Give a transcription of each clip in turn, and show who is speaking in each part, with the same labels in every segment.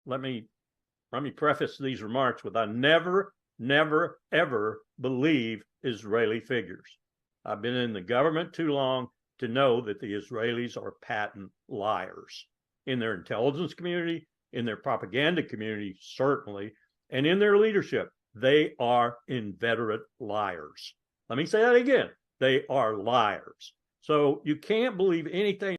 Speaker 1: let me preface these remarks with I never, ever believe Israeli figures. I've been in the government too long to know that the Israelis are patent liars in their intelligence community, in their propaganda community, certainly, and in their leadership. They are inveterate liars. Let me say that again. They are liars. So you can't believe anything.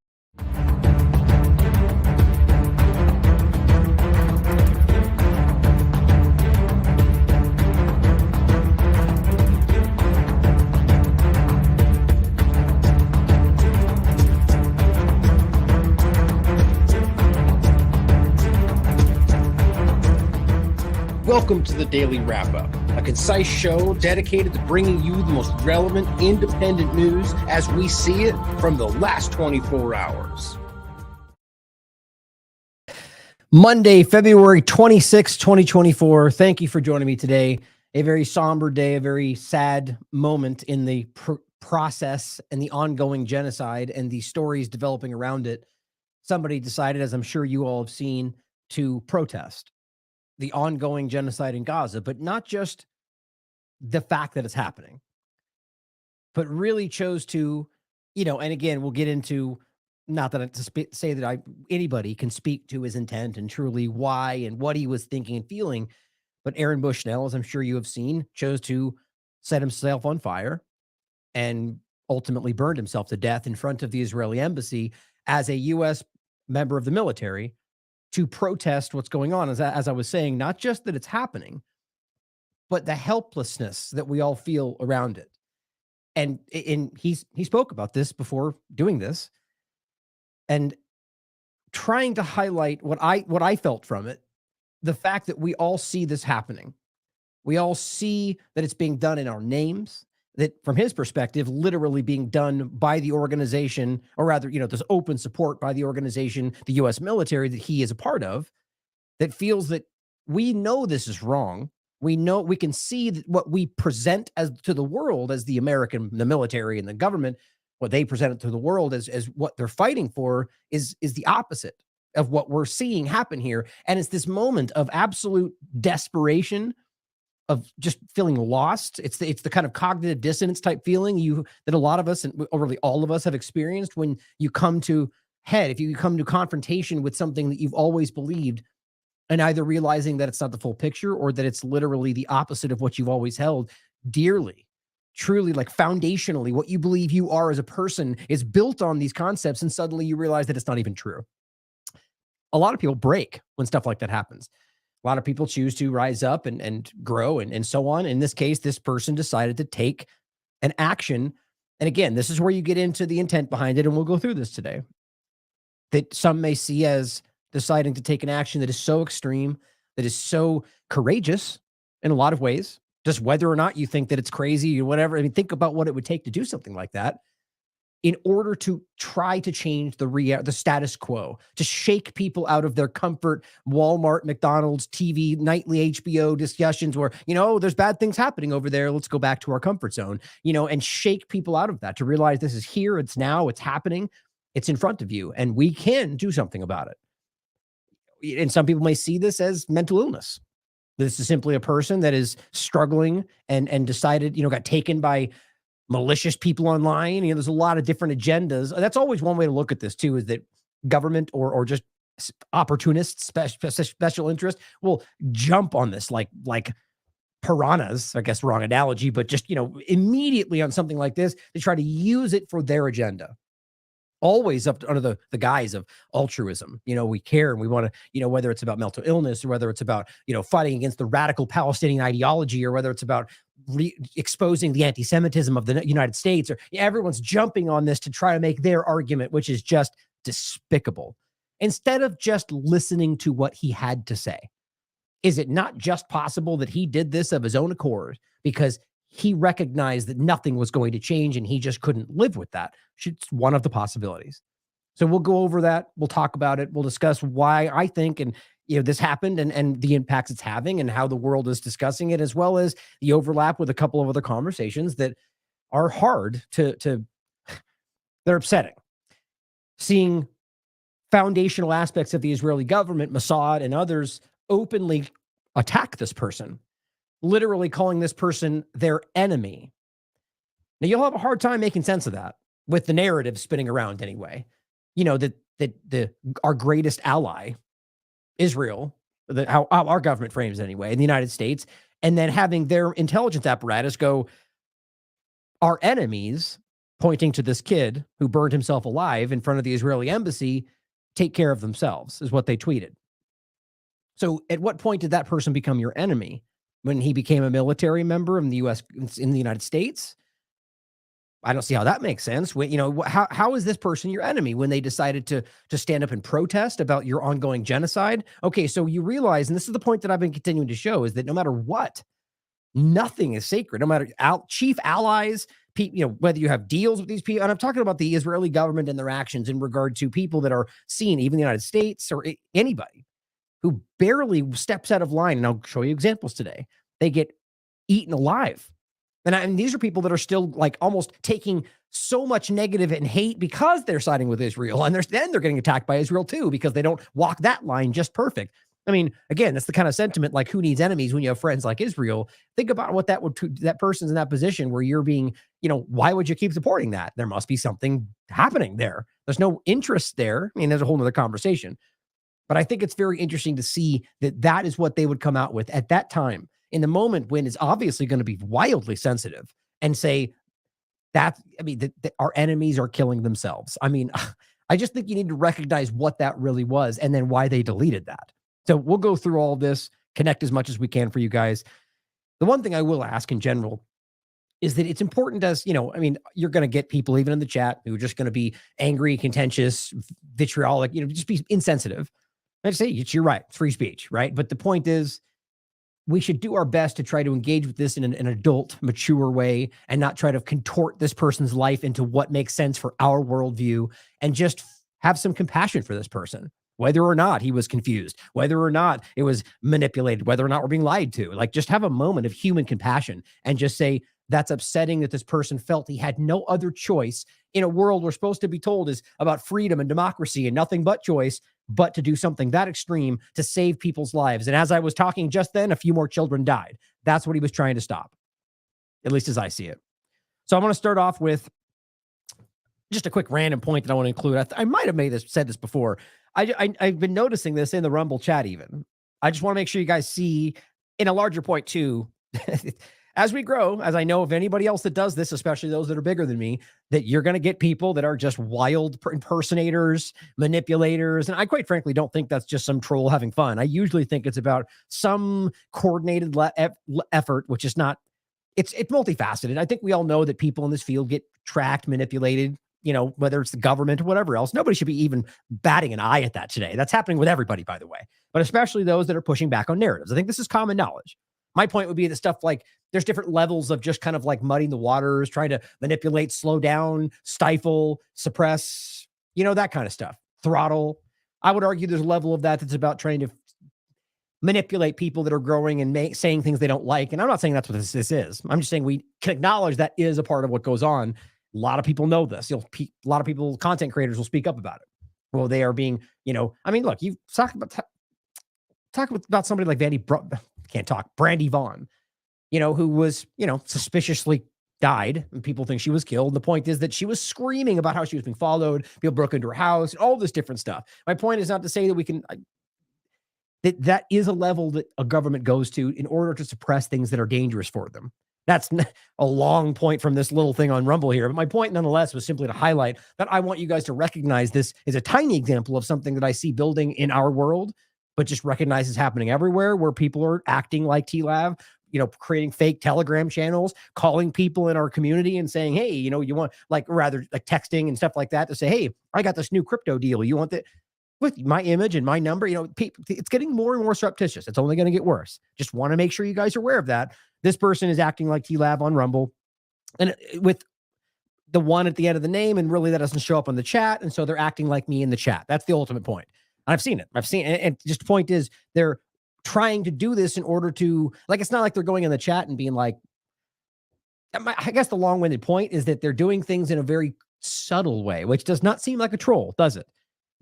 Speaker 2: Welcome to the Daily Wrap-Up, a concise show dedicated to bringing you the most relevant, independent news as we see it from the last 24 hours. Monday, February 26, 2024. Thank you for joining me today. A very somber day, a very sad moment in the process and the ongoing genocide and the stories developing around it. Somebody decided, as I'm sure you all have seen, to protest the ongoing genocide in Gaza, but not just the fact that it's happening, but really chose to, and again, we'll get into, not that to say that anybody can speak to his intent and truly why and what he was thinking and feeling, but Aaron Bushnell, as I'm sure you have seen, chose to set himself on fire and ultimately burned himself to death in front of the Israeli embassy as a U.S. member of the military to protest what's going on. As I was saying, not just that it's happening, but the helplessness that we all feel around it. And he spoke about this before doing this and trying to highlight what I felt from it, the fact that we all see this happening. We all see that it's being done in our names, that from his perspective, literally being done by the organization, or rather, there's open support by the organization, the U.S. military that he is a part of, that feels that we know this is wrong. We know, we can see that what we present as to the world as the military and the government, what they present it to the world as what they're fighting for is the opposite of what we're seeing happen here. And it's this moment of absolute desperation, of just feeling lost. It's the kind of cognitive dissonance type feeling that a lot of us, and really all of us, have experienced when you come to if you come to confrontation with something that you've always believed, and either realizing that it's not the full picture or that it's literally the opposite of what you've always held dearly, truly, like foundationally, what you believe you are as a person is built on these concepts, and suddenly you realize that it's not even true. A lot of people break when stuff like that happens. A lot of people choose to rise up and grow and so on. In this case, this person decided to take an action. And again, this is where you get into the intent behind it, and we'll go through this today, that some may see as deciding to take an action that is so extreme, that is so courageous in a lot of ways, just whether or not you think that it's crazy or whatever. I mean, think about what it would take to do something like that in order to try to change the status quo, to shake people out of their comfort, Walmart, McDonald's, TV, nightly HBO discussions where, there's bad things happening over there. Let's go back to our comfort zone, and shake people out of that, to realize this is here, it's now, it's happening, it's in front of you, and we can do something about it. And some people may see this as mental illness. This is simply a person that is struggling and decided, got taken by malicious people online. There's a lot of different agendas. That's always one way to look at this too, is that government or just opportunists, special interest will jump on this like piranhas, I guess, wrong analogy, but just, immediately on something like this, they try to use it for their agenda. Always under the guise of altruism. We care and we want to, whether it's about mental illness or whether it's about, fighting against the radical Palestinian ideology, or whether it's about exposing the anti-Semitism of the United States, or everyone's jumping on this to try to make their argument, which is just despicable. Instead of just listening to what he had to say, is it not just possible that he did this of his own accord because he recognized that nothing was going to change and he just couldn't live with that? It's one of the possibilities. So we'll go over that. We'll talk about it. We'll discuss why I think this happened and the impacts it's having and how the world is discussing it, as well as the overlap with a couple of other conversations that are hard they're upsetting. Seeing foundational aspects of the Israeli government, Mossad and others, openly attack this person, literally calling this person their enemy. Now, you'll have a hard time making sense of that with the narrative spinning around anyway. That our greatest ally, Israel, how our government frames it anyway, in the United States, and then having their intelligence apparatus go, our enemies, pointing to this kid who burned himself alive in front of the Israeli embassy, take care of themselves, is what they tweeted. So at what point did that person become your enemy? When he became a military member in the U.S., in the United States? I don't see how that makes sense. How is this person your enemy when they decided to stand up and protest about your ongoing genocide? Okay, so you realize, and this is the point that I've been continuing to show, is that no matter what, nothing is sacred. No matter chief allies, whether you have deals with these people, and I'm talking about the Israeli government and their actions in regard to people that are seen, even the United States or anybody who barely steps out of line. And I'll show you examples today. They get eaten alive. And these are people that are still like almost taking so much negative and hate because they're siding with Israel. And then they're getting attacked by Israel too, because they don't walk that line just perfect. I mean, again, that's the kind of sentiment, like, who needs enemies when you have friends like Israel? Think about what that person's in that position where you're being, why would you keep supporting that? There must be something happening there. There's no interest there. I mean, there's a whole nother conversation. But I think it's very interesting to see that is what they would come out with at that time, in the moment when it's obviously going to be wildly sensitive, and say that, our enemies are killing themselves. I mean, I just think you need to recognize what that really was and then why they deleted that. So we'll go through all of this, connect as much as we can for you guys. The one thing I will ask in general is that it's important you're going to get people even in the chat who are just going to be angry, contentious, vitriolic, just be insensitive. I say, it's your right. It's free speech, right? But the point is, we should do our best to try to engage with this in an adult, mature way, and not try to contort this person's life into what makes sense for our worldview, and just have some compassion for this person, whether or not he was confused, whether or not it was manipulated, whether or not we're being lied to. Like, just have a moment of human compassion and just say, that's upsetting that this person felt he had no other choice in a world we're supposed to be told is about freedom and democracy and nothing but choice, but to do something that extreme to save people's lives. And as I was talking just then, a few more children died. That's what he was trying to stop, at least as I see it. So I'm going to start off with just a quick random point that I want to include. I might have said this before. I've been noticing this in the Rumble chat even. I just want to make sure you guys see in a larger point too. As we grow, as I know of anybody else that does this, especially those that are bigger than me, that you're going to get people that are just wild impersonators, manipulators. And I quite frankly don't think that's just some troll having fun. I usually think it's about some coordinated effort, which is not, it's multifaceted. I think we all know that people in this field get tracked, manipulated, whether it's the government or whatever else. Nobody should be even batting an eye at that today. That's happening with everybody, by the way, but especially those that are pushing back on narratives. I think this is common knowledge. My point would be the stuff like there's different levels of just kind of like muddying the waters, trying to manipulate, slow down, stifle, suppress, that kind of stuff. Throttle. I would argue there's a level of that that's about trying to manipulate people that are growing and saying things they don't like. And I'm not saying that's what this is. I'm just saying we can acknowledge that is a part of what goes on. A lot of people know this. A lot of people, content creators, will speak up about it. Well, they are being, look, you talk about somebody like Brandy Vaughn, who was, suspiciously died, and people think she was killed. And the point is that she was screaming about how she was being followed. People broke into her house, all this different stuff. My point is not to say that we can, that is a level that a government goes to in order to suppress things that are dangerous for them. That's a long point from this little thing on Rumble here. But my point nonetheless was simply to highlight that I want you guys to recognize this is a tiny example of something that I see building in our world, but just recognize it's happening everywhere, where people are acting like TLAV, creating fake Telegram channels, calling people in our community and saying, hey, you want, rather texting and stuff like that to say, hey, I got this new crypto deal. You want that? With my image and my number, people, it's getting more and more surreptitious. It's only going to get worse. Just want to make sure you guys are aware of that. This person is acting like TLAV on Rumble, and with the one at the end of the name, and really that doesn't show up on the chat. And so they're acting like me in the chat. That's the ultimate point. And I've seen it. And just the point is, they're trying to do this in order to, it's not like they're going in the chat and being like, I guess the long-winded point is that they're doing things in a very subtle way, which does not seem like a troll, does it?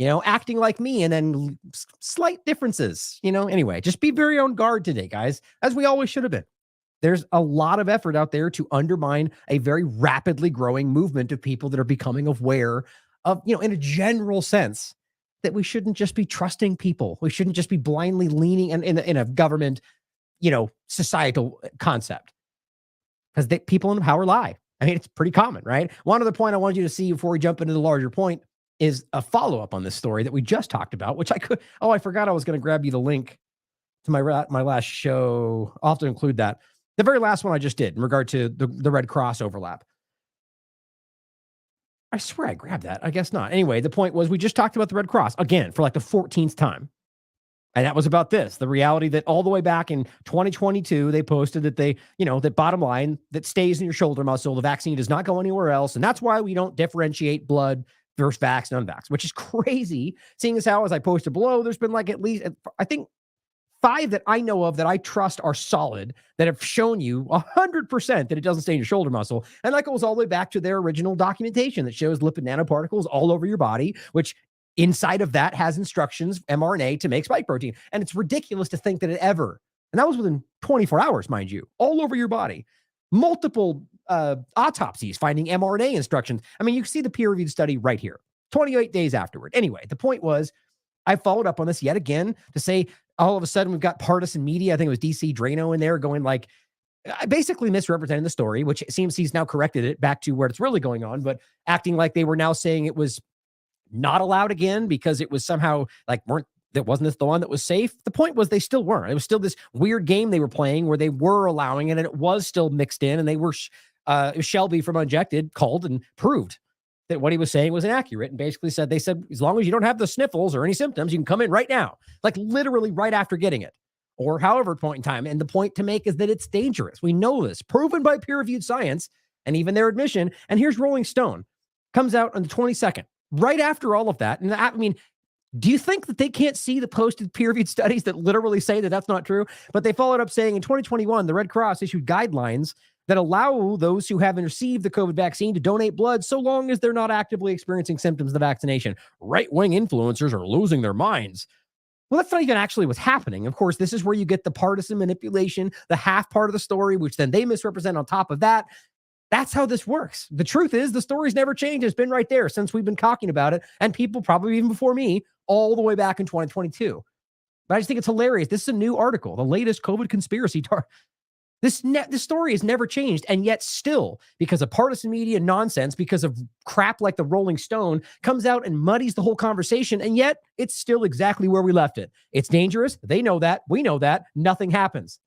Speaker 2: acting like me, and then slight differences, anyway, just be very on guard today, guys, as we always should have been. There's a lot of effort out there to undermine a very rapidly growing movement of people that are becoming aware of, in a general sense, that we shouldn't just be trusting people. We shouldn't just be blindly leaning in a government, societal concept, because people in power lie. I mean, it's pretty common, right? One other point I wanted you to see before we jump into the larger point is a follow-up on this story that we just talked about, which I forgot I was going to grab you the link to my last show. I'll have to include that. The very last one I just did in regard to the Red Cross overlap. I swear I grabbed that. I guess not. Anyway, the point was we just talked about the Red Cross again for like the 14th time. And that was about this, the reality that all the way back in 2022, they posted that that bottom line, that stays in your shoulder muscle, the vaccine does not go anywhere else. And that's why we don't differentiate blood versus vax and unvax, which is crazy, seeing as how, as I posted below, there's been like at least, I think, 5 that I know of that I trust are solid, that have shown you 100% that it doesn't stay in your shoulder muscle. And that goes all the way back to their original documentation that shows lipid nanoparticles all over your body, which inside of that has instructions, mRNA, to make spike protein. And it's ridiculous to think that it ever, and that was within 24 hours, mind you, all over your body. Multiple autopsies finding mRNA instructions. I mean, you can see the peer-reviewed study right here, 28 days afterward. Anyway, the point was, I followed up on this yet again to say, all of a sudden we've got partisan media. I think it was DC Drano in there going like, basically misrepresenting the story, which it seems he's now corrected it back to where it's really going on, but acting like they were now saying it was not allowed again because it was somehow like that wasn't this the one that was safe. The point was they still weren't. It was still this weird game they were playing where they were allowing it and it was still mixed in, and they were Shelby from Unjected called and proved that what he was saying was inaccurate, and basically they said, as long as you don't have the sniffles or any symptoms, you can come in right now, like literally right after getting it, or however point in time. And the point to make is that it's dangerous. We know this, proven by peer-reviewed science and even their admission. And here's Rolling Stone, comes out on the 22nd, right after all of that. And I mean, do you think that they can't see the posted peer-reviewed studies that literally say that that's not true? But they followed up saying in 2021, the Red Cross issued guidelines that allow those who haven't received the COVID vaccine to donate blood so long as they're not actively experiencing symptoms of the vaccination. Right-wing influencers are losing their minds. Well, that's not even actually what's happening. Of course, this is where you get the partisan manipulation, the half part of the story, which then they misrepresent on top of that. That's how this works. The truth is the story's never changed. It's been right there since we've been talking about it, and people probably even before me, all the way back in 2022. But I just think it's hilarious. This is a new article, the latest COVID conspiracy. This story has never changed, and yet still, because of partisan media nonsense, because of crap like the Rolling Stone, comes out and muddies the whole conversation, and yet it's still exactly where we left it. It's dangerous. They know that. We know that. Nothing happens.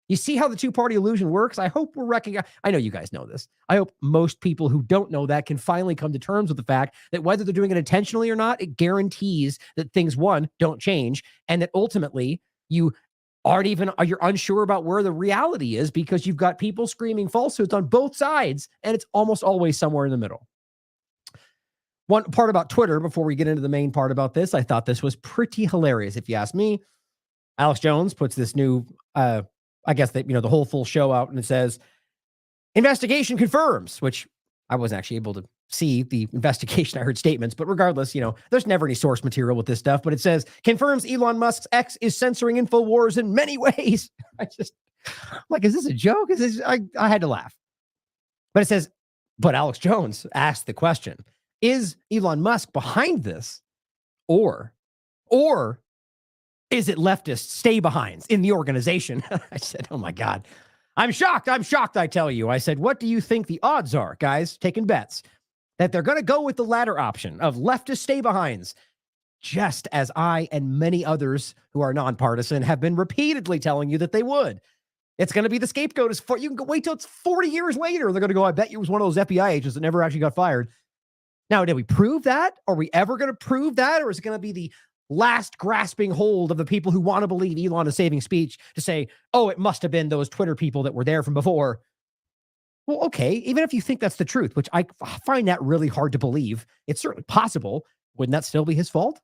Speaker 2: You see how the two-party illusion works? I hope we're recognizing. I know you guys know this. I hope most people who don't know that can finally come to terms with the fact that whether they're doing it intentionally or not, it guarantees that things, one, don't change, and that ultimately you're unsure about where the reality is because you've got people screaming falsehoods on both sides, and it's almost always somewhere in the middle. One part about Twitter, before we get into the main part about this, I thought this was pretty hilarious, if you ask me. Alex Jones puts this new, I guess that, the whole full show out, and it says, investigation confirms, which I wasn't actually able to see the investigation. I heard statements, but regardless, there's never any source material with this stuff, but it says confirms Elon Musk's X is censoring InfoWars in many ways. Is this a joke? I had to laugh, but it says, but Alex Jones asked the question, is Elon Musk behind this or is it leftist stay behinds in the organization? I said, oh my God, I'm shocked. I tell you, I said, what do you think the odds are, guys, taking bets that they're going to go with the latter option of leftist stay-behinds, just as I and many others who are nonpartisan have been repeatedly telling you that they would. It's going to be the scapegoat. You can wait till it's 40 years later. They're going to go, I bet you was one of those FBI agents that never actually got fired. Now, did we prove that? Are we ever going to prove that? Or is it going to be the last grasping hold of the people who want to believe Elon is saving speech to say, oh, it must have been those Twitter people that were there from before? Well, okay, even if you think that's the truth, which I find that really hard to believe, it's certainly possible. Wouldn't that still be his fault?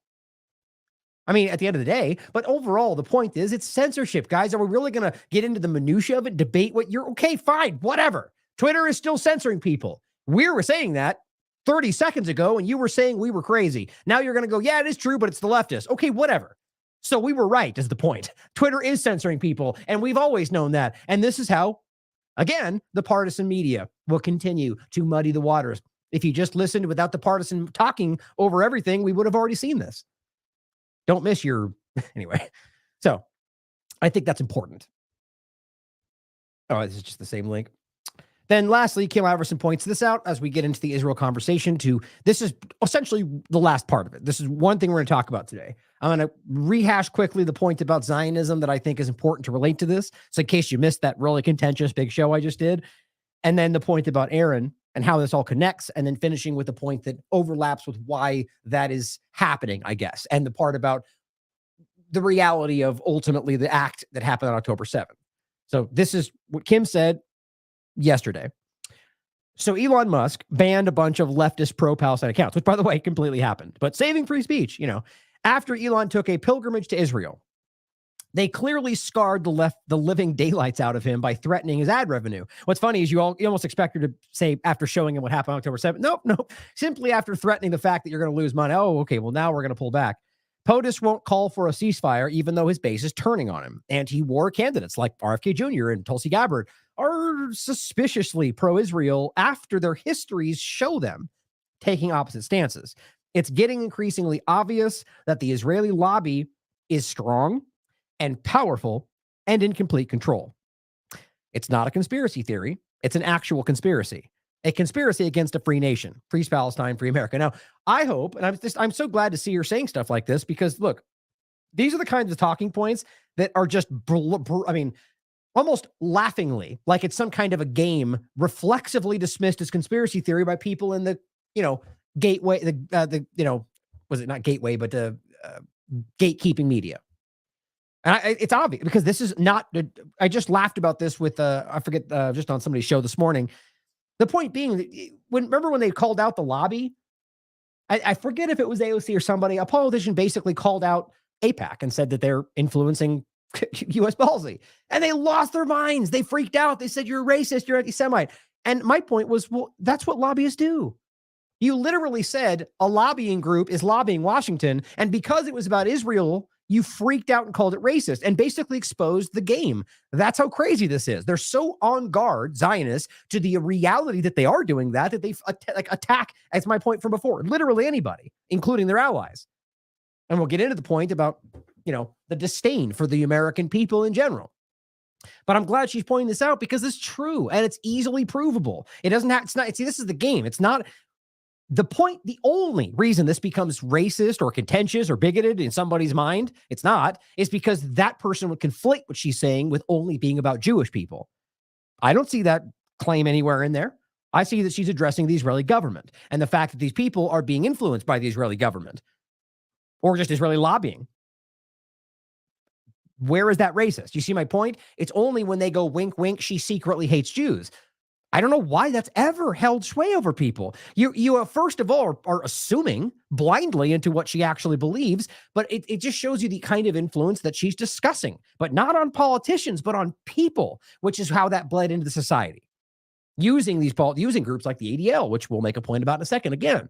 Speaker 2: I mean, at the end of the day, but overall, the point is it's censorship, guys. Are we really going to get into the minutia of it, debate what you're okay, fine, whatever. Twitter is still censoring people. We're saying that. 30 seconds ago and you were saying we were crazy. Now you're going to go, yeah, it is true, but it's the leftists. Okay, whatever. So we were right is the point. Twitter is censoring people, and we've always known that. And this is how, again, the partisan media will continue to muddy the waters. If you just listened without the partisan talking over everything, we would have already seen this. Don't miss your... Anyway, so I think that's important. Oh, this is just the same link. Then lastly, Kim Iverson points this out as we get into the Israel conversation this is essentially the last part of it. This is one thing we're going to talk about today. I'm going to rehash quickly the point about Zionism that I think is important to relate to this. So in case you missed that really contentious big show I just did, and then the point about Aaron and how this all connects, and then finishing with the point that overlaps with why that is happening, I guess, and the part about the reality of ultimately the act that happened on October 7th. So this is what Kim said yesterday. So Elon Musk banned a bunch of leftist pro-Palestine accounts, which, by the way, completely happened. But saving free speech, after Elon took a pilgrimage to Israel, they clearly scarred the living daylights out of him by threatening his ad revenue. What's funny is you almost expect her to say, after showing him what happened on October 7th, nope. Simply after threatening the fact that you're going to lose money. Oh, okay, well, now we're going to pull back. POTUS won't call for a ceasefire, even though his base is turning on him. Anti-war candidates like RFK Jr. and Tulsi Gabbard are suspiciously pro-Israel after their histories show them taking opposite stances. It's getting increasingly obvious that the Israeli lobby is strong and powerful and in complete control. It's not a conspiracy theory. It's an actual conspiracy. A conspiracy against a free nation, free Palestine, free America. Now, I hope, and I'm so glad to see her saying stuff like this, because look, these are the kinds of talking points that are just, almost laughingly, like it's some kind of a game, reflexively dismissed as conspiracy theory by people in the, gateway, was it not gateway, but gatekeeping media. And it's obvious because this is not, I just laughed about this with, I forget, just on somebody's show this morning. The point being, remember when they called out the lobby? I forget if it was AOC or somebody, a politician basically called out AIPAC and said that they're influencing U.S. policy. And they lost their minds. They freaked out. They said, you're racist, you're anti-Semite. And my point was, well, that's what lobbyists do. You literally said a lobbying group is lobbying Washington. And because it was about Israel, you freaked out and called it racist and basically exposed the game. That's how crazy this is. They're so on guard, Zionists, to the reality that they are doing that they attack, as my point from before, literally anybody, including their allies. And we'll get into the point about, the disdain for the American people in general. But I'm glad she's pointing this out because it's true and it's easily provable. This is the game. It's not the point. The only reason this becomes racist or contentious or bigoted in somebody's mind, is because that person would conflate what she's saying with only being about Jewish people. I don't see that claim anywhere in there. I see that she's addressing the Israeli government and the fact that these people are being influenced by the Israeli government or just Israeli lobbying. Where is that racist? You see my point? It's only when they go wink, wink, she secretly hates Jews. I don't know why that's ever held sway over people. You first of all are assuming blindly into what she actually believes, but it just shows you the kind of influence that she's discussing, but not on politicians, but on people, which is how that bled into the society. Using groups like the ADL, which we'll make a point about in a second again.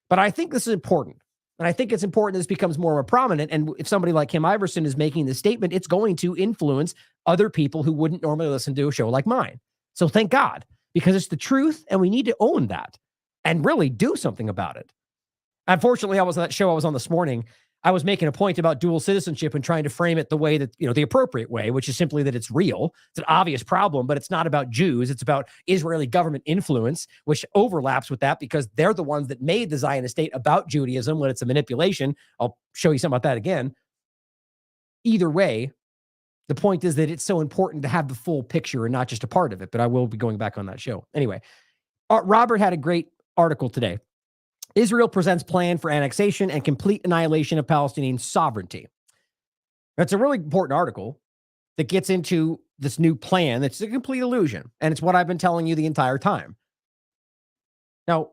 Speaker 2: But I think this is important. And I think it's important this becomes more prominent. And if somebody like Kim Iverson is making this statement, it's going to influence other people who wouldn't normally listen to a show like mine. So thank God, because it's the truth and we need to own that and really do something about it. Unfortunately, I was on that show I was on this morning. I was making a point about dual citizenship and trying to frame it the way that, the appropriate way, which is simply that it's real. It's an obvious problem, but it's not about Jews. It's about Israeli government influence, which overlaps with that because they're the ones that made the Zionist state about Judaism when it's a manipulation. I'll show you something about that again. Either way, the point is that it's so important to have the full picture and not just a part of it, but I will be going back on that show. Anyway, Robert had a great article today. Israel presents plan for annexation and complete annihilation of Palestinian sovereignty. That's a really important article that gets into this new plan that's a complete illusion, and it's what I've been telling you the entire time. Now,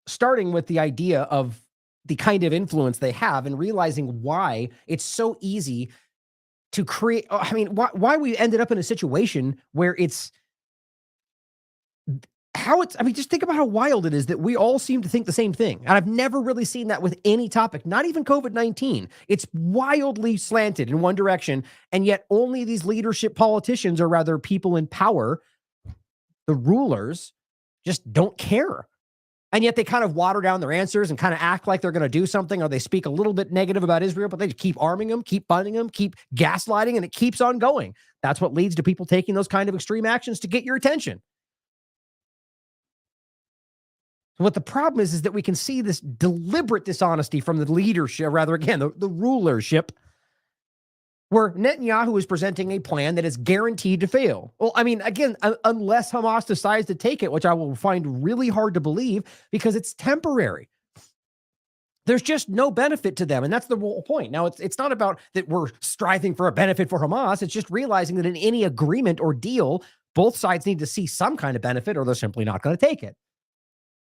Speaker 2: starting with the idea of the kind of influence they have and realizing why it's so easy to create, why we ended up in a situation where it's just think about how wild it is that we all seem to think the same thing. And I've never really seen that with any topic, not even COVID-19. It's wildly slanted in one direction. And yet only these leadership politicians, or rather people in power, the rulers, just don't care. And yet they kind of water down their answers and kind of act like they're going to do something, or they speak a little bit negative about Israel, but they just keep arming them, keep funding them, keep gaslighting, and it keeps on going. That's what leads to people taking those kind of extreme actions to get your attention. So what the problem is that we can see this deliberate dishonesty from the leadership, rather, again, the rulership, where Netanyahu is presenting a plan that is guaranteed to fail. Well, I mean, again, unless Hamas decides to take it, which I will find really hard to believe because it's temporary. There's just no benefit to them, and that's the whole point. Now, it's not about that we're striving for a benefit for Hamas. It's just realizing that in any agreement or deal, both sides need to see some kind of benefit, or they're simply not going to take it.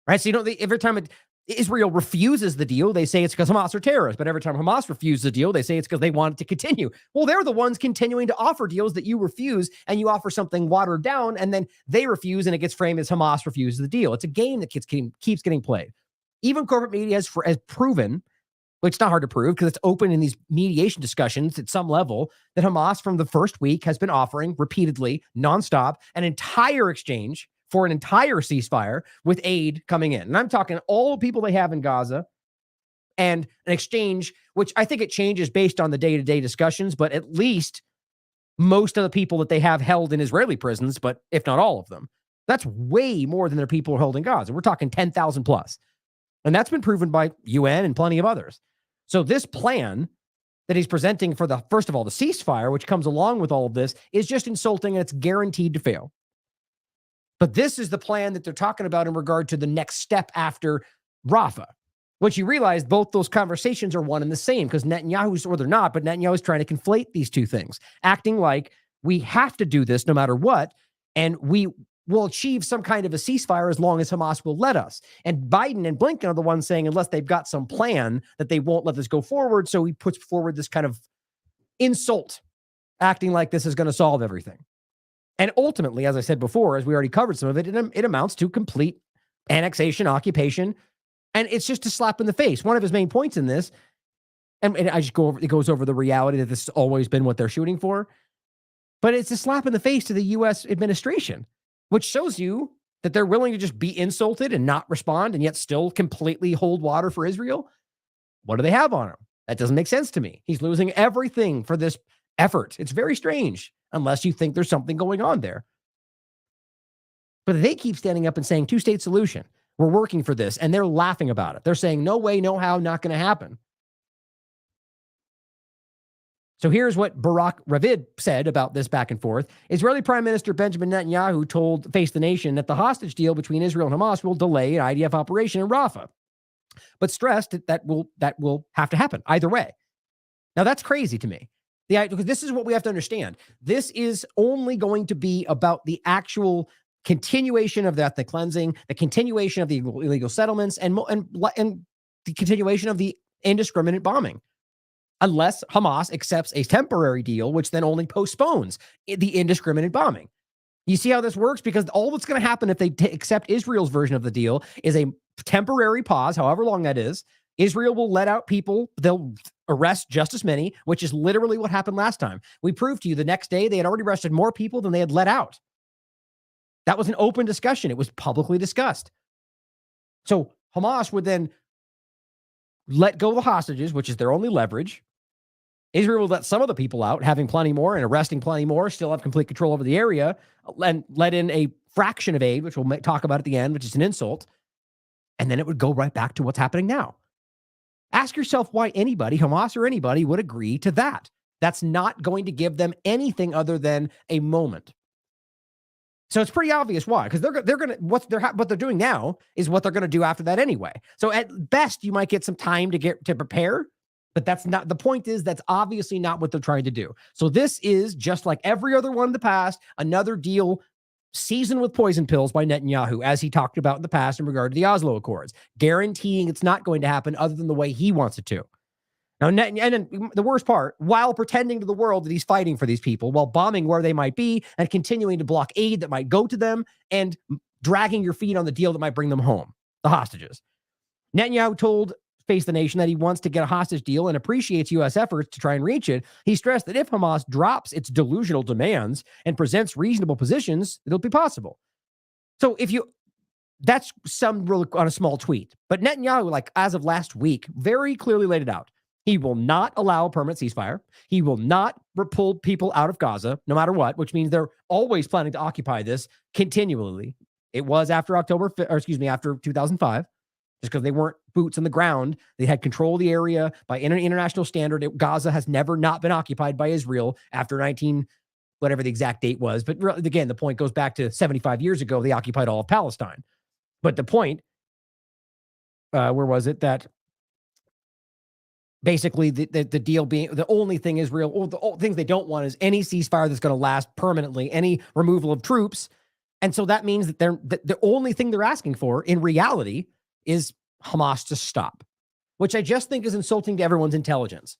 Speaker 2: Right? So, every time Israel refuses the deal, they say it's because Hamas are terrorists. But every time Hamas refuses the deal, they say it's because they want it to continue. Well, they're the ones continuing to offer deals that you refuse, and you offer something watered down, and then they refuse, and it gets framed as Hamas refuses the deal. It's a game that keeps getting played. Even corporate media has proven, well, it's not hard to prove because it's open in these mediation discussions at some level, that Hamas from the first week has been offering repeatedly, nonstop, an entire exchange for an entire ceasefire with aid coming in. And I'm talking all the people they have in Gaza, and an exchange, which I think it changes based on the day-to-day discussions, but at least most of the people that they have held in Israeli prisons, but if not all of them, that's way more than their people are held in Gaza. We're talking 10,000 plus. And that's been proven by UN and plenty of others. So this plan that he's presenting for first of all, the ceasefire, which comes along with all of this, is just insulting, and it's guaranteed to fail. But this is the plan that they're talking about in regard to the next step after Rafah, which you realize both those conversations are one and the same, because Netanyahu's, or they're not, but Netanyahu is trying to conflate these two things, acting like we have to do this no matter what, and we will achieve some kind of a ceasefire as long as Hamas will let us. And Biden and Blinken are the ones saying, unless they've got some plan, that they won't let this go forward. So he puts forward this kind of insult, acting like this is going to solve everything. And ultimately, as I said before, as we already covered some of it, it amounts to complete annexation, occupation, and it's just a slap in the face. One of his main points in this, and I just it goes over the reality that this has always been what they're shooting for, but it's a slap in the face to the U.S. administration, which shows you that they're willing to just be insulted and not respond, and yet still completely hold water for Israel. What do they have on him? That doesn't make sense to me. He's losing everything for this effort. It's very strange, unless you think there's something going on there. But they keep standing up and saying two-state solution. We're working for this. And they're laughing about it. They're saying, no way, no how, not going to happen. So here's what Barak Ravid said about this back and forth. Israeli Prime Minister Benjamin Netanyahu Face the Nation that the hostage deal between Israel and Hamas will delay an IDF operation in Rafah, but stressed that will have to happen either way. Now, that's crazy to me. Because this is what we have to understand. This is only going to be about the actual continuation of the ethnic cleansing, the continuation of the illegal settlements, and the continuation of the indiscriminate bombing, unless Hamas accepts a temporary deal, which then only postpones the indiscriminate bombing. You see how this works? Because all that's going to happen if they accept Israel's version of the deal is a temporary pause, however long that is. Israel will let out people. They'll arrest just as many, which is literally what happened last time. We proved to you the next day they had already arrested more people than they had let out. That was an open discussion. It was publicly discussed. So Hamas would then let go of the hostages, which is their only leverage. Israel will let some of the people out, having plenty more and arresting plenty more, still have complete control over the area, and let in a fraction of aid, which we'll talk about at the end, which is an insult. And then it would go right back to what's happening now. Ask yourself why anybody, Hamas or anybody, would agree to that. That's not going to give them anything other than a moment. So it's pretty obvious why, because they're going to what they're doing now is what they're going to do after that anyway. So at best, you might get some time to prepare, but that's not the point. That's obviously not what they're trying to do. So this is just like every other one in the past, another deal seasoned with poison pills by Netanyahu, as he talked about in the past in regard to the Oslo Accords, guaranteeing it's not going to happen other than the way he wants it to. Now, and the worst part, while pretending to the world that he's fighting for these people, while bombing where they might be and continuing to block aid that might go to them, and dragging your feet on the deal that might bring them home, the hostages. Netanyahu told Face the Nation that he wants to get a hostage deal and appreciates U.S. efforts to try and reach it. He stressed that if Hamas drops its delusional demands and presents reasonable positions, it'll be possible. So that's summed really on a small tweet. But Netanyahu, like as of last week, very clearly laid it out. He will not allow a permanent ceasefire. He will not pull people out of Gaza, no matter what, which means they're always planning to occupy this continually. It was after after 2005, just because they weren't boots on the ground. They had control of the area by international standard. Gaza has never not been occupied by Israel after whatever the exact date was. But again, the point goes back to 75 years ago. They occupied all of Palestine. But the point, where was it? That basically the deal being the only thing Israel, or the things they don't want is any ceasefire that's going to last permanently, any removal of troops. And so that means that the only thing they're asking for in reality is Hamas to stop, which I just think is insulting to everyone's intelligence.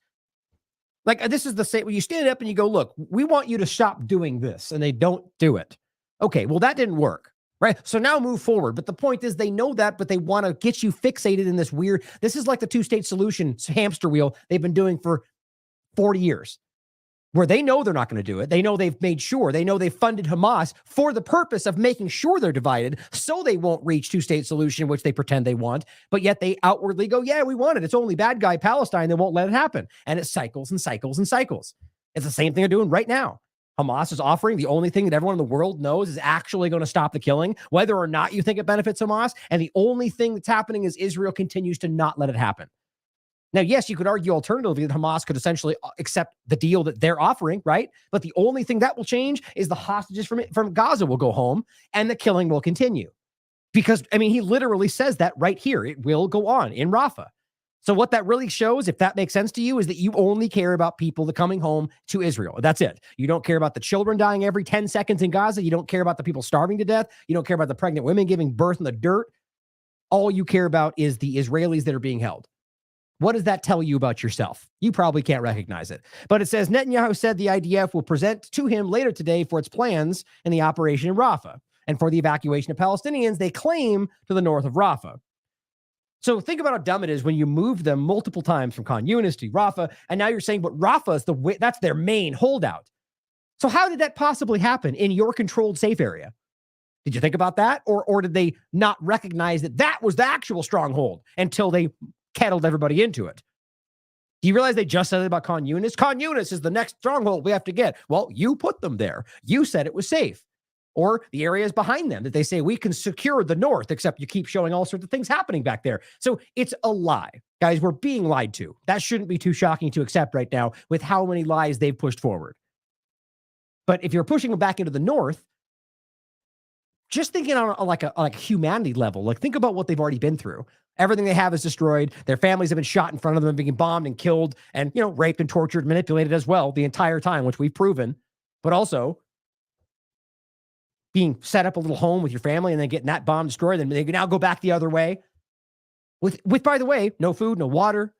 Speaker 2: Like, this is the same when you stand up and you go, look, we want you to stop doing this, and they don't do it. Okay, well, that didn't work. Right. So now move forward. But the point is they know that, but they want to get you fixated in this weird. This is like the two-state solution hamster wheel they've been doing for 40 years, where they know they're not going to do it. They know they've made sure. They know they've funded Hamas for the purpose of making sure they're divided so they won't reach two-state solution, which they pretend they want. But yet they outwardly go, yeah, we want it. It's only bad guy Palestine that won't let it happen. And it cycles and cycles and cycles. It's the same thing they're doing right now. Hamas is offering the only thing that everyone in the world knows is actually going to stop the killing, whether or not you think it benefits Hamas. And the only thing that's happening is Israel continues to not let it happen. Now, yes, you could argue alternatively that Hamas could essentially accept the deal that they're offering, right? But the only thing that will change is the hostages from Gaza will go home and the killing will continue. Because, I mean, he literally says that right here. It will go on in Rafah. So what that really shows, if that makes sense to you, is that you only care about people that coming home to Israel. That's it. You don't care about the children dying every 10 seconds in Gaza. You don't care about the people starving to death. You don't care about the pregnant women giving birth in the dirt. All you care about is the Israelis that are being held. What does that tell you about yourself? You probably can't recognize it. But it says Netanyahu said the IDF will present to him later today for its plans in the operation in Rafah and for the evacuation of Palestinians they claim to the north of Rafah. So think about how dumb it is when you move them multiple times from Khan Yunis to Rafah, and now you're saying, but Rafah is that's their main holdout. So how did that possibly happen in your controlled safe area? Did you think about that? Or did they not recognize that that was the actual stronghold until they kettled everybody into it? Do you realize they just said it about Khan Yunis? Khan Yunis is the next stronghold we have to get. Well, you put them there. You said it was safe. Or the areas behind them that they say we can secure the north, except you keep showing all sorts of things happening back there. So it's a lie. Guys, we're being lied to. That shouldn't be too shocking to accept right now with how many lies they've pushed forward. But if you're pushing them back into the north, just thinking on a humanity level, like think about what they've already been through. Everything they have is destroyed. Their families have been shot in front of them, being bombed and killed and, raped and tortured, manipulated as well the entire time, which we've proven. But also being set up a little home with your family and then getting that bomb destroyed, and they can now go back the other way with, by the way, no food, no water.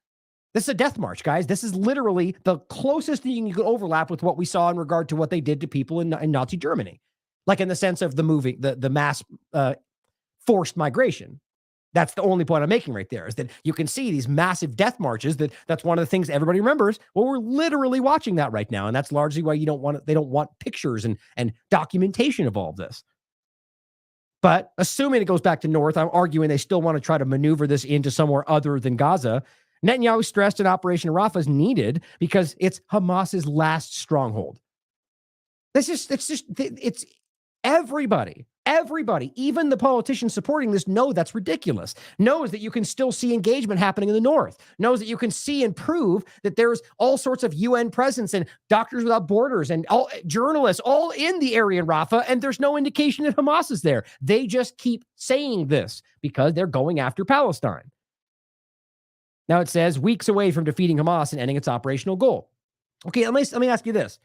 Speaker 2: This is a death march, guys. This is literally the closest thing you can overlap with what we saw in regard to what they did to people in Nazi Germany. Like in the sense of the movie, the mass forced migration. That's the only point I'm making right there, is that you can see these massive death marches. That's one of the things everybody remembers. Well, we're literally watching that right now. And that's largely why they don't want pictures and documentation of all of this. But assuming it goes back to north, I'm arguing they still want to try to maneuver this into somewhere other than Gaza. Netanyahu stressed an Operation Rafah is needed because it's Hamas's last stronghold. It's everybody, even the politicians supporting this, know that's ridiculous, knows that you can still see engagement happening in the north, knows that you can see and prove that there's all sorts of UN presence and Doctors Without Borders and all journalists all in the area in Rafah, and there's no indication that Hamas is there. They just keep saying this because they're going after Palestine. Now it says weeks away from defeating Hamas and ending its operational goal. Okay, let me ask you this.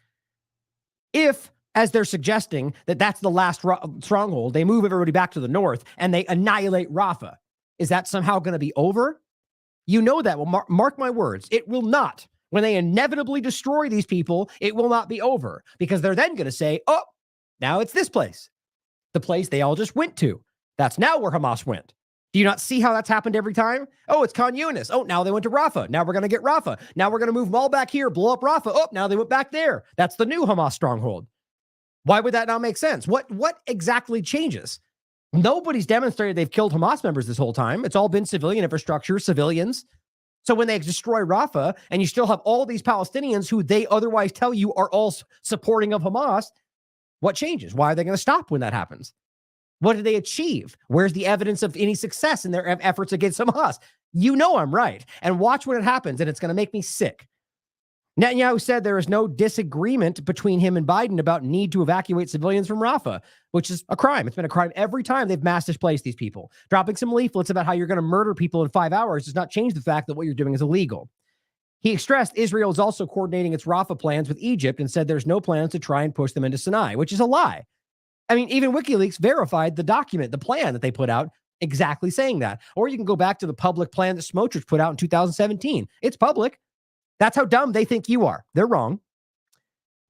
Speaker 2: If, as they're suggesting, that's the last stronghold, they move everybody back to the north and they annihilate Rafah, is that somehow going to be over? You know that. Well, mark my words. It will not. When they inevitably destroy these people, it will not be over, because they're then going to say, oh, now it's this place, the place they all just went to. That's now where Hamas went. Do you not see how that's happened every time? Oh, it's Khan Yunis. Oh, now they went to Rafah. Now we're going to get Rafah. Now we're going to move them all back here, blow up Rafah. Oh, now they went back there. That's the new Hamas stronghold. Why would that not make sense? What exactly changes? Nobody's demonstrated they've killed Hamas members this whole time. It's all been civilian infrastructure, civilians. So when they destroy Rafah and you still have all these Palestinians who they otherwise tell you are all supporting of Hamas, what changes? Why are they going to stop when that happens? What did they achieve? Where's the evidence of any success in their efforts against Hamas? You know I'm right. And watch when it happens, and it's going to make me sick. Netanyahu said there is no disagreement between him and Biden about need to evacuate civilians from Rafah, which is a crime. It's been a crime every time they've mass displaced these people. Dropping some leaflets about how you're going to murder people in 5 hours does not change the fact that what you're doing is illegal. He stressed Israel is also coordinating its Rafah plans with Egypt and said there's no plans to try and push them into Sinai, which is a lie. I mean, even WikiLeaks verified the document, the plan that they put out, exactly saying that. Or you can go back to the public plan that Smotrich put out in 2017. It's public. That's how dumb they think you are. They're wrong.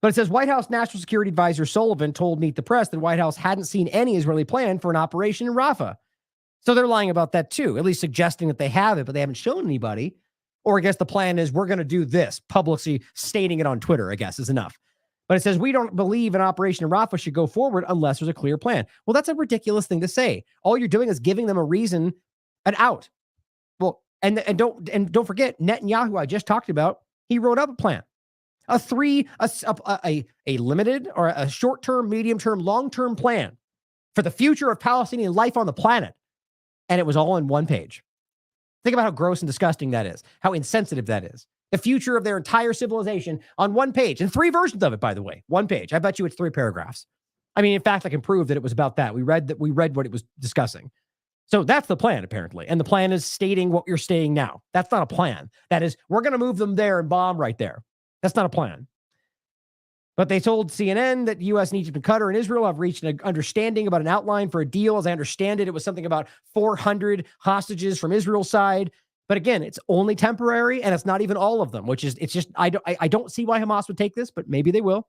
Speaker 2: But it says White House National Security Advisor Sullivan told Meet the Press that White House hadn't seen any Israeli plan for an operation in Rafah. So they're lying about that too, at least suggesting that they have it, but they haven't shown anybody. Or I guess the plan is we're going to do this, publicly stating it on Twitter, I guess, is enough. But it says we don't believe an operation in Rafah should go forward unless there's a clear plan. Well, that's a ridiculous thing to say. All you're doing is giving them a reason, an out. Well, and don't forget Netanyahu, I just talked about. He wrote up a plan, a limited or a short-term, medium-term, long-term plan for the future of Palestinian life on the planet, and it was all on one page. Think about how gross and disgusting that is. How insensitive that is. The future of their entire civilization on one page, and 3 versions of it, by the way. One page. I bet you it's 3 paragraphs. I mean, in fact, I can prove that it was about that. We read what it was discussing. So that's the plan, apparently. And the plan is stating what you're stating now. That's not a plan. That is, we're going to move them there and bomb right there. That's not a plan. But they told CNN that U.S. and Egypt and Qatar and Israel have reached an understanding about an outline for a deal. As I understand it, it was something about 400 hostages from Israel's side. But again, it's only temporary, and it's not even all of them, which is, it's just, I don't see why Hamas would take this, but maybe they will.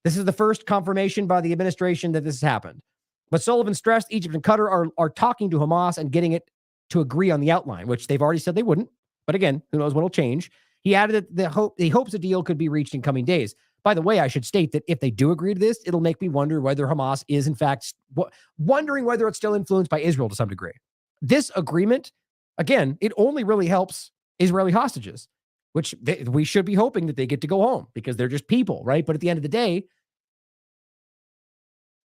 Speaker 2: This is the first confirmation by the administration that this has happened. But Sullivan stressed Egypt and Qatar are talking to Hamas and getting it to agree on the outline, which they've already said they wouldn't. But again, who knows what'll change. He added that he hopes a deal could be reached in coming days. By the way, I should state that if they do agree to this, it'll make me wonder whether Hamas is, in fact, wondering whether it's still influenced by Israel to some degree. This agreement, again, it only really helps Israeli hostages, which we should be hoping that they get to go home because they're just people, right? But at the end of the day,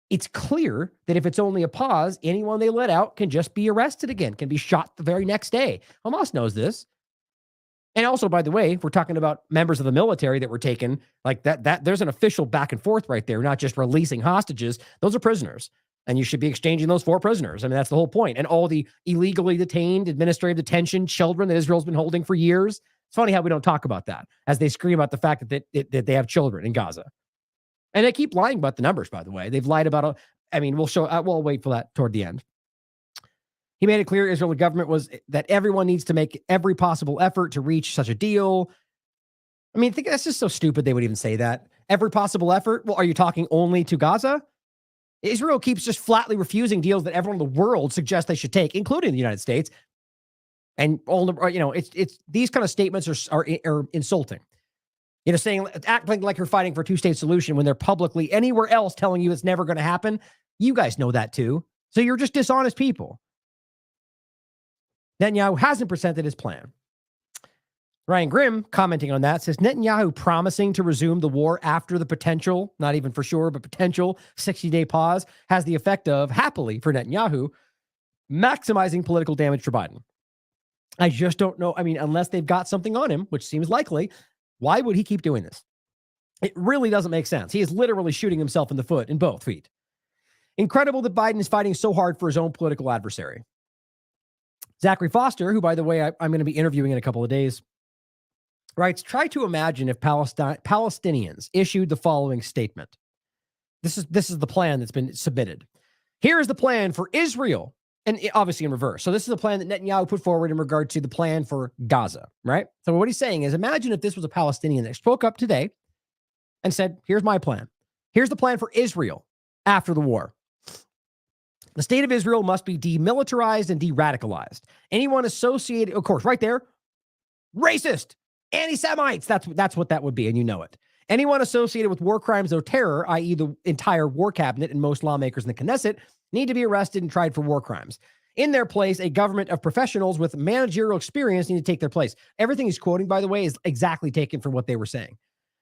Speaker 2: it's clear that if it's only a pause, anyone they let out can just be arrested again, can be shot the very next day. Hamas knows this. And also, by the way, if we're talking about members of the military that were taken, like that there's an official back and forth right there, not just releasing hostages. Those are prisoners. And you should be exchanging those for prisoners. I mean, that's the whole point. And all the illegally detained, administrative detention children that Israel's been holding for years. It's funny how we don't talk about that as they scream about the fact that they have children in Gaza. And they keep lying about the numbers, by the way. They've lied about, we'll wait for that toward the end. He made it clear Israeli government was that everyone needs to make every possible effort to reach such a deal. I mean, I think that's just so stupid they would even say that. Every possible effort? Well, are you talking only to Gaza? Israel keeps just flatly refusing deals that everyone in the world suggests they should take, including the United States. And all the, it's these kind of statements are insulting. Saying, acting like you're fighting for a 2-state solution when they're publicly anywhere else telling you it's never going to happen. You guys know that too. So you're just dishonest people. Netanyahu hasn't presented his plan. Ryan Grimm, commenting on that, says Netanyahu promising to resume the war after the potential, not even for sure, but potential 60-day pause has the effect of, happily for Netanyahu, maximizing political damage for Biden. I just don't know. I mean, unless they've got something on him, which seems likely, why would he keep doing this? It really doesn't make sense. He is literally shooting himself in the foot in both feet. Incredible that Biden is fighting so hard for his own political adversary. Zachary Foster, who, by the way, I'm going to be interviewing in a couple of days, writes, try to imagine if Palestinians issued the following statement. This is the plan that's been submitted. Here is the plan for Israel, and obviously in reverse. So this is the plan that Netanyahu put forward in regard to the plan for Gaza, right? So what he's saying is, imagine if this was a Palestinian that spoke up today and said, here's my plan. Here's the plan for Israel after the war. The state of Israel must be demilitarized and de-radicalized. Anyone associated, of course, right there, racist, anti-Semites. That's what that would be, and you know it. Anyone associated with war crimes or terror, i.e. the entire war cabinet and most lawmakers in the Knesset, need to be arrested and tried for war crimes. In their place, a government of professionals with managerial experience need to take their place. Everything he's quoting, by the way, is exactly taken from what they were saying.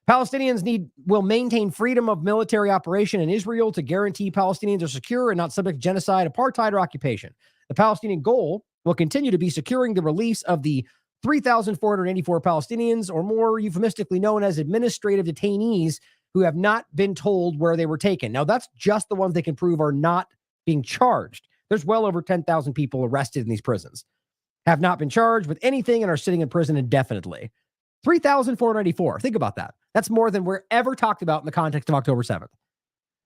Speaker 2: Palestinians will maintain freedom of military operation in Israel to guarantee Palestinians are secure and not subject to genocide, apartheid, or occupation. The Palestinian goal will continue to be securing the release of the 3,484 Palestinians, or more euphemistically known as administrative detainees, who have not been told where they were taken. Now, that's just the ones they can prove are not being charged. There's well over 10,000 people arrested in these prisons, have not been charged with anything, and are sitting in prison indefinitely. 3,494. Think about that. That's more than we're ever talked about in the context of October 7th.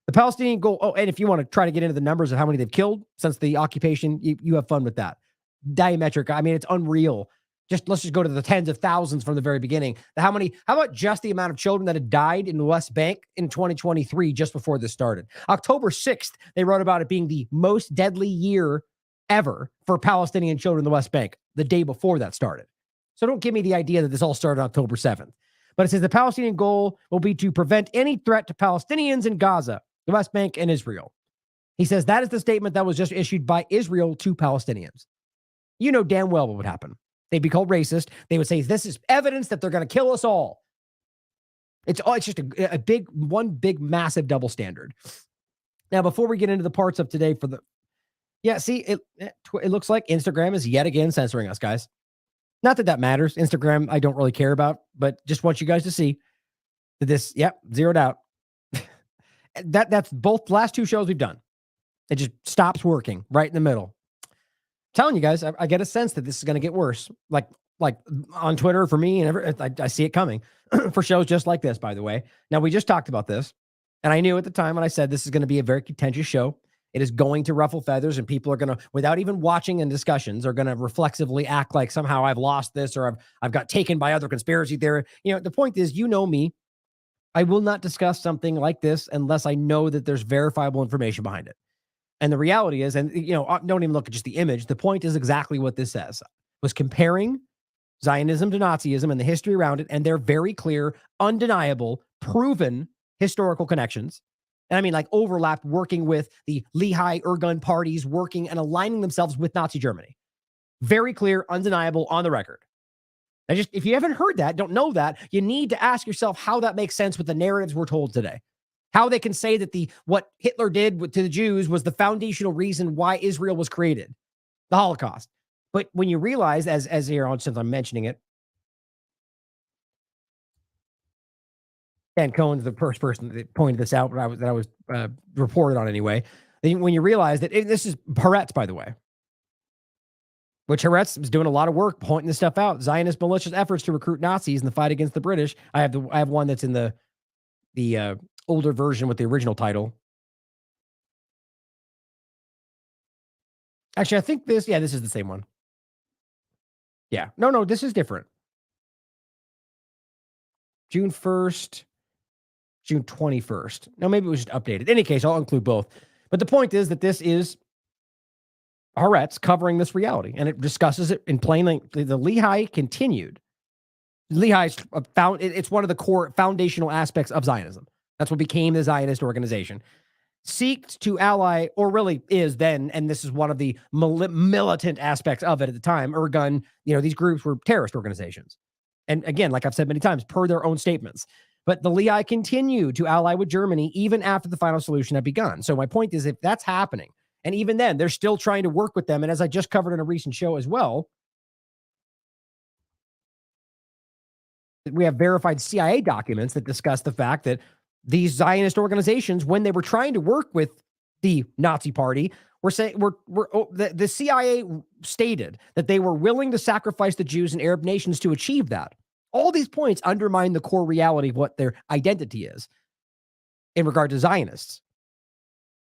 Speaker 2: The Palestinian goal, and if you want to try to get into the numbers of how many they've killed since the occupation, you have fun with that. Diametric. I mean, it's unreal. Let's just go to the tens of thousands from the very beginning. How about just the amount of children that had died in the West Bank in 2023, just before this started? October 6th, they wrote about it being the most deadly year ever for Palestinian children in the West Bank, the day before that started. So don't give me the idea that this all started on October 7th. But it says the Palestinian goal will be to prevent any threat to Palestinians in Gaza, the West Bank, and Israel. He says that is the statement that was just issued by Israel to Palestinians. You know damn well what would happen. They'd be called racist. They would say, this is evidence that they're going to kill us all. It's just one big, massive double standard. Now, before we get into the parts of today it looks like Instagram is yet again censoring us, guys. Not that matters. Instagram, I don't really care about, but just want you guys to see that this, zeroed out. That's both last two shows we've done. It just stops working right in the middle. Telling you guys, I get a sense that this is going to get worse. Like on Twitter for me, and I see it coming for shows just like this, by the way. Now, we just talked about this, and I knew at the time when I said this is going to be a very contentious show. It is going to ruffle feathers, and people are going to, without even watching in discussions, are going to reflexively act like somehow I've lost this or I've got taken by other conspiracy theory. The point is, me, I will not discuss something like this unless I know that there's verifiable information behind it. And the reality is, and don't even look at just the image. The point is exactly what this says. Was comparing Zionism to Nazism and the history around it, and their very clear, undeniable, proven historical connections. And I mean, like overlapped, working with the Lehigh Irgun parties, working and aligning themselves with Nazi Germany. Very clear, undeniable, on the record. If you haven't heard that, don't know that, you need to ask yourself how that makes sense with the narratives we're told today. How they can say that what Hitler did to the Jews was the foundational reason why Israel was created, the Holocaust. But when you realize, as here on, since I'm mentioning it, Dan Cohen's the first person that pointed this out, that I was reported on anyway. When you realize that this is Haaretz, by the way, which Haaretz is doing a lot of work pointing this stuff out. Zionist malicious efforts to recruit Nazis in the fight against the British. I have one that's in the older version with the original title. Actually, I think this is the same one. Yeah. No, this is different. June 1st, June 21st. No, maybe it was just updated. In any case, I'll include both. But the point is that this is Haaretz covering this reality, and it discusses it in plain language. The Lehigh continued. Lehigh's it's one of the core foundational aspects of Zionism. That's what became the Zionist organization. Seeked to ally, or really is then, and this is one of the militant aspects of it at the time, Irgun, these groups were terrorist organizations. And again, like I've said many times, per their own statements. But the Lehigh continued to ally with Germany even after the final solution had begun. So my point is, if that's happening, and even then, they're still trying to work with them, and as I just covered in a recent show as well, we have verified CIA documents that discuss the fact that these Zionist organizations, when they were trying to work with the Nazi Party, the CIA stated that they were willing to sacrifice the Jews and Arab nations to achieve that. All these points undermine the core reality of what their identity is in regard to Zionists.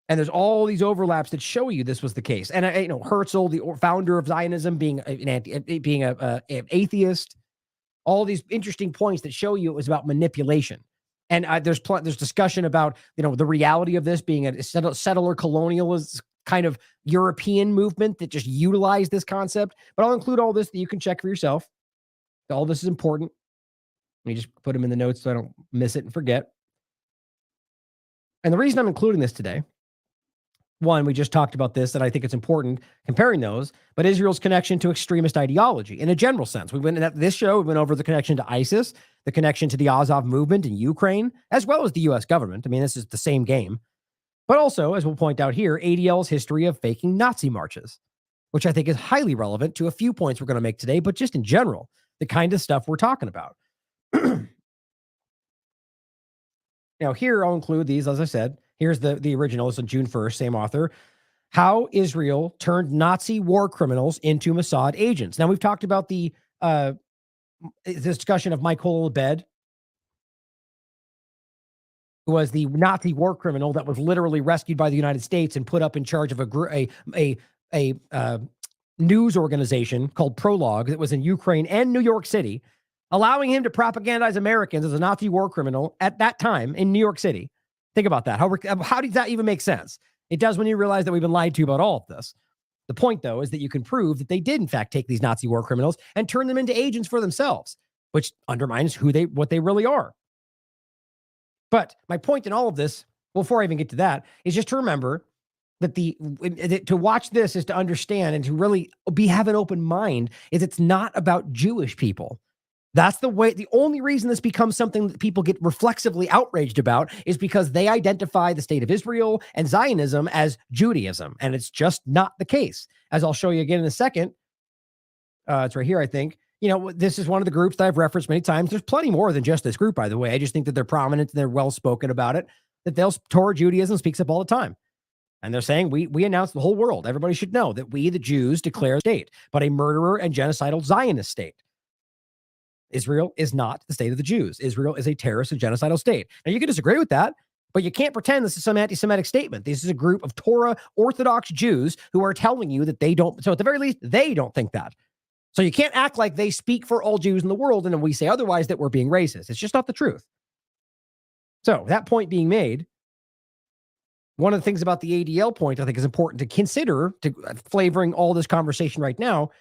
Speaker 2: And there's all these overlaps that show you this was the case. And Herzl, the founder of Zionism, being an atheist. All these interesting points that show you it was about manipulation. And there's discussion about the reality of this being a settler colonialist kind of European movement that just utilized this concept. But I'll include all this that you can check for yourself. All this is important. Let me just put them in the notes so I don't miss it and forget. And the reason I'm including this today, one, we just talked about this, and I think it's important comparing those, but Israel's connection to extremist ideology in a general sense. We went at this show, we went over the connection to ISIS, the connection to the Azov movement in Ukraine, as well as the U.S. government. I mean, this is the same game. But also, as we'll point out here, ADL's history of faking Nazi marches, which I think is highly relevant to a few points we're going to make today, but just in general, the kind of stuff we're talking about. Now, here I'll include these, as I said. Here's the original. It's on June 1st, same author. How Israel turned Nazi war criminals into Mossad agents. Now, we've talked about the discussion of Michael Abed, who was the Nazi war criminal that was literally rescued by the United States and put up in charge of a news organization called Prologue that was in Ukraine and New York City, allowing him to propagandize Americans as a Nazi war criminal at that time in New York City. Think about that. How does that even make sense? It does when you realize that we've been lied to about all of this. The point, though, is that you can prove that they did, in fact, take these Nazi war criminals and turn them into agents for themselves, which undermines what they really are. But my point in all of this, before I even get to that, is just to remember that to watch this is to understand and to really have an open mind is it's not about Jewish people. That's the way. The only reason this becomes something that people get reflexively outraged about is because they identify the state of Israel and Zionism as Judaism, and it's just not the case. As I'll show you again in a second. It's right here, I think. This is one of the groups that I've referenced many times. There's plenty more than just this group, by the way. I just think that they're prominent and they're well-spoken about it, that Torah Judaism speaks up all the time. And they're saying, we announce the whole world. Everybody should know that we, the Jews, declare a state, but a murderer and genocidal Zionist state. Israel is not the state of the Jews. Israel is a terrorist and genocidal state. Now, you can disagree with that, but you can't pretend this is some anti-Semitic statement. This is a group of Torah Orthodox Jews who are telling you that they don't. So at the very least, they don't think that. So you can't act like they speak for all Jews in the world, and then we say otherwise that we're being racist. It's just not the truth. So that point being made, one of the things about the ADL point I think is important to consider, to flavoring all this conversation right now.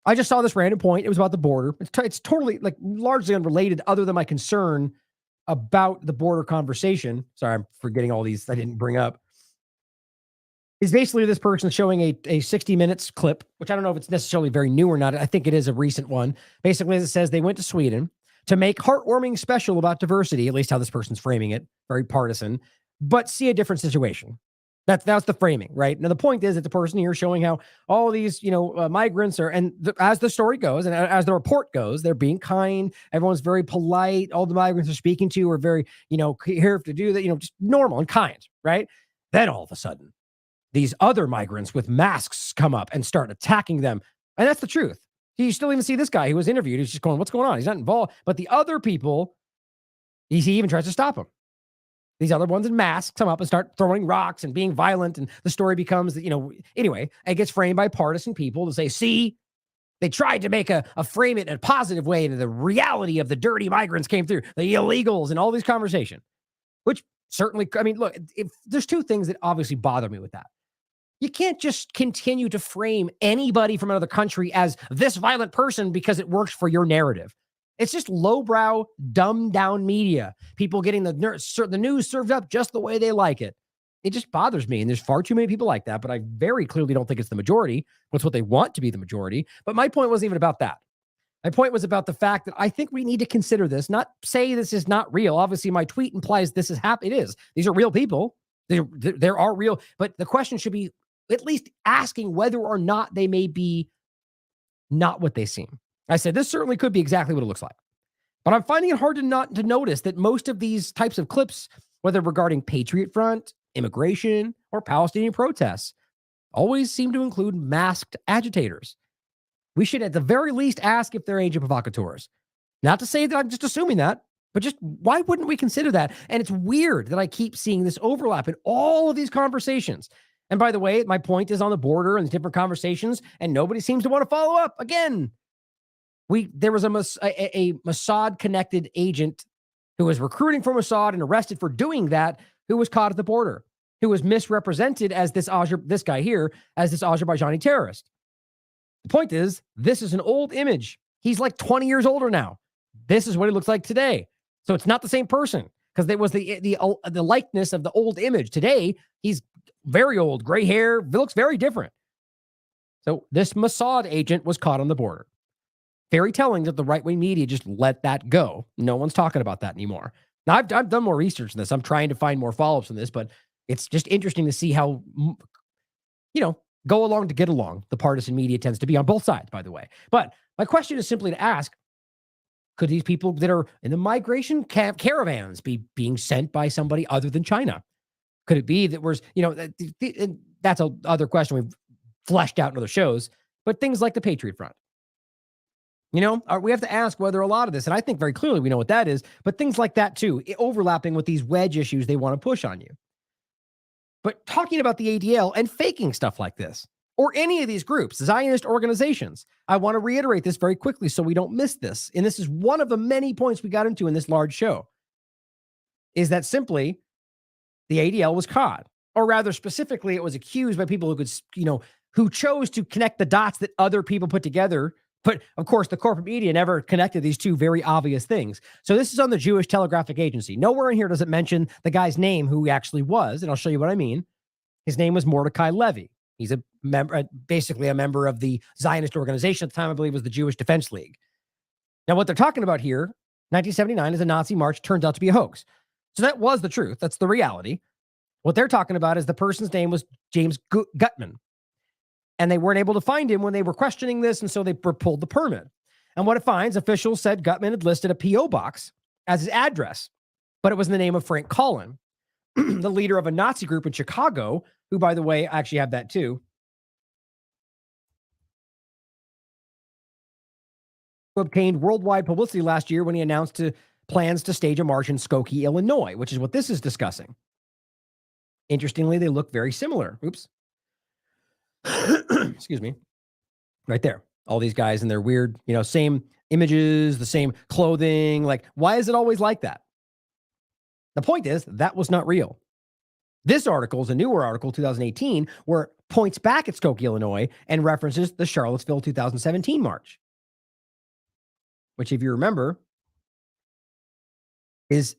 Speaker 2: I just saw this random point. It was about the border. It's totally largely unrelated other than my concern about the border conversation. Sorry, I'm forgetting all these I didn't bring up. Is basically this person showing a 60 minutes clip, which I don't know if it's necessarily very new or not. I think it is a recent one. Basically, it says they went to Sweden to make heartwarming special about diversity, at least how this person's framing it, very partisan, but see a different situation. That's the framing, right? Now, the point is that the person here showing how all these, migrants are, as the story goes and as the report goes, they're being kind. Everyone's very polite. All the migrants are speaking to are very, here to do that, just normal and kind, right? Then all of a sudden, these other migrants with masks come up and start attacking them. And that's the truth. You still even see this guy who was interviewed. He's just going, what's going on? He's not involved. But the other people, he even tries to stop him. These other ones in masks come up and start throwing rocks and being violent. And the story becomes that, anyway, it gets framed by partisan people to say, see, they tried to make frame it in a positive way. And the reality of the dirty migrants came through, the illegals and all these conversation, which certainly, look, if there's two things that obviously bother me with that. You can't just continue to frame anybody from another country as this violent person because it works for your narrative. It's just lowbrow, dumbed down media. People getting the news served up just the way they like it. It just bothers me. And there's far too many people like that, but I very clearly don't think it's the majority. It's what they want to be the majority. But my point wasn't even about that. My point was about the fact that I think we need to consider this, not say this is not real. Obviously, my tweet implies this is happening. It is. These are real people. There are real, but the question should be at least asking whether or not they may be not what they seem. I said, this certainly could be exactly what it looks like. But I'm finding it hard to notice that most of these types of clips, whether regarding Patriot Front, immigration, or Palestinian protests, always seem to include masked agitators. We should at the very least ask if they're agent provocateurs. Not to say that I'm just assuming that, but just why wouldn't we consider that? And it's weird that I keep seeing this overlap in all of these conversations. And by the way, my point is on the border and different conversations, and nobody seems to want to follow up. Again, there was a Mossad-connected agent who was recruiting for Mossad and arrested for doing that, who was caught at the border. who was misrepresented as this guy here as this Azerbaijani terrorist. The point is, this is an old image. He's like 20 years older now. This is what he looks like today. So it's not the same person because there was the likeness of the old image. Today, he's very old, gray hair, looks very different. So this Mossad agent was caught on the border. Very telling that the right-wing media just let that go. No one's talking about that anymore. Now, I've done more research on this. I'm trying to find more follow-ups on this, but it's just interesting to see how, go along to get along. The partisan media tends to be on both sides, by the way. But my question is simply to ask, could these people that are in the migration caravans be being sent by somebody other than China? Could it be that that's a other question we've fleshed out in other shows, but things like the Patriot Front. We have to ask whether a lot of this, and I think very clearly we know what that is, but things like that too, overlapping with these wedge issues they want to push on you. But talking about the ADL and faking stuff like this, or any of these groups, Zionist organizations, I want to reiterate this very quickly so we don't miss this. And this is one of the many points we got into in this large show, is that simply the ADL was caught, or rather specifically, it was accused by people who could, who chose to connect the dots that other people put together. But of course, the corporate media never connected these two very obvious things. So this is on the Jewish Telegraphic Agency. Nowhere in here does it mention the guy's name, who he actually was, and I'll show you what I mean. His name was Mordecai Levy. He's a member, basically a member of the Zionist organization at the time. I believe was the Jewish Defense League. Now, what they're talking about here, 1979, is a Nazi march turns out to be a hoax. So that was the truth. That's the reality. What they're talking about is the person's name was James Gutman. And they weren't able to find him when they were questioning this, and so they pulled the permit. And what it finds, officials said Gutman had listed a P.O. box as his address, but it was in the name of Frank Collin, the leader of a Nazi group in Chicago, who, by the way, I actually have that too, who obtained worldwide publicity last year when he announced plans to stage a march in Skokie, Illinois, which is what this is discussing. Interestingly, they look very similar. Oops. Excuse me. Right there. All these guys in their weird, same images, the same clothing. Like, why is it always like that? The point is, that was not real. This article is a newer article, 2018, where it points back at Skokie, Illinois, and references the Charlottesville 2017 march, which, if you remember, is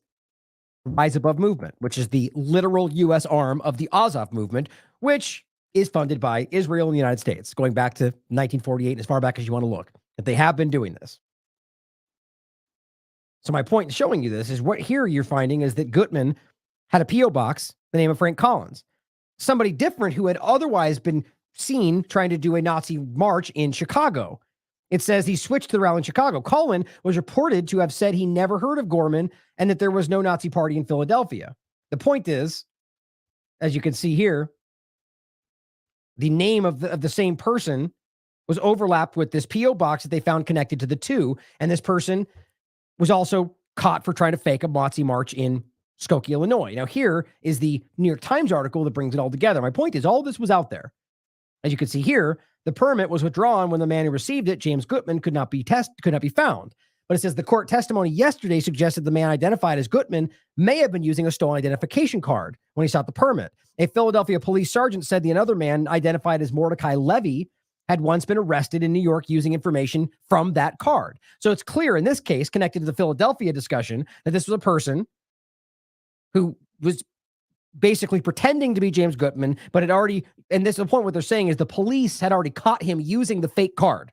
Speaker 2: Rise Above movement, which is the literal U.S. arm of the Azov movement, which is funded by Israel and the United States, going back to 1948, as far back as you want to look, that they have been doing this. So my point in showing you this is what here you're finding is that Gutman had a P.O. box, the name of Frank Collins, somebody different who had otherwise been seen trying to do a Nazi march in Chicago. It says he switched to the rally in Chicago. Collin was reported to have said he never heard of Gorman and that there was no Nazi party in Philadelphia. The point is, as you can see here, the name of the same person was overlapped with this P.O. box that they found connected to the two. And this person was also caught for trying to fake a Nazi march in Skokie, Illinois. Now, here is the New York Times article that brings it all together. My point is, all this was out there. As you can see here, the permit was withdrawn when the man who received it, James Gutman, could not be found. But it says the court testimony yesterday suggested the man identified as Gutman may have been using a stolen identification card when he sought the permit. A Philadelphia police sergeant said the another man, identified as Mordecai Levy, had once been arrested in New York using information from that card. So it's clear in this case, connected to the Philadelphia discussion, that this was a person who was basically pretending to be James Gutman, but had already, and this is the point, what they're saying is the police had already caught him using the fake card,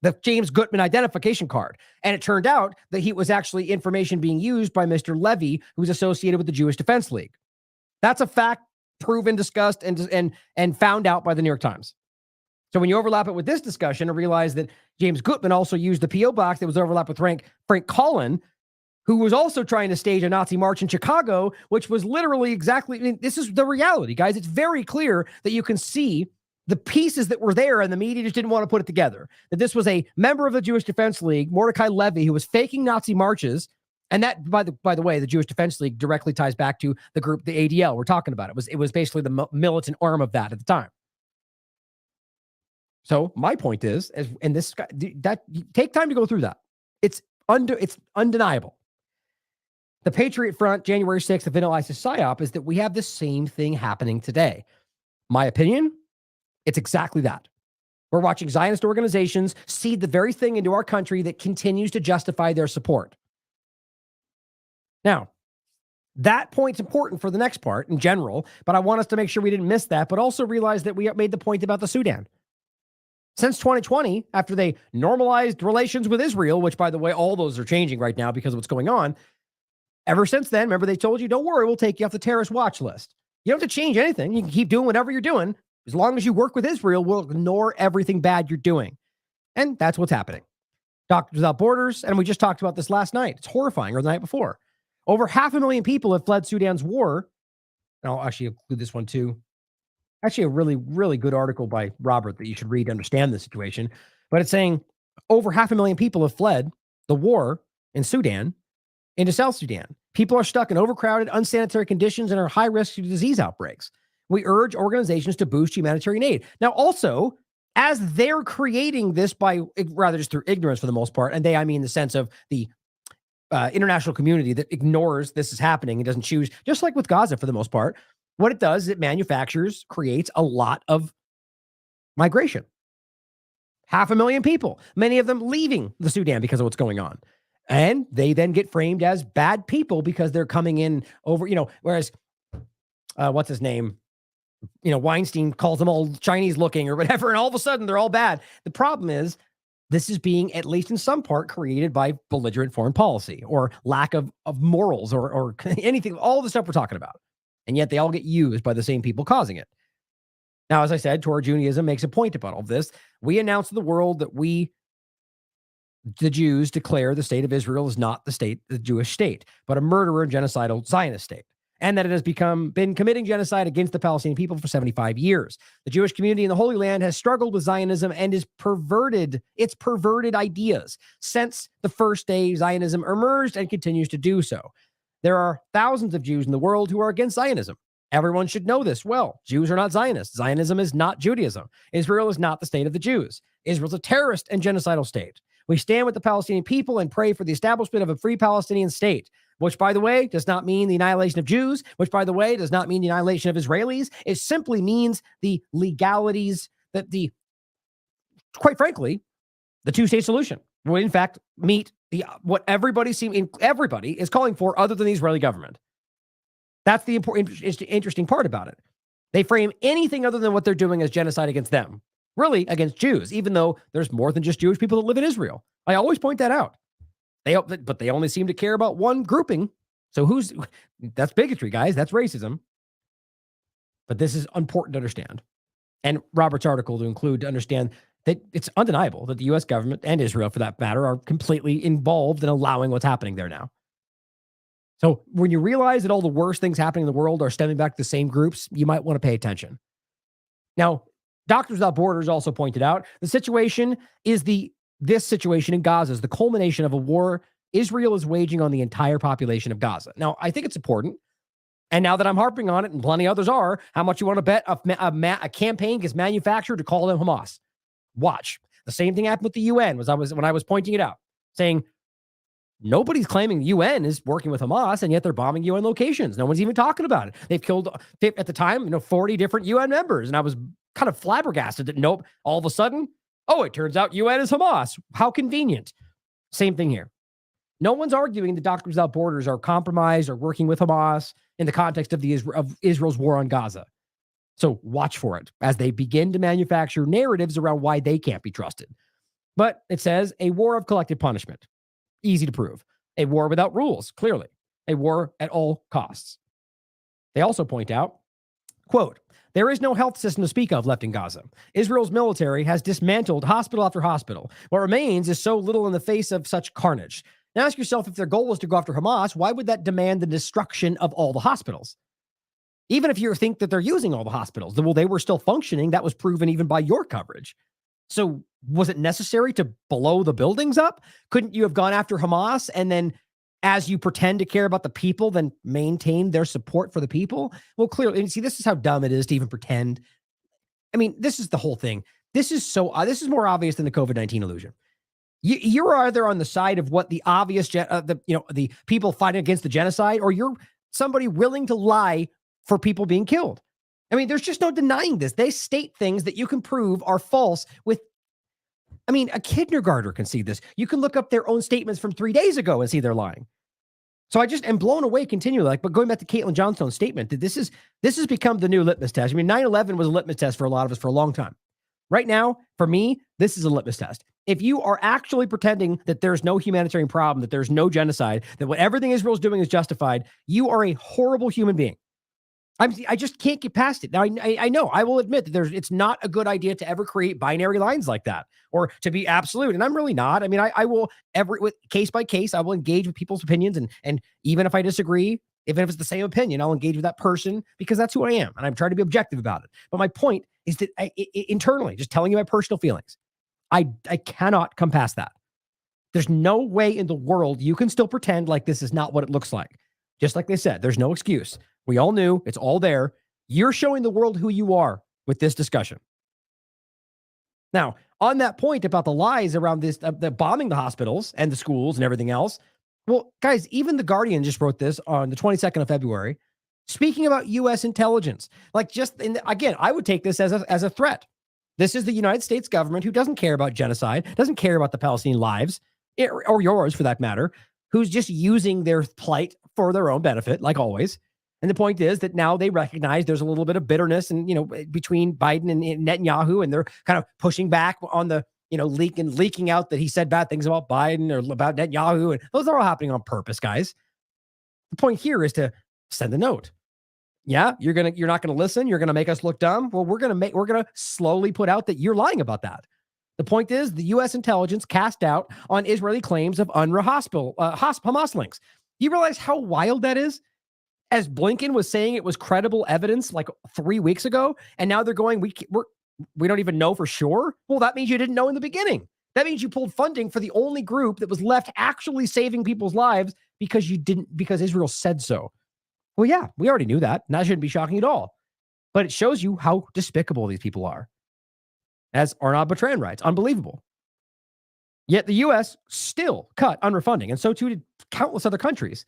Speaker 2: the James Gutman identification card. And it turned out that he was actually information being used by Mr. Levy, who's associated with the Jewish Defense League. That's a fact proven, discussed, and found out by the New York Times. So when you overlap it with this discussion and realize that James Gutman also used the P.O. box that was overlapped with Frank Collin, who was also trying to stage a Nazi march in Chicago, which was literally exactly, I mean, this is the reality, guys. It's very clear that you can see the pieces that were there and the media just didn't want to put it together. That this was a member of the Jewish Defense League, Mordecai Levy, who was faking Nazi marches. And that, by the way, the Jewish Defense League directly ties back to the group, the ADL we're talking about. It was basically the militant arm of that at the time. So my point is, and this guy, that take time to go through that. It's undeniable. The Patriot Front, January 6th, the Vanilla ISIS PSYOP is that we have the same thing happening today. My opinion, it's exactly that. We're watching Zionist organizations seed the very thing into our country that continues to justify their support. Now, that point's important for the next part in general, but I want us to make sure we didn't miss that, but also realize that we made the point about the Sudan. Since 2020, after they normalized relations with Israel, which, by the way, all those are changing right now because of what's going on, ever since then, remember they told you, don't worry, we'll take you off the terrorist watch list. You don't have to change anything. You can keep doing whatever you're doing. As long as you work with Israel, we'll ignore everything bad you're doing. And that's what's happening. Doctors Without Borders, and we just talked about this last night. It's horrifying, or the night before. Over 500,000 people have fled Sudan's war. And I'll actually include this one too. Actually, a really, really good article by Robert that you should read to understand the situation. But it's saying over 500,000 people have fled the war in Sudan into South Sudan. People are stuck in overcrowded, unsanitary conditions and are high risk to disease outbreaks. We urge organizations to boost humanitarian aid. Now, also, as they're creating this by, rather just through ignorance for the most part, and they, I mean the sense of the international community that ignores this is happening and doesn't choose, just like with Gaza for the most part, what it does is it manufactures, creates a lot of migration. 500,000 people, many of them leaving the Sudan because of what's going on. And they then get framed as bad people because they're coming in over, whereas, what's his name? Weinstein calls them all Chinese looking or whatever. And all of a sudden they're all bad. The problem is this is being, at least in some part, created by belligerent foreign policy or lack of morals or anything, all the stuff we're talking about. And yet they all get used by the same people causing it. Now, as I said, Torah Judaism makes a point about all of this. We announce to the world that we, the Jews, declare the state of Israel is not the Jewish state, but a murderer and genocidal Zionist state. And that it has been committing genocide against the Palestinian people for 75 years. The Jewish community in the Holy Land has struggled with Zionism and its perverted ideas since the first day Zionism emerged and continues to do so. There are thousands of Jews in the world who are against Zionism. Everyone should know this well. Jews are not Zionists. Zionism is not Judaism. Israel is not the state of the Jews. Israel is a terrorist and genocidal state. We stand with the Palestinian people and pray for the establishment of a free Palestinian state, which, by the way, does not mean the annihilation of Jews, which, by the way, does not mean the annihilation of Israelis. It simply means the legalities that quite frankly, the two-state solution will, in fact, meet what everybody is calling for other than the Israeli government. That's the interesting part about it. They frame anything other than what they're doing as genocide against them, really against Jews, even though there's more than just Jewish people that live in Israel. I always point that out. But they only seem to care about one grouping. So that's bigotry, guys. That's racism. But this is important to understand. And Robert's article to understand that it's undeniable that the U.S. government and Israel, for that matter, are completely involved in allowing what's happening there now. So when you realize that all the worst things happening in the world are stemming back to the same groups, you might want to pay attention. Now, Doctors Without Borders also pointed out the situation is this situation in Gaza is the culmination of a war Israel is waging on the entire population of Gaza. Now, I think it's important. And now that I'm harping on it, and plenty others are, how much you want to bet a campaign gets manufactured to call them Hamas? Watch. The same thing happened with the UN when I was pointing it out, saying nobody's claiming the UN is working with Hamas, and yet they're bombing UN locations. No one's even talking about it. They've killed, at the time, 40 different UN members. And I was kind of flabbergasted that all of a sudden, it turns out UN is Hamas. How convenient. Same thing here. No one's arguing that Doctors Without Borders are compromised or working with Hamas in the context of Israel's war on Gaza. So watch for it as they begin to manufacture narratives around why they can't be trusted. But it says a war of collective punishment. Easy to prove. A war without rules, clearly. A war at all costs. They also point out, quote, there is no health system to speak of left in Gaza. Israel's military has dismantled hospital after hospital. What remains is so little in the face of such carnage. Now ask yourself, if their goal was to go after Hamas, why would that demand the destruction of all the hospitals? Even if you think that they're using all the hospitals, well, they were still functioning. That was proven even by your coverage. So was it necessary to blow the buildings up? Couldn't you have gone after Hamas and then, as you pretend to care about the people, then maintain their support for the people? Well, clearly, and see, this is how dumb it is to even pretend. I mean, this is the whole thing. This is more obvious than the COVID-19 illusion. You're either on the side of what the obvious, the people fighting against the genocide, or you're somebody willing to lie for people being killed. I mean, there's just no denying this. They state things that you can prove are false with, I mean, a kindergartner can see this. You can look up their own statements from 3 days ago and see they're lying. So I just am blown away continually. But going back to Caitlin Johnstone's statement, that this has become the new litmus test. I mean, 9/11 was a litmus test for a lot of us for a long time. Right now, for me, this is a litmus test. If you are actually pretending that there's no humanitarian problem, that there's no genocide, that what everything Israel's doing is justified, you are a horrible human being. I just can't get past it. Now, I know, I will admit that it's not a good idea to ever create binary lines like that or to be absolute. And I'm really not. I mean, I will with case by case, I will engage with people's opinions. And even if I disagree, even if it's the same opinion, I'll engage with that person because that's who I am. And I'm trying to be objective about it. But my point is that internally, just telling you my personal feelings, I cannot come past that. There's no way in the world you can still pretend like this is not what it looks like. Just like they said, there's no excuse. We all knew, it's all there. You're showing the world who you are with this discussion. Now, on that point about the lies around this, the bombing the hospitals and the schools and everything else, well, guys, even The Guardian just wrote this on the 22nd of February, speaking about U.S. intelligence. Like, again, I would take this as a threat. This is the United States government who doesn't care about genocide, doesn't care about the Palestinian lives, or yours for that matter, who's just using their plight for their own benefit, like always. And the point is that now they recognize there's a little bit of bitterness and, between Biden and Netanyahu, and they're kind of pushing back on the, leaking out that he said bad things about Biden or about Netanyahu. And those are all happening on purpose, guys. The point here is to send a note. Yeah, you're not going to listen. You're going to make us look dumb. Well, we're going to slowly put out that you're lying about that. The point is the U.S. intelligence cast doubt on Israeli claims of UNRWA Hamas links. You realize how wild that is? As Blinken was saying it was credible evidence like 3 weeks ago, and now they're going, we don't even know for sure. Well, that means you didn't know in the beginning. That means you pulled funding for the only group that was left actually saving people's lives because Israel said so. Well, yeah, we already knew that, and that shouldn't be shocking at all. But it shows you how despicable these people are. As Arnaud Bertrand writes, unbelievable. Yet the U.S. still cut UNRWA funding, and so too did countless other countries,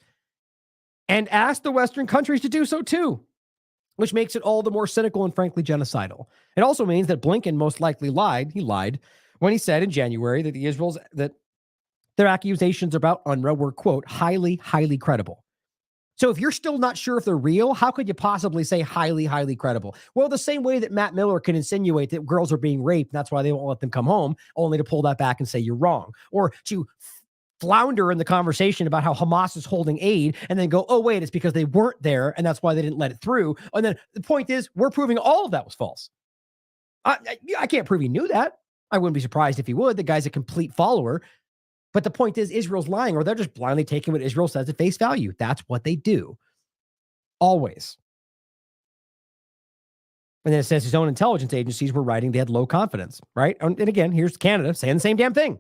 Speaker 2: and asked the Western countries to do so too, which makes it all the more cynical and frankly genocidal. It also means that Blinken most likely lied. He lied when he said in January that their accusations about UNRWA were, quote, highly, highly credible. So if you're still not sure if they're real, how could you possibly say highly, highly credible? Well, the same way that Matt Miller can insinuate that girls are being raped, and that's why they won't let them come home, only to pull that back and say you're wrong. Or to flounder in the conversation about how Hamas is holding aid and then go, oh, wait, it's because they weren't there, and that's why they didn't let it through. And then the point is, we're proving all of that was false. I can't prove he knew that. I wouldn't be surprised if he would. The guy's a complete follower. But the point is, Israel's lying, or they're just blindly taking what Israel says at face value. That's what they do. Always. And then it says his own intelligence agencies were writing they had low confidence, right? And again, here's Canada saying the same damn thing.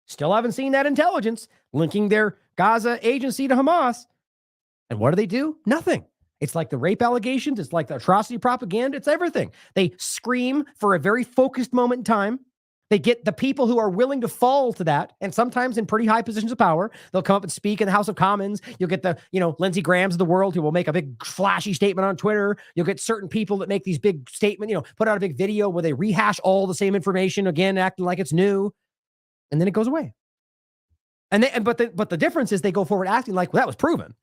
Speaker 2: Still haven't seen that intelligence linking their Gaza agency to Hamas. And what do? Nothing. It's like the rape allegations. It's like the atrocity propaganda. It's everything. They scream for a very focused moment in time. They get the people who are willing to fall to that, and sometimes in pretty high positions of power. They'll come up and speak in the House of Commons. You'll get the, Lindsey Grahams of the world who will make a big flashy statement on Twitter. You'll get certain people that make these big statements, put out a big video where they rehash all the same information again, acting like it's new, and then it goes away. But the difference is they go forward acting like, well, that was proven.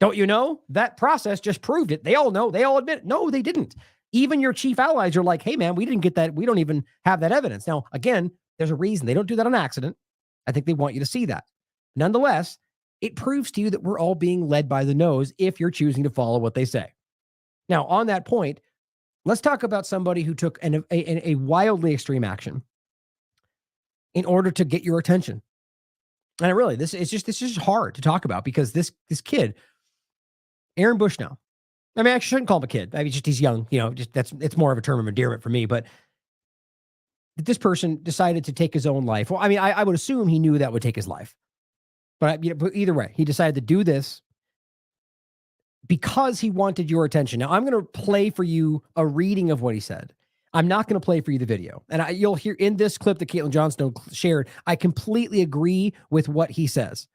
Speaker 2: Don't you know? That process just proved it. They all know. They all admit it. No, they didn't. Even your chief allies are like, hey, man, we didn't get that. We don't even have that evidence. Now, again, there's a reason. They don't do that on accident. I think they want you to see that. Nonetheless, it proves to you that we're all being led by the nose if you're choosing to follow what they say. Now, on that point, let's talk about somebody who took a wildly extreme action in order to get your attention. And really, this is just hard to talk about because this kid, Aaron Bushnell, I mean, I shouldn't call him a kid. I mean, just he's young, it's more of a term of endearment for me, but this person decided to take his own life. Well, I mean, I would assume he knew that would take his life, but either way, he decided to do this because he wanted your attention. Now I'm going to play for you a reading of what he said. I'm not going to play for you the video. And you'll hear in this clip that Caitlin Johnstone shared, I completely agree with what he says.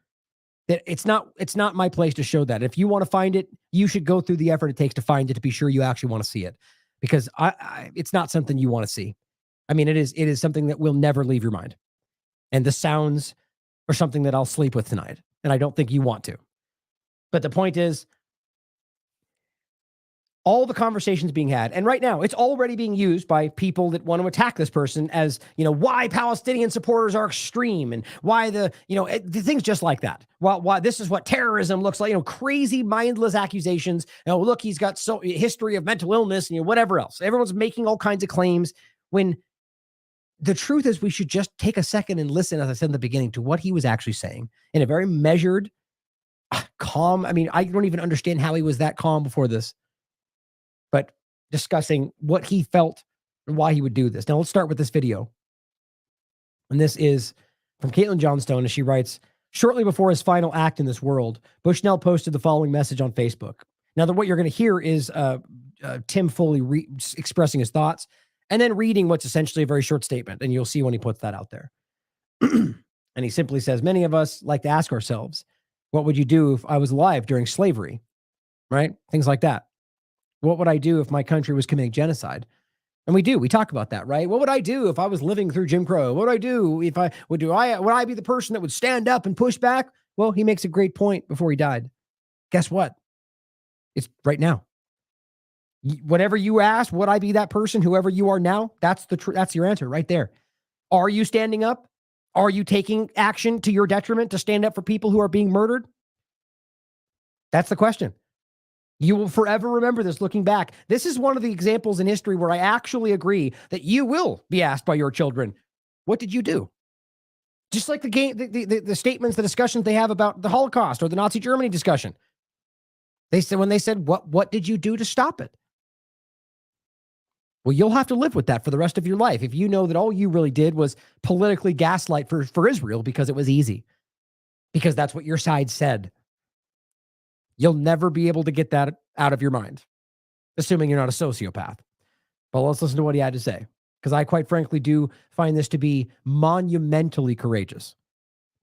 Speaker 2: That it's not my place to show that. If you want to find it, you should go through the effort it takes to find it to be sure you actually want to see it, because it's not something you want to see. I mean, it is something that will never leave your mind. And the sounds are something that I'll sleep with tonight. And I don't think you want to. But the point is, all the conversations being had, and right now it's already being used by people that want to attack this person as, why Palestinian supporters are extreme, and why the things just like that. Why this is what terrorism looks like, crazy, mindless accusations. Look, he's got history of mental illness and whatever else. Everyone's making all kinds of claims when the truth is we should just take a second and listen, as I said in the beginning, to what he was actually saying in a very measured, calm. I mean, I don't even understand how he was that calm before this. But discussing what he felt and why he would do this. Now, let's start with this video. And this is from Caitlin Johnstone, and she writes, shortly before his final act in this world, Bushnell posted the following message on Facebook. Now, what you're going to hear is Tim Foley expressing his thoughts and then reading what's essentially a very short statement. And you'll see when he puts that out there. And he simply says, many of us like to ask ourselves, what would you do if I was alive during slavery? Right? Things like that. What would I do if my country was committing genocide? And we talk about that, right? What would I do if I was living through Jim Crow? What would I do if would I be the person that would stand up and push back? Well, he makes a great point before he died. Guess what? It's right now. Whatever you asked, would I be that person, whoever you are now? That's your answer right there. Are you standing up? Are you taking action to your detriment to stand up for people who are being murdered? That's the question. You will forever remember this looking back. This is one of the examples in history where I actually agree that you will be asked by your children, what did you do? Just like the statements, the discussions they have about the Holocaust or the Nazi Germany discussion. When they said, what did you do to stop it? Well, you'll have to live with that for the rest of your life if you know that all you really did was politically gaslight for Israel because it was easy. Because that's what your side said. You'll never be able to get that out of your mind, assuming you're not a sociopath. But let's listen to what he had to say, because I quite frankly do find this to be monumentally courageous.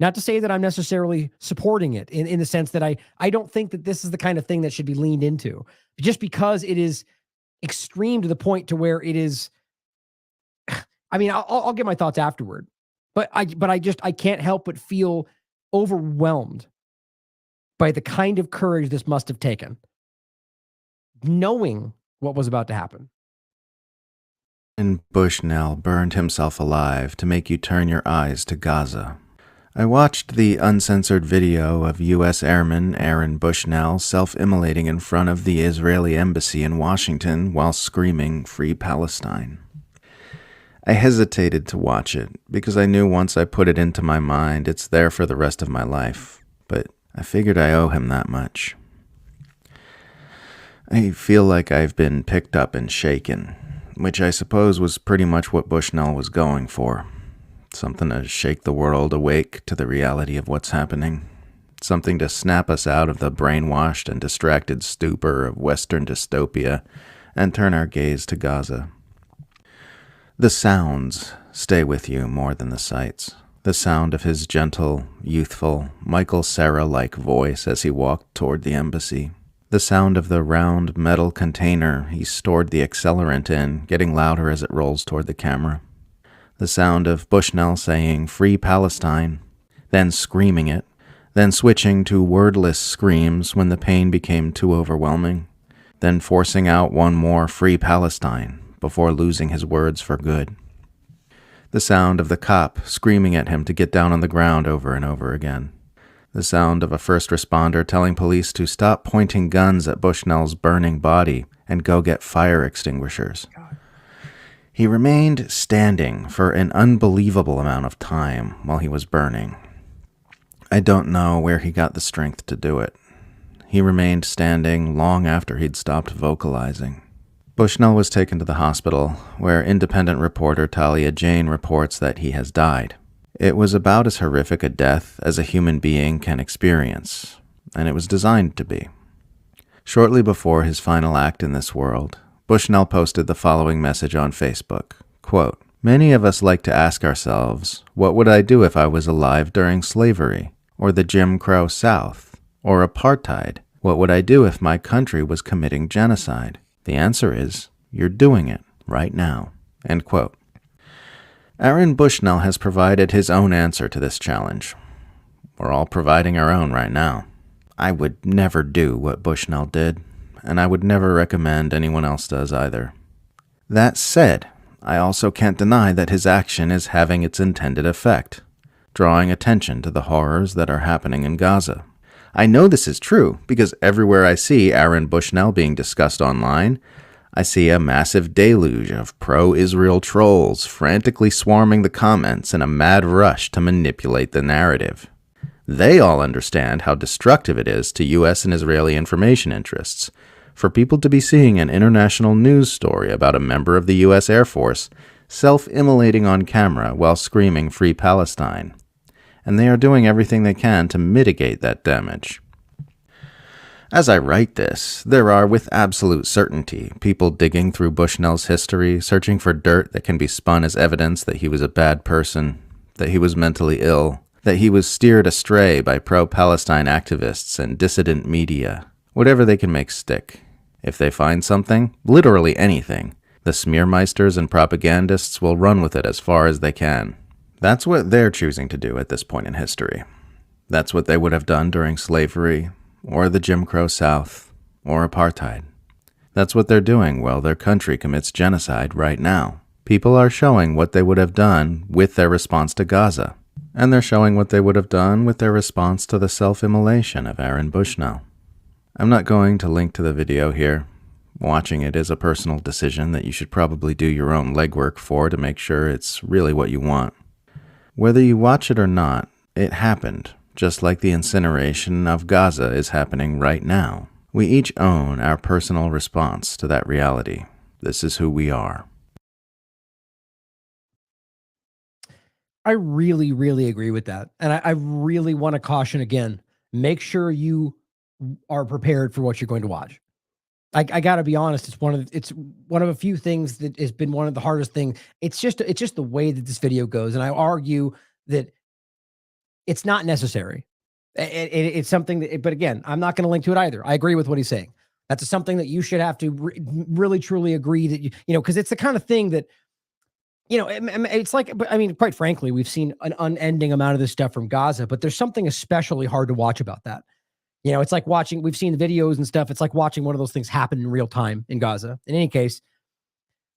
Speaker 2: Not to say that I'm necessarily supporting it in the sense that I don't think that this is the kind of thing that should be leaned into, just because it is extreme to the point to where it is. I mean, I'll get my thoughts afterward, but I can't help but feel overwhelmed by the kind of courage this must have taken, knowing what was about to happen.
Speaker 3: And Bushnell burned himself alive to make you turn your eyes to Gaza. I watched the uncensored video of U.S. Airman Aaron Bushnell self-immolating in front of the Israeli embassy in Washington while screaming, "Free Palestine." I hesitated to watch it because I knew once I put it into my mind, it's there for the rest of my life, but I figured I owe him that much. I feel like I've been picked up and shaken, which I suppose was pretty much what Bushnell was going for. Something to shake the world awake to the reality of what's happening. Something to snap us out of the brainwashed and distracted stupor of Western dystopia and turn our gaze to Gaza. The sounds stay with you more than the sights. The sound of his gentle, youthful, Michael Cera-like voice as he walked toward the embassy. The sound of the round metal container he stored the accelerant in, getting louder as it rolls toward the camera. The sound of Bushnell saying, "Free Palestine," then screaming it, then switching to wordless screams when the pain became too overwhelming, then forcing out one more "Free Palestine" before losing his words for good. The sound of the cop screaming at him to get down on the ground over and over again. The sound of a first responder telling police to stop pointing guns at Bushnell's burning body and go get fire extinguishers. He remained standing for an unbelievable amount of time while he was burning. I don't know where he got the strength to do it. He remained standing long after he'd stopped vocalizing. Bushnell was taken to the hospital, where independent reporter Talia Jane reports that he has died. It was about as horrific a death as a human being can experience, and it was designed to be. Shortly before his final act in this world, Bushnell posted the following message on Facebook. Quote, "Many of us like to ask ourselves, what would I do if I was alive during slavery, or the Jim Crow South, or apartheid? What would I do if my country was committing genocide? The answer is, you're doing it right now." End quote. Aaron Bushnell has provided his own answer to this challenge. We're all providing our own right now. I would never do what Bushnell did, and I would never recommend anyone else does either. That said, I also can't deny that his action is having its intended effect, drawing attention to the horrors that are happening in Gaza. I know this is true because everywhere I see Aaron Bushnell being discussed online, I see a massive deluge of pro-Israel trolls frantically swarming the comments in a mad rush to manipulate the narrative. They all understand how destructive it is to U.S. and Israeli information interests for people to be seeing an international news story about a member of the U.S. Air Force self-immolating on camera while screaming Free Palestine. And they are doing everything they can to mitigate that damage. As I write this, there are with absolute certainty people digging through Bushnell's history, searching for dirt that can be spun as evidence that he was a bad person, that he was mentally ill, that he was steered astray by pro-Palestine activists and dissident media, whatever they can make stick. If they find something, literally anything, the smearmeisters and propagandists will run with it as far as they can. That's what they're choosing to do at this point in history. That's what they would have done during slavery, or the Jim Crow South, or apartheid. That's what they're doing while their country commits genocide right now. People are showing what they would have done with their response to Gaza, and they're showing what they would have done with their response to the self-immolation of Aaron Bushnell. I'm not going to link to the video here. Watching it is a personal decision that you should probably do your own legwork for to make sure it's really what you want. Whether you watch it or not, it happened. Just like the incineration of Gaza is happening right now. We each own our personal response to that reality. This is who we are.
Speaker 2: I really, really agree with that. And I really want to caution again, make sure you are prepared for what you're going to watch. I got to be honest, it's one of a few things that has been one of the hardest things. It's just the way that this video goes. And I argue that it's not necessary. It's something that, but again, I'm not going to link to it either. I agree with what he's saying. That's something that you should have to really, truly agree that, because it's the kind of thing that, it's like, I mean, quite frankly, we've seen an unending amount of this stuff from Gaza, but there's something especially hard to watch about that. It's like we've seen the videos and stuff. It's like watching one of those things happen in real time in Gaza. In any case,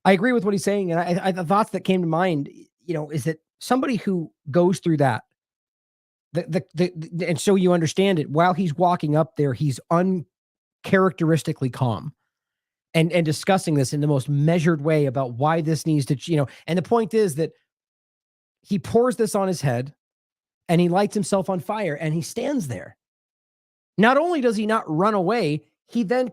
Speaker 2: I agree with what he's saying. And the thoughts that came to mind, is that somebody who goes through that, and so you understand it, while he's walking up there, he's uncharacteristically calm and discussing this in the most measured way about why this needs to, and the point is that he pours this on his head and he lights himself on fire and he stands there. Not only does he not run away, he then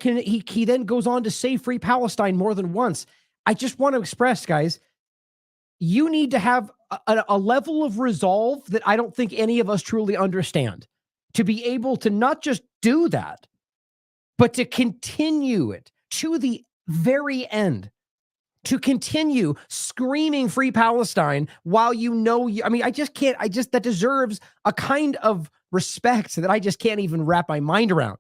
Speaker 2: goes on to say Free Palestine more than once. I just want to express, guys, you need to have a level of resolve that I don't think any of us truly understand to be able to not just do that, but to continue it to the very end, to continue screaming Free Palestine while that deserves a kind of respect that I just can't even wrap my mind around.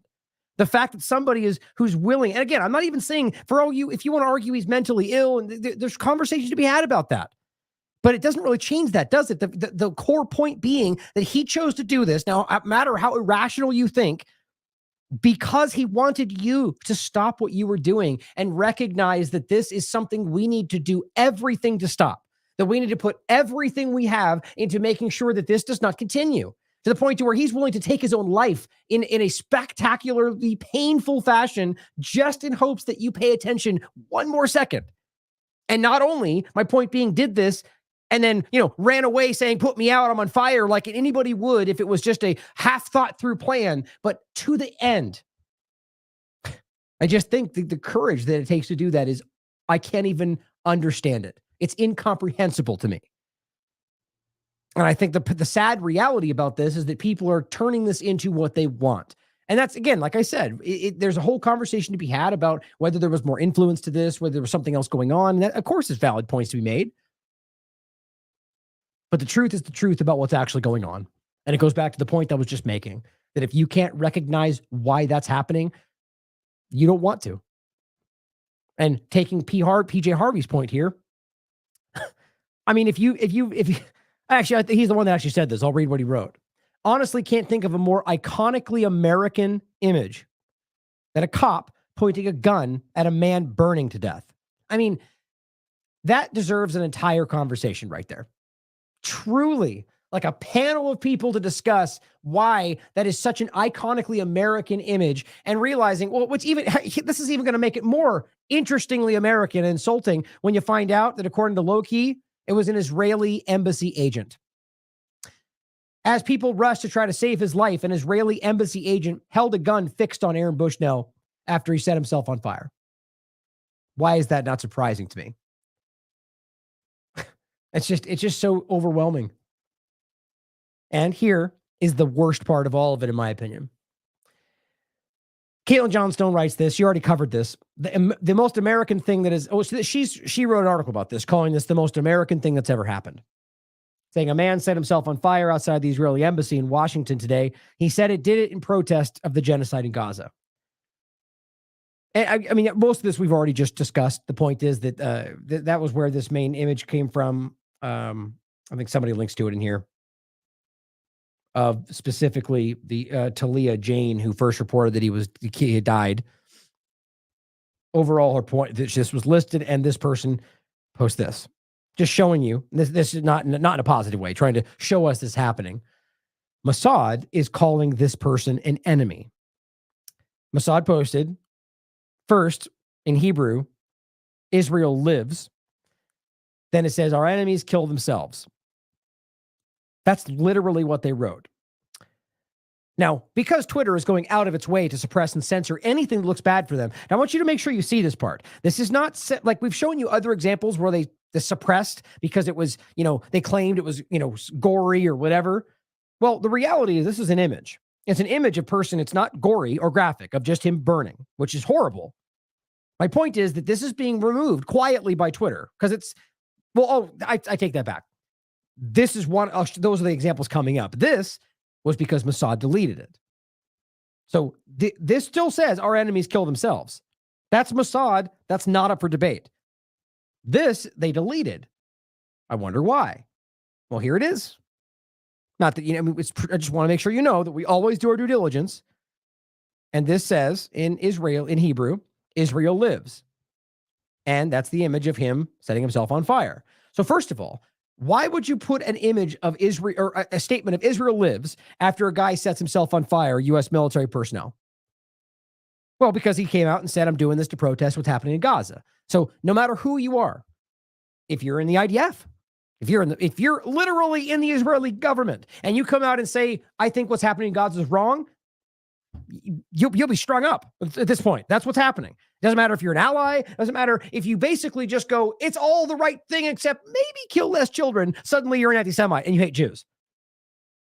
Speaker 2: The fact that somebody who's willing, and again, I'm not even saying for all you, if you want to argue he's mentally ill, and there's conversation to be had about that. But it doesn't really change that, does it? The core point being that he chose to do this. Now, no matter how irrational you think, because he wanted you to stop what you were doing and recognize that this is something we need to do everything to stop, that we need to put everything we have into making sure that this does not continue to the point to where he's willing to take his own life in a spectacularly painful fashion just in hopes that you pay attention one more second. And not only, my point being, did this and then, ran away saying, put me out, I'm on fire, like anybody would if it was just a half thought through plan, but to the end. I just think the courage that it takes to do that is, I can't even understand it. It's incomprehensible to me. And I think the sad reality about this is that people are turning this into what they want. And that's, again, like I said, there's a whole conversation to be had about whether there was more influence to this, whether there was something else going on. And that, of course, is valid points to be made. But the truth is the truth about what's actually going on. And it goes back to the point I was just making, that if you can't recognize why that's happening, you don't want to. And taking PJ Harvey's point here, I mean, if you actually, I think he's the one that actually said this. I'll read what he wrote. Honestly, can't think of a more iconically American image than a cop pointing a gun at a man burning to death. I mean, that deserves an entire conversation right there. Truly, like a panel of people to discuss why that is such an iconically American image, and realizing, well, this is even going to make it more interestingly American and insulting when you find out that, according to Low-Key, it was an Israeli embassy agent. As people rushed to try to save his life, an Israeli embassy agent held a gun fixed on Aaron Bushnell after he set himself on fire. Why is that not surprising to me? It's just so overwhelming. And here is the worst part of all of it, in my opinion. Caitlin Johnstone writes this. She already covered this. The most American thing that is, she wrote an article about this, calling this the most American thing that's ever happened. Saying a man set himself on fire outside the Israeli embassy in Washington today. He said it did it in protest of the genocide in Gaza. And I mean, most of this we've already just discussed. The point is that that was where this main image came from. I think somebody links to it in here. Of specifically the Talia Jane, who first reported that he had died. Overall, her point that this was listed, and this person posts this, just showing you this is not in a positive way, trying to show us this happening. Mossad is calling this person an enemy. Mossad posted first in Hebrew, Israel lives. Then it says, our enemies kill themselves. That's literally what they wrote. Now, because Twitter is going out of its way to suppress and censor anything that looks bad for them, now I want you to make sure you see this part. This is not like we've shown you other examples where they suppressed because it was, they claimed it was, gory or whatever. Well, the reality is this is an image. It's an image of person. It's not gory or graphic, of just him burning, which is horrible. My point is that this is being removed quietly by Twitter because it's, I take that back. This is one, those are the examples coming up. This was because Mossad deleted it. So this still says our enemies kill themselves. That's Mossad. That's not up for debate. This they deleted. I wonder why. Well, here it is. Not that, I just want to make sure you know that we always do our due diligence. And this says in Hebrew, Israel lives. And that's the image of him setting himself on fire. So first of all, why would you put an image of Israel or a statement of Israel lives after a guy sets himself on fire, U.S. military personnel? Well, because he came out and said, I'm doing this to protest what's happening in Gaza. So no matter who you are, if you're in the IDF, if you're literally in the Israeli government and you come out and say, I think what's happening in Gaza is wrong, you'll be strung up at this point. That's what's happening. Doesn't matter if you're an ally. Doesn't matter if you basically just go, it's all the right thing except maybe kill less children. Suddenly you're an anti-Semite and you hate Jews.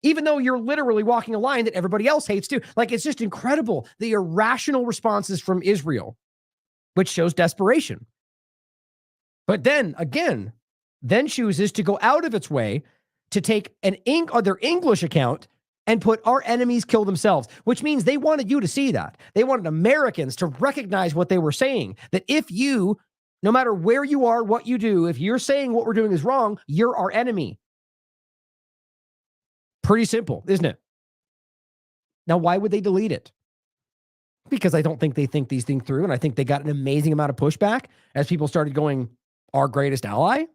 Speaker 2: Even though you're literally walking a line that everybody else hates too. Like, it's just incredible, the irrational responses from Israel, which shows desperation. But then again, chooses to go out of its way to take their English account and put our enemies kill themselves, which means they wanted you to see that. They wanted Americans to recognize what they were saying, that if you, no matter where you are, what you do, if you're saying what we're doing is wrong, you're our enemy. Pretty simple, isn't it? Now, why would they delete it? Because I don't think they think these things through, and I think they got an amazing amount of pushback as people started going, our greatest ally?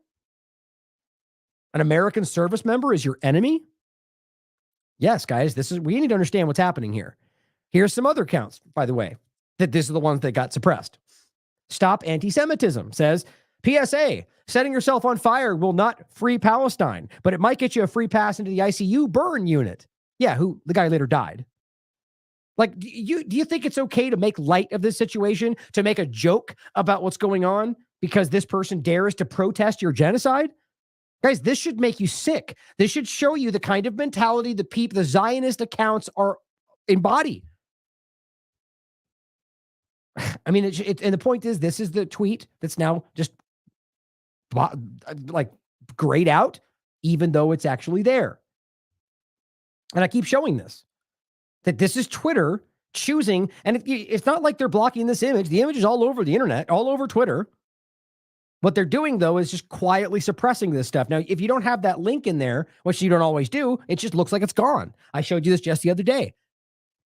Speaker 2: An American service member is your enemy? Yes, guys, we need to understand what's happening here. Here's some other counts, by the way, that this is the ones that got suppressed. Stop Anti-Semitism says, PSA, setting yourself on fire will not free Palestine, but it might get you a free pass into the ICU burn unit. Yeah, the guy later died. Like, do you think it's okay to make light of this situation, to make a joke about what's going on because this person dares to protest your genocide? Guys, this should make you sick. This should show you the kind of mentality the Zionist accounts embody. I mean, and the point is, this is the tweet that's now just like grayed out, even though it's actually there. And I keep showing this, that this is Twitter choosing, and it's not like they're blocking this image. The image is all over the internet, all over Twitter. What they're doing, though, is just quietly suppressing this stuff. Now, if you don't have that link in there, which you don't always do, it just looks like it's gone. I showed you this just the other day.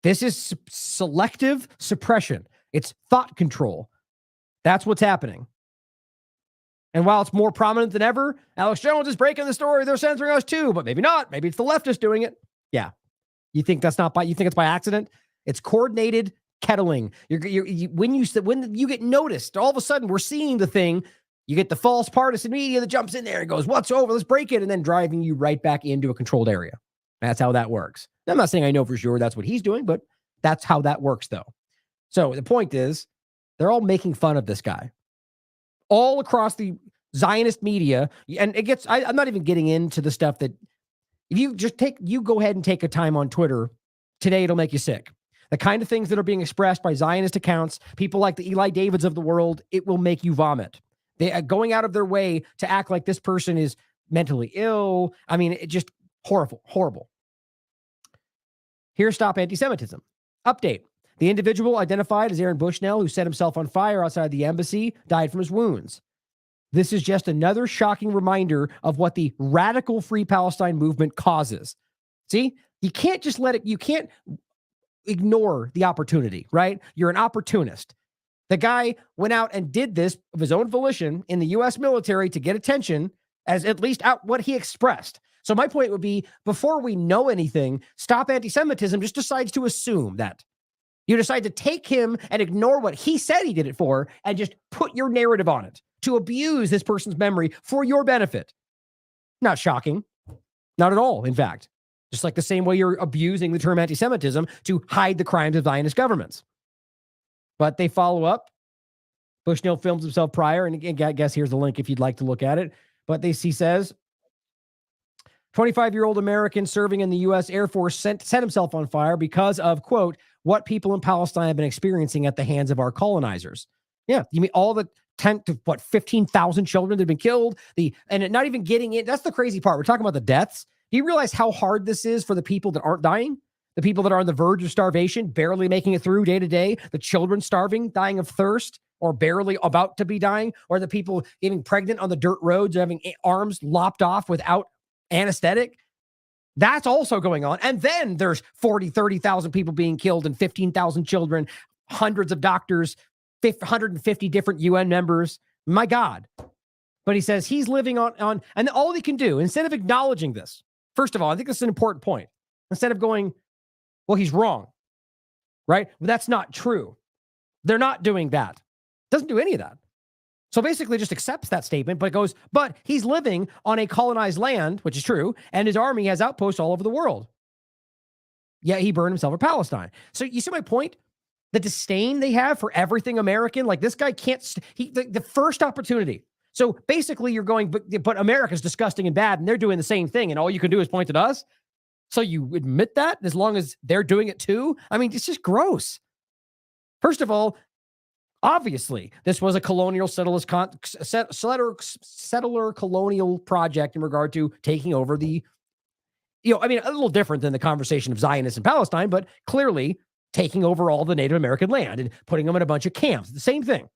Speaker 2: This is selective suppression. It's thought control. That's what's happening. And while it's more prominent than ever, Alex Jones is breaking the story. They're censoring us too, but maybe not. Maybe it's the leftists doing it. Yeah. You think that's not you think it's by accident? It's coordinated kettling. When you get noticed, all of a sudden we're seeing the thing. You get the false partisan media that jumps in there and goes, what's over? Let's break it. And then driving you right back into a controlled area. That's how that works. I'm not saying I know for sure that's what he's doing, but that's how that works, though. So the point is, they're all making fun of this guy all across the Zionist media. And it gets, I'm not even getting into the stuff that if you go ahead and take a time on Twitter today, it'll make you sick. The kind of things that are being expressed by Zionist accounts, people like the Eli Davids of the world, it will make you vomit. They are going out of their way to act like this person is mentally ill. I mean, it just horrible. Here's Stop Anti-Semitism. Update. The individual identified as Aaron Bushnell, who set himself on fire outside the embassy, died from his wounds. This is just another shocking reminder of what the radical Free Palestine movement causes. See, you can't just you can't ignore the opportunity, right? You're an opportunist. The guy went out and did this of his own volition in the U.S. military to get attention, as at least out what he expressed. So my point would be, before we know anything, Stop Anti-Semitism just decides to assume that. You decide to take him and ignore what he said he did it for and just put your narrative on it to abuse this person's memory for your benefit. Not shocking. Not at all, in fact. Just like the same way you're abusing the term anti-Semitism to hide the crimes of Zionist governments. But they follow up. Bushnell films himself prior, and again, I guess here's the link if you'd like to look at it. But he says, 25-year-old American serving in the U.S. Air Force set himself on fire because of, quote, what people in Palestine have been experiencing at the hands of our colonizers. Yeah, you mean all the 15,000 children that have been killed, and not even getting it. That's the crazy part. We're talking about the deaths. Do you realize how hard this is for the people that aren't dying? The people that are on the verge of starvation, barely making it through day to day, the children starving, dying of thirst, or barely about to be dying, or the people getting pregnant on the dirt roads, having arms lopped off without anesthetic. That's also going on. And then there's 30,000 people being killed and 15,000 children, hundreds of doctors, 150 different UN members. My God. But he says he's living on, and all he can do, instead of acknowledging this, first of all, I think this is an important point. Instead of going, well, he's wrong, right? But that's not true. They're not doing that. Doesn't do any of that. So basically just accepts that statement, but goes, but he's living on a colonized land, which is true, and his army has outposts all over the world. Yeah, he burned himself for Palestine. So you see my point? The disdain they have for everything American, like this guy can't, the first opportunity. So basically you're going, but America's disgusting and bad, and they're doing the same thing, and all you can do is point at us? So you admit that as long as they're doing it too? I mean, it's just gross. First of all, obviously, this was a colonial settler colonial project in regard to taking over the, a little different than the conversation of Zionists in Palestine, but clearly taking over all the Native American land and putting them in a bunch of camps. The same thing.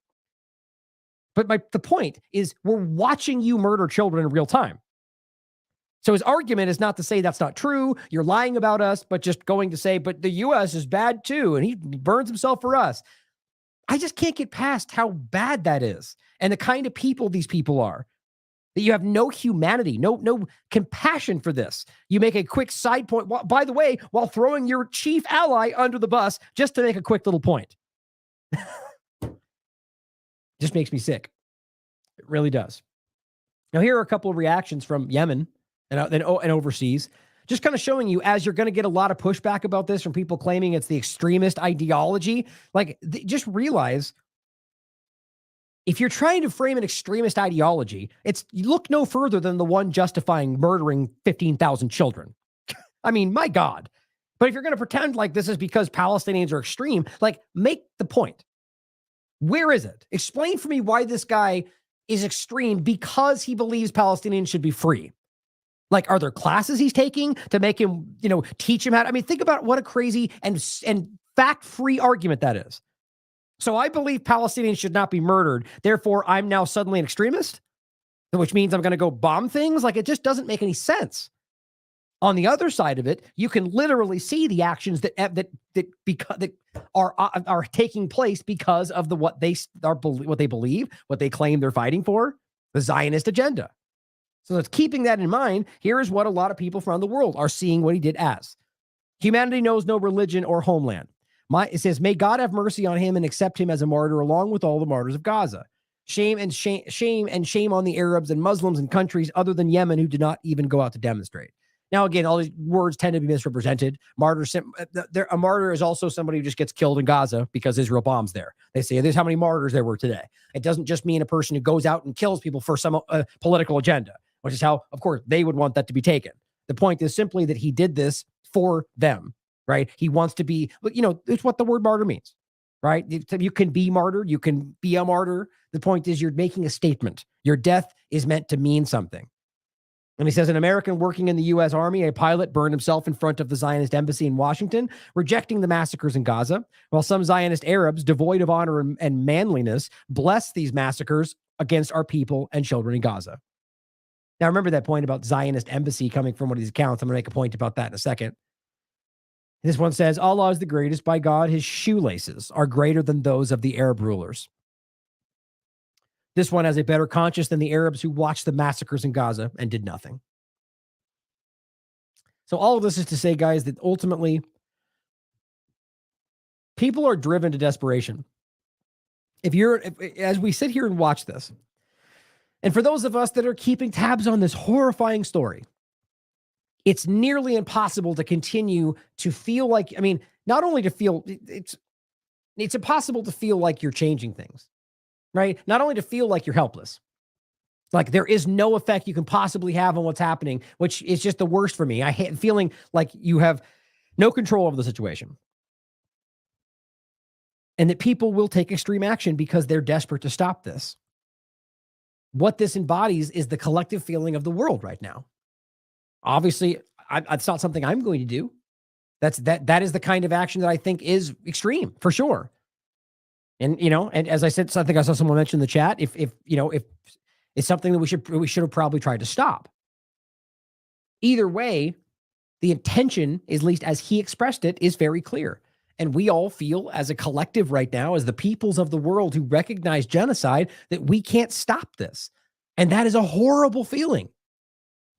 Speaker 2: But the point is, we're watching you murder children in real time. So his argument is not to say that's not true, you're lying about us, but just going to say, but the U.S. is bad too, and he burns himself for us. I just can't get past how bad that is and the kind of people these people are. That you have no humanity, no compassion for this. You make a quick side point, by the way, while throwing your chief ally under the bus just to make a quick little point. Just makes me sick. It really does. Now, here are a couple of reactions from Yemen and overseas. Just kind of showing you, as you're going to get a lot of pushback about this from people claiming it's the extremist ideology, just realize if you're trying to frame an extremist ideology, you look no further than the one justifying murdering 15,000 children. I mean, my God. But if you're going to pretend like this is because Palestinians are extreme, make the point. Where is it? Explain for me why this guy is extreme because he believes Palestinians should be free. Like, are there classes he's taking to make him, teach him how to, think about what a crazy and fact-free argument that is. So I believe Palestinians should not be murdered. Therefore, I'm now suddenly an extremist, which means I'm going to go bomb things. Like, it just doesn't make any sense. On the other side of it, you can literally see the actions that are taking place because of what they believe, what they claim they're fighting for, the Zionist agenda. So it's keeping that in mind. Here is what a lot of people from around the world are seeing what he did as. Humanity knows no religion or homeland. It says, may God have mercy on him and accept him as a martyr along with all the martyrs of Gaza. Shame on the Arabs and Muslims and countries other than Yemen who did not even go out to demonstrate. Now, again, all these words tend to be misrepresented. A martyr is also somebody who just gets killed in Gaza because Israel bombs there. They say there's how many martyrs there were today. It doesn't just mean a person who goes out and kills people for some political agenda, which is how, of course, they would want that to be taken. The point is simply that he did this for them, right? He wants to be, it's what the word martyr means, right? You can be martyred. You can be a martyr. The point is you're making a statement. Your death is meant to mean something. And he says, an American working in the U.S. Army, a pilot, burned himself in front of the Zionist embassy in Washington, rejecting the massacres in Gaza, while some Zionist Arabs, devoid of honor and manliness, bless these massacres against our people and children in Gaza. Now, remember that point about Zionist embassy coming from one of these accounts. I'm going to make a point about that in a second. This one says, Allah is the greatest. By God, his shoelaces are greater than those of the Arab rulers. This one has a better conscience than the Arabs who watched the massacres in Gaza and did nothing. So all of this is to say, guys, that ultimately people are driven to desperation. As we sit here and watch this, and for those of us that are keeping tabs on this horrifying story, it's nearly impossible to continue to feel like, not only to feel, it's impossible to feel like you're changing things. Right? Not only to feel like you're helpless, like there is no effect you can possibly have on what's happening, which is just the worst for me. I hate feeling like you have no control over the situation. And that people will take extreme action because they're desperate to stop this. What this embodies is the collective feeling of the world right now. Obviously, it's not something I'm going to do. That is the kind of action that I think is extreme, for sure. And, and as I said, I think I saw someone mention in the chat, if it's something that we should have probably tried to stop. Either way, the intention, at least as he expressed it, is very clear. And we all feel as a collective right now, as the peoples of the world who recognize genocide, that we can't stop this. And that is a horrible feeling.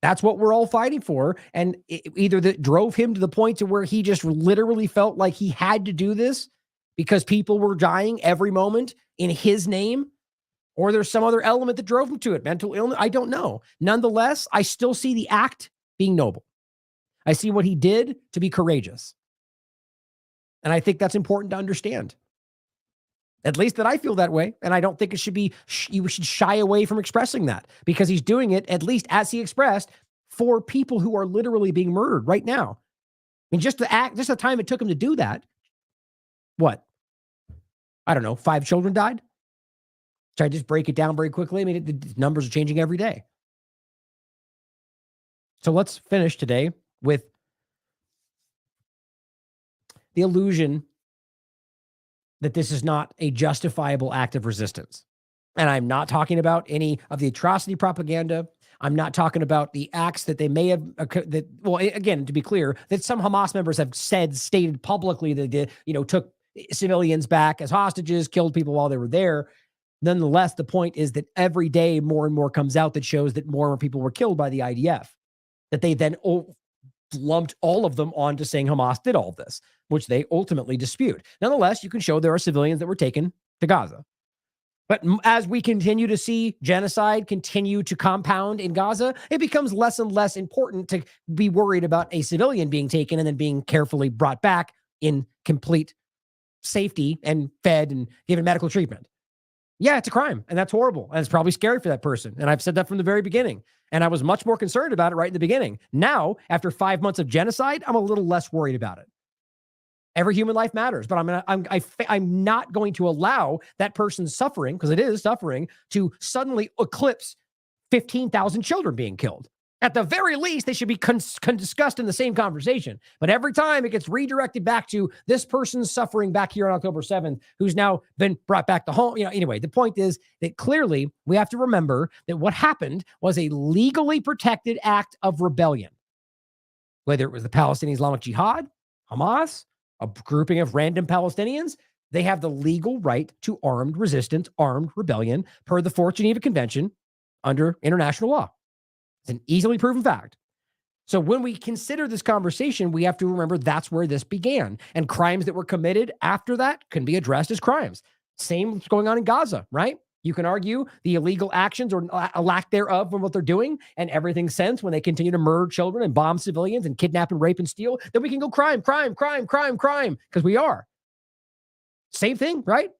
Speaker 2: That's what we're all fighting for. And either that drove him to the point to where he just literally felt like he had to do this because people were dying every moment in his name, or there's some other element that drove him to it. Mental illness, I don't know. Nonetheless, I still see the act being noble. I see what he did to be courageous. And I think that's important to understand. At least that I feel that way. And I don't think it should be, you should shy away from expressing that, because he's doing it, at least as he expressed, for people who are literally being murdered right now. Just the time it took him to do that. What? I don't know, 5 children died? Should I just break it down very quickly? The numbers are changing every day. So let's finish today with the illusion that this is not a justifiable act of resistance. And I'm not talking about any of the atrocity propaganda. I'm not talking about the acts that they may have, again, to be clear, that some Hamas members have stated publicly that they, took civilians back as hostages, killed people while they were there. Nonetheless, the point is that every day more and more comes out that shows that more and more people were killed by the IDF, that they then lumped all of them onto saying Hamas did all of this, which they ultimately dispute. Nonetheless, you can show there are civilians that were taken to Gaza. But as we continue to see genocide continue to compound in Gaza, it becomes less and less important to be worried about a civilian being taken and then being carefully brought back in complete safety and fed and given medical treatment. Yeah, it's a crime, and that's horrible, and it's probably scary for that person. And I've said that from the very beginning, and I was much more concerned about it right in the beginning. Now, after 5 months of genocide, I'm a little less worried about it. Every human life matters, but I'm not going to allow that person's suffering, because it is suffering, to suddenly eclipse 15,000 children being killed. At the very least, they should be discussed in the same conversation. But every time it gets redirected back to this person's suffering back here on October 7th, who's now been brought back to home. Anyway, the point is that clearly we have to remember that what happened was a legally protected act of rebellion. Whether it was the Palestinian Islamic Jihad, Hamas, a grouping of random Palestinians, they have the legal right to armed resistance, armed rebellion per the Fourth Geneva Convention under international law. It's an easily proven fact. So when we consider this conversation, we have to remember that's where this began. And crimes that were committed after that can be addressed as crimes. Same what's going on in Gaza, right? You can argue the illegal actions or a lack thereof from what they're doing and everything since when they continue to murder children and bomb civilians and kidnap and rape and steal, then we can go crime, because we are. Same thing, right?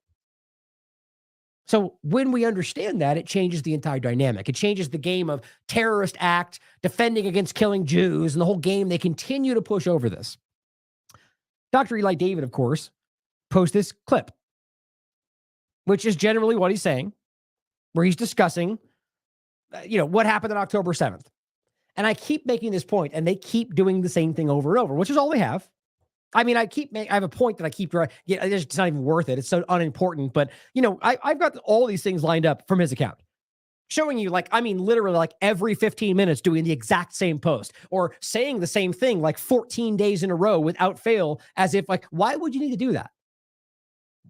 Speaker 2: So when we understand that, it changes the entire dynamic. It changes the game of terrorist act, defending against killing Jews, and the whole game. They continue to push over this. Dr. Eli David, of course, posts this clip, which is generally what he's saying, where he's discussing, what happened on October 7th. And I keep making this point, and they keep doing the same thing over and over, which is all they have. I mean, I have a point that I keep, it's not even worth it. It's so unimportant, but I've got all these things lined up from his account showing you literally every 15 minutes doing the exact same post or saying the same thing 14 days in a row without fail, as if why would you need to do that?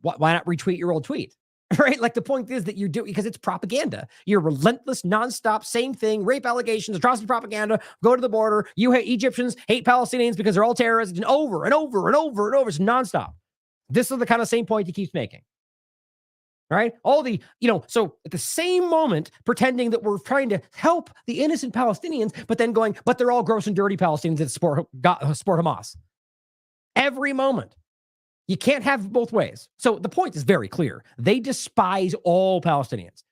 Speaker 2: Why not retweet your old tweet? Right? The point is that you're doing, because it's propaganda. You're relentless, nonstop, same thing, rape allegations, atrocity propaganda, go to the border. You hate Egyptians, hate Palestinians because they're all terrorists, and over and over and over and over. It's nonstop. This is the kind of same point he keeps making. Right? All the, so at the same moment, pretending that we're trying to help the innocent Palestinians, but then going, but they're all gross and dirty Palestinians that support Hamas. Every moment. You can't have it both ways. So the point is very clear. They despise all Palestinians.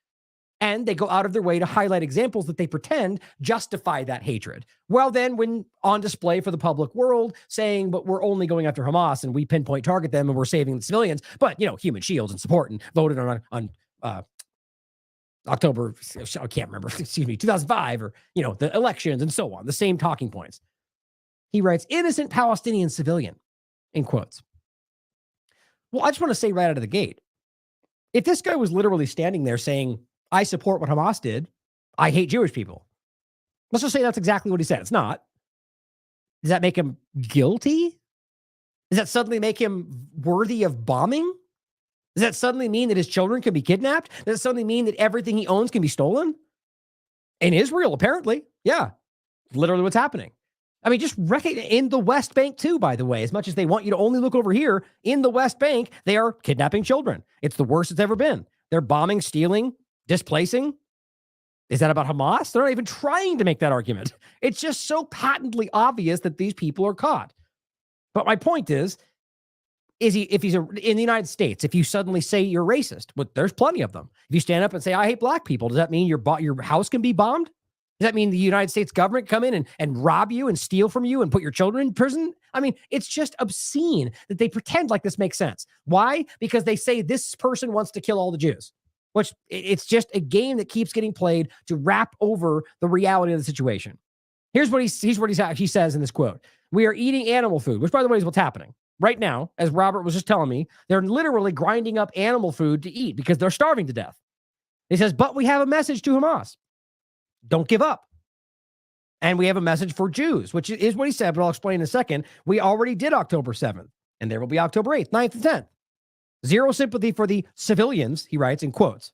Speaker 2: And they go out of their way to highlight examples that they pretend justify that hatred. Well, then when on display for the public world saying, but we're only going after Hamas and we pinpoint target them and we're saving the civilians, but, human shields and support and voted on October, I can't remember, 2005 or, the elections and so on, the same talking points. He writes, innocent Palestinian civilian, in quotes. Well, I just want to say right out of the gate, if this guy was literally standing there saying, I support what Hamas did, I hate Jewish people. Let's just say that's exactly what he said. It's not. Does that make him guilty? Does that suddenly make him worthy of bombing? Does that suddenly mean that his children can be kidnapped? Does that suddenly mean that everything he owns can be stolen? In Israel, apparently. Yeah. Literally what's happening. I mean, just in the West Bank too, by the way, as much as they want you to only look over here, in the West Bank, they are kidnapping children. It's the worst it's ever been. They're bombing, stealing, displacing. Is that about Hamas? They're not even trying to make that argument. It's just so patently obvious that these people are caught. But my point is if he's in the United States, if you suddenly say you're racist, well, there's plenty of them. If you stand up and say, I hate black people, does that mean your house can be bombed? Does that mean the United States government come in and rob you and steal from you and put your children in prison? I mean, it's just obscene that they pretend like this makes sense. Why? Because they say this person wants to kill all the Jews, which it's just a game that keeps getting played to wrap over the reality of the situation. Here's what he says in this quote. We are eating animal food, which by the way is what's happening right now. As Robert was just telling me, they're literally grinding up animal food to eat because they're starving to death. He says, but we have a message to Hamas. Don't give up. And we have a message for Jews, which is what he said, but I'll explain in a second. We already did October 7th, and there will be October 8th, 9th, and 10th. Zero sympathy for the civilians, he writes in quotes,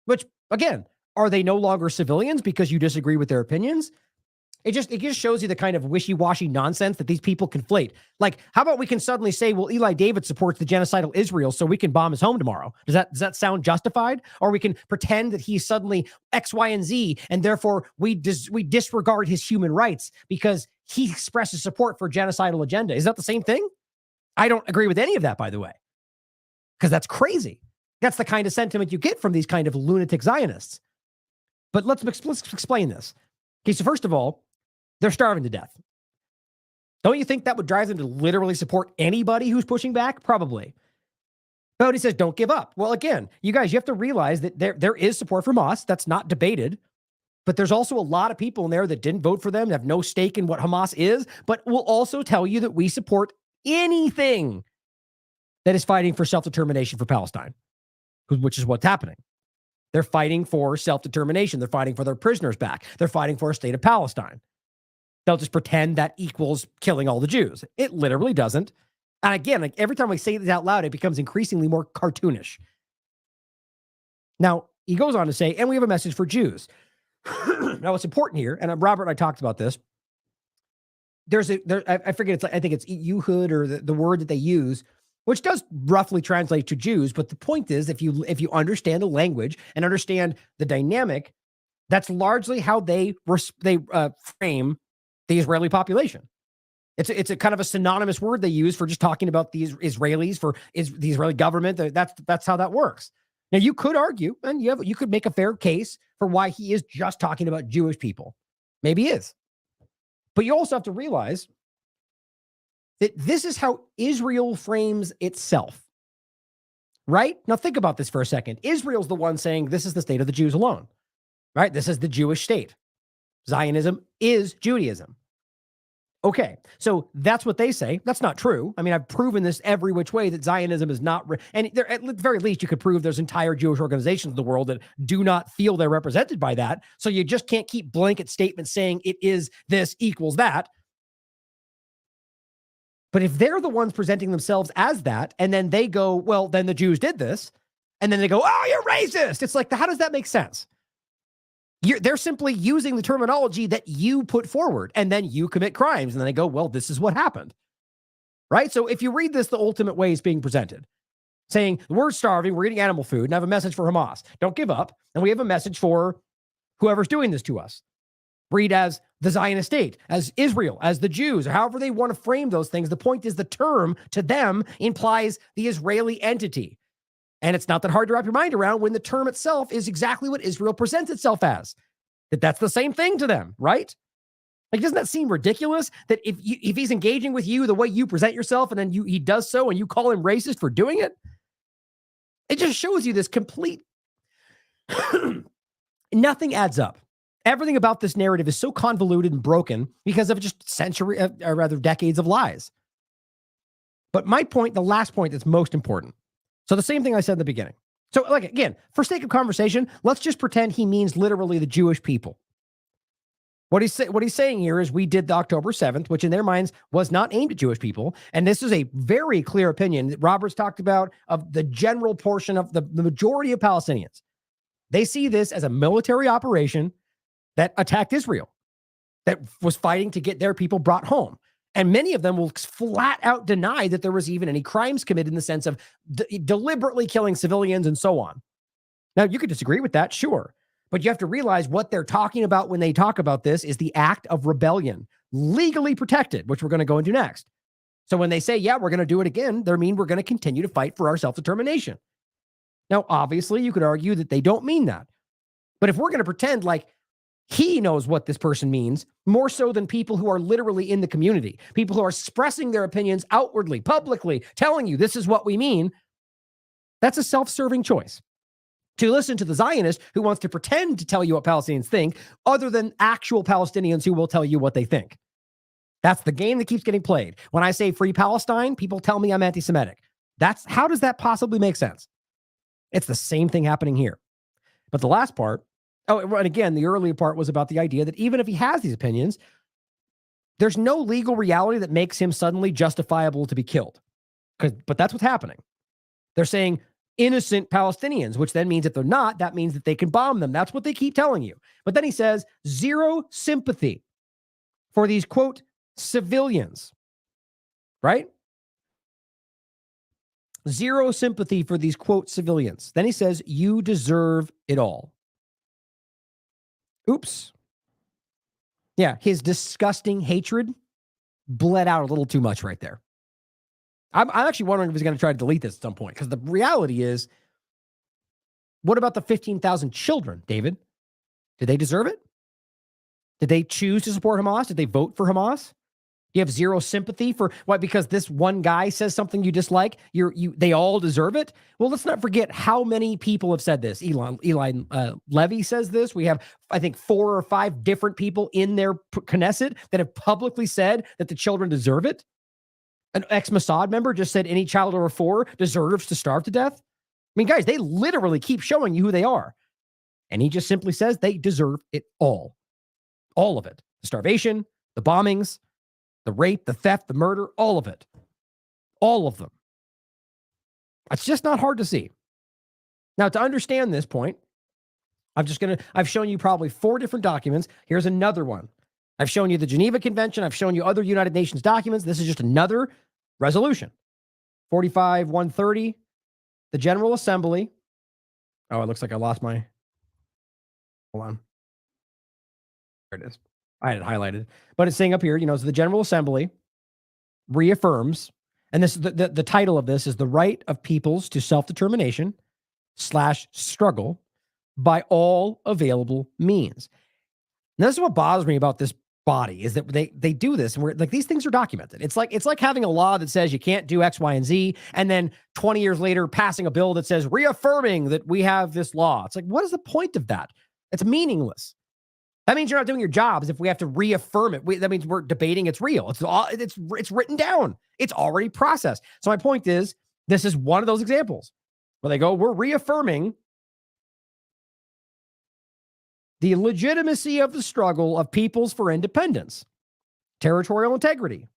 Speaker 2: which, again, are they no longer civilians because you disagree with their opinions? It just shows you the kind of wishy-washy nonsense that these people conflate. Like, how about we can suddenly say, well, Eli David supports the genocidal Israel, so we can bomb his home tomorrow. Does that sound justified? Or we can pretend that he's suddenly X, Y, and Z, and therefore we disregard his human rights because he expresses support for genocidal agenda. Is that the same thing? I don't agree with any of that, by the way, because that's crazy. That's the kind of sentiment you get from these kind of lunatic Zionists. But let's explain this. Okay, so first of all, they're starving to death. Don't you think that would drive them to literally support anybody who's pushing back? Probably. But he says, don't give up. Well, again, you guys, you have to realize that there is support from us. That's not debated. But there's also a lot of people in there that didn't vote for them, have no stake in what Hamas is, but will also tell you that we support anything that is fighting for self-determination for Palestine, which is what's happening. They're fighting for self-determination. They're fighting for their prisoners back. They're fighting for a state of Palestine. They'll just pretend that equals killing all the Jews. It literally doesn't. And again, like every time I say this out loud, it becomes increasingly more cartoonish. Now, he goes on to say, and we have a message for Jews. Now, what's important here, and Robert and I talked about this, I forget, I think it's Yehud or the word that they use, which does roughly translate to Jews. But the point is, if you understand the language and understand the dynamic, that's largely how they frame the Israeli population. It's a kind of a synonymous word they use for just talking about the Israelis, for the Israeli government. That's how that works. Now, you could argue, and you could make a fair case for why he is just talking about Jewish people. Maybe he is. But you also have to realize that this is how Israel frames itself. Right? Now, think about this for a second. Israel's the one saying this is the state of the Jews alone. Right? This is the Jewish state. Zionism is Judaism. Okay, so that's what they say. That's not true. I mean, I've proven this every which way that Zionism is not, and there, at the very least, you could prove there's entire Jewish organizations in the world that do not feel they're represented by that. So you just can't keep blanket statements saying it is this equals that. But if they're the ones presenting themselves as that, and then they go, well, then the Jews did this, and then they go, oh, you're racist. It's like, how does that make sense? They're simply using the terminology that you put forward, and then you commit crimes. And then they go, well, this is what happened. Right? So if you read this, the ultimate way is being presented, saying, we're starving, we're eating animal food, and I have a message for Hamas. Don't give up. And we have a message for whoever's doing this to us. Read as the Zionist state, as Israel, as the Jews, or however they want to frame those things. The point is the term to them implies the Israeli entity. And it's not that hard to wrap your mind around when the term itself is exactly what Israel presents itself as. That's the same thing to them, right? Like, doesn't that seem ridiculous? That if he's engaging with you the way you present yourself, and then he does so, and you call him racist for doing it, it just shows you this complete. Nothing adds up. Everything about this narrative is so convoluted and broken because of just decades of lies. But my point, the last point that's most important. So the same thing I said in the beginning. So, like, again, for sake of conversation, let's just pretend he means literally the Jewish people. What he's saying here is we did the October 7th, which in their minds was not aimed at Jewish people. And this is a very clear opinion that Roberts talked about of the general portion of the majority of Palestinians. They see this as a military operation that attacked Israel, that was fighting to get their people brought home. And many of them will flat out deny that there was even any crimes committed in the sense of deliberately killing civilians and so on. Now, you could disagree with that, sure. But you have to realize what they're talking about when they talk about this is the act of rebellion, legally protected, which we're going to go into next. So when they say, yeah, we're going to do it again, they mean we're going to continue to fight for our self-determination. Now, obviously, you could argue that they don't mean that. But if we're going to pretend like he knows what this person means, more so than people who are literally in the community, people who are expressing their opinions outwardly, publicly, telling you this is what we mean, that's a self-serving choice. To listen to the Zionist who wants to pretend to tell you what Palestinians think, other than actual Palestinians who will tell you what they think. That's the game that keeps getting played. When I say free Palestine, people tell me I'm anti-Semitic. How does that possibly make sense? It's the same thing happening here. But the last part, and again, the earlier part was about the idea that even if he has these opinions, there's no legal reality that makes him suddenly justifiable to be killed. But that's what's happening. They're saying innocent Palestinians, which then means if they're not, that means that they can bomb them. That's what they keep telling you. But then he says, zero sympathy for these, quote, civilians, right? Zero sympathy for these, quote, civilians. Then he says, you deserve it all. Oops. Yeah, his disgusting hatred bled out a little too much right there. I'm actually wondering if he's going to try to delete this at some point, because the reality is, what about the 15,000 children, David? Did they deserve it? Did they choose to support Hamas? Did they vote for Hamas? You have zero sympathy for what? Because this one guy says something you dislike, they all deserve it. Well, let's not forget how many people have said this. Eli Levy says this. We have, I think, 4 or 5 different people in their Knesset that have publicly said that the children deserve it. An ex-Mossad member just said any child over 4 deserves to starve to death. I mean, guys, they literally keep showing you who they are. And he just simply says they deserve it all. All of it. The starvation, the bombings, the rape, the theft, the murder, all of it. All of them. It's just not hard to see. Now, to understand this point, I've shown you probably 4 different documents. Here's another one. I've shown you the Geneva Convention. I've shown you other United Nations documents. This is just another resolution. 45-130, the General Assembly. Oh, it looks like I lost my, hold on. There it is. I had it highlighted, but it's saying up here, so the General Assembly reaffirms, and this the title of this is the right of peoples to self-determination / struggle by all available means. Now, this is what bothers me about this body is that they do this, and we're like, these things are documented. It's like having a law that says you can't do X, Y, and Z, and then 20 years later passing a bill that says reaffirming that we have this law. It's like, what is the point of that? It's meaningless. That means you're not doing your jobs if we have to reaffirm it. That means we're debating it's real. It's written down. It's already processed. So my point is, this is one of those examples where they go, we're reaffirming the legitimacy of the struggle of peoples for independence, territorial integrity,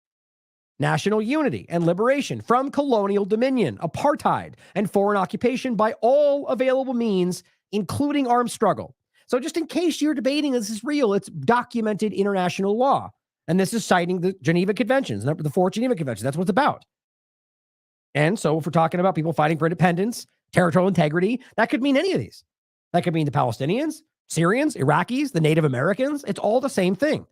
Speaker 2: national unity and liberation from colonial dominion, apartheid, and foreign occupation by all available means, including armed struggle. So just in case you're debating this is real, it's documented international law. And this is citing the Geneva Conventions, the 4 Geneva Conventions. That's what it's about. And so if we're talking about people fighting for independence, territorial integrity, that could mean any of these. That could mean the Palestinians, Syrians, Iraqis, the Native Americans. It's all the same thing.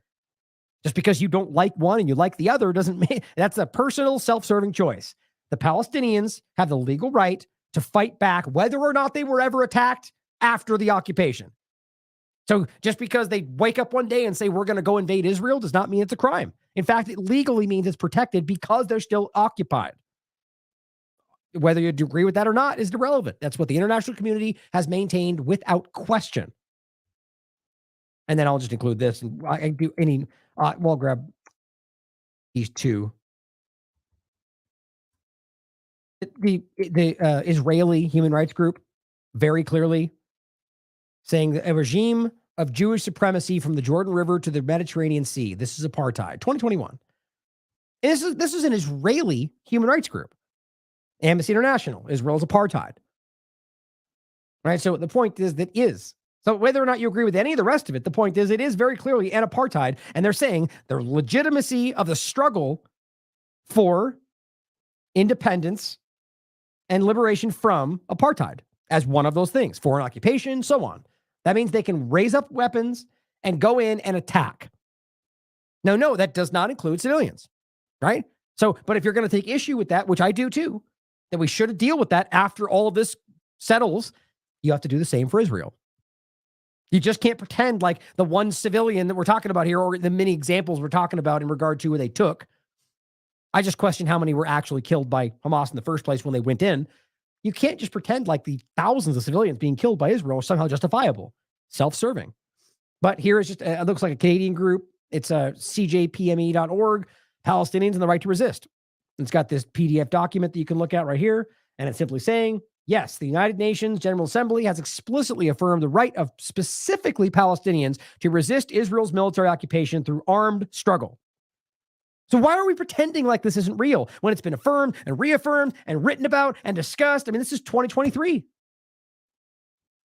Speaker 2: Just because you don't like one and you like the other doesn't mean that's a personal self-serving choice. The Palestinians have the legal right to fight back whether or not they were ever attacked after the occupation. So just because they wake up one day and say, we're going to go invade Israel does not mean it's a crime. In fact, it legally means it's protected because they're still occupied. Whether you agree with that or not is irrelevant. That's what the international community has maintained without question. And then I'll just include this. And I do any, well, I'll grab these 2. The Israeli human rights group very clearly saying that a regime of Jewish supremacy from the Jordan River to the Mediterranean Sea. This is apartheid. 2021. And this is an Israeli human rights group. Amnesty International, Israel's apartheid. Right? So the point is that is. So whether or not you agree with any of the rest of it, the point is it is very clearly an apartheid. And they're saying the legitimacy of the struggle for independence and liberation from apartheid as one of those things. Foreign occupation, so on. That means they can raise up weapons and go in and attack. Now, no, that does not include civilians, right? So, but if you're going to take issue with that, which I do too, that we should deal with that after all of this settles, you have to do the same for Israel. You just can't pretend like the one civilian that we're talking about here, or the many examples we're talking about in regard to who they took. I just question how many were actually killed by Hamas in the first place when they went in. You can't just pretend like the thousands of civilians being killed by Israel are somehow justifiable. Self-serving. But here is just, it looks like a Canadian group. It's cjpme.org, Palestinians and the Right to Resist. And it's got this PDF document that you can look at right here. And it's simply saying, yes, the United Nations General Assembly has explicitly affirmed the right of specifically Palestinians to resist Israel's military occupation through armed struggle. So why are we pretending like this isn't real when it's been affirmed and reaffirmed and written about and discussed? I mean, this is 2023.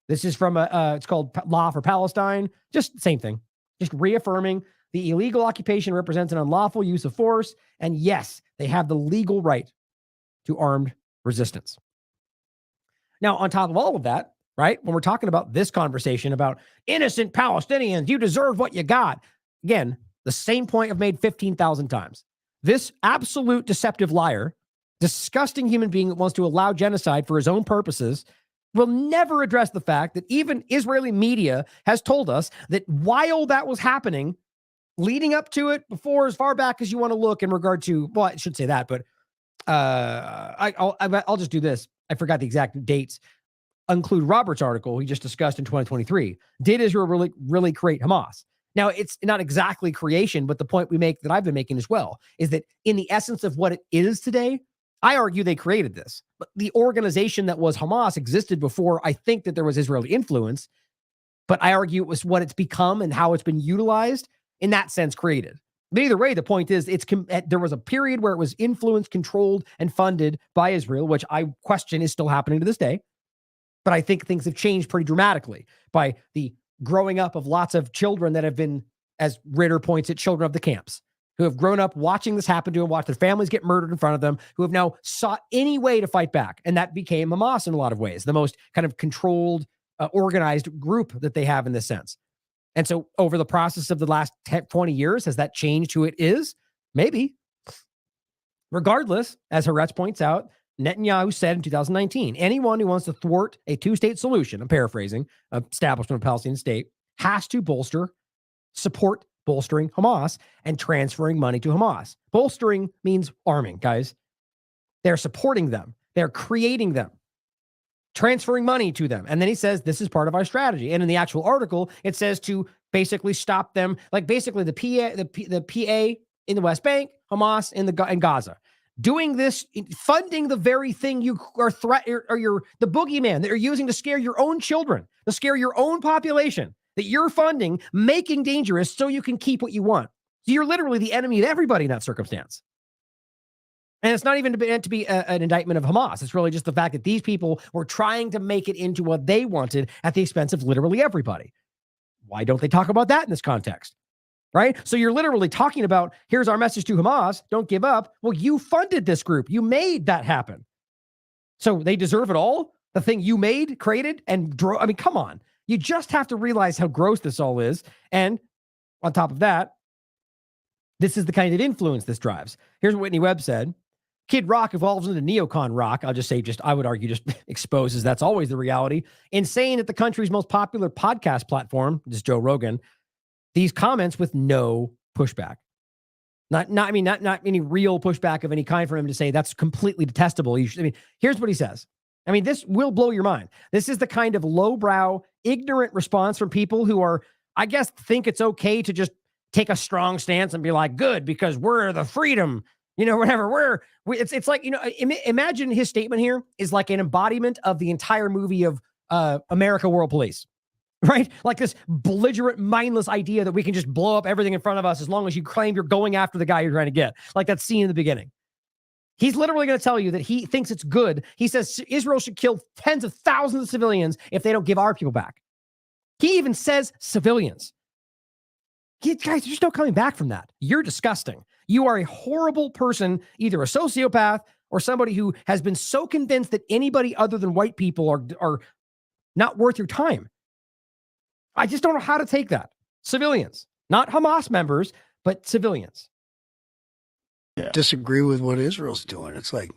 Speaker 2: This is from it's called Law for Palestine. Just same thing. Just reaffirming the illegal occupation represents an unlawful use of force. And yes, they have the legal right to armed resistance. Now, on top of all of that, right, when we're talking about this conversation about innocent Palestinians, you deserve what you got. Again, the same point I've made 15,000 times. This absolute deceptive liar, disgusting human being that wants to allow genocide for his own purposes, will never address the fact that even Israeli media has told us that while that was happening, leading up to it, before, as far back as you want to look in regard to, well, I should say that, but I'll just do this. I forgot the exact dates. Include Robert's article he just discussed in 2023. Did Israel really create Hamas? Now, it's not exactly creation, but the point we make, that I've been making as well, is that in the essence of what it is today, I argue they created this. But the organization that was Hamas existed before I think that there was Israeli influence, but I argue it was what it's become and how it's been utilized, in that sense, created. But either way, the point is, there was a period where it was influenced, controlled, and funded by Israel, which I question is still happening to this day. But I think things have changed pretty dramatically by the growing up of lots of children that have been, as Ritter points at, children of the camps, who have grown up watching this happen to them, watch their families get murdered in front of them, who have now sought any way to fight back. And that became Hamas in a lot of ways, the most kind of controlled, organized group that they have in this sense. And so over the process of the last 20 years, has that changed who it is? Maybe. Regardless, as Haaretz points out, Netanyahu said in 2019, anyone who wants to thwart a two-state solution, I'm paraphrasing, establishment of a Palestinian state, has to support bolstering Hamas and transferring money to Hamas. Bolstering means arming, guys. They're supporting them. They're creating them, transferring money to them. And then he says, this is part of our strategy. And in the actual article, it says to basically stop them, like basically the PA in the West Bank, Hamas in Gaza. Doing this, funding the very thing you are the boogeyman that you're using to scare your own children, to scare your own population, that you're funding, making dangerous so you can keep what you want. So you're literally the enemy of everybody in that circumstance. And it's not even meant to be an indictment of Hamas. It's really just the fact that these people were trying to make it into what they wanted at the expense of literally everybody. Why don't they talk about that in this context? Right? So you're literally talking about, here's our message to Hamas, don't give up. Well, you funded this group. You made that happen. So they deserve it all? The thing you made, created, and drove? I mean, come on. You just have to realize how gross this all is. And on top of that, this is the kind of influence this drives. Here's what Whitney Webb said. Kid Rock evolves into neocon rock. I'll just say, I would argue, just exposes that's always the reality. In saying that the country's most popular podcast platform, this is Joe Rogan, these comments with no pushback. Not any real pushback of any kind from him to say that's completely detestable. Here's what he says. This will blow your mind. This is the kind of lowbrow, ignorant response from people who are, I guess, think it's okay to just take a strong stance and be like, good, because we're the freedom, whatever. It's like, imagine his statement here is like an embodiment of the entire movie of America World Police. Right? Like this belligerent, mindless idea that we can just blow up everything in front of us as long as you claim you're going after the guy you're trying to get. Like that scene in the beginning. He's literally going to tell you that he thinks it's good. He says Israel should kill tens of thousands of civilians if they don't give our people back. He even says civilians. Guys, there's no coming back from that. You're disgusting. You are a horrible person, either a sociopath or somebody who has been so convinced that anybody other than white people are not worth your time. I just don't know how to take that. Civilians, not Hamas members, but civilians.
Speaker 4: Yeah. Disagree with what Israel's doing. It's like,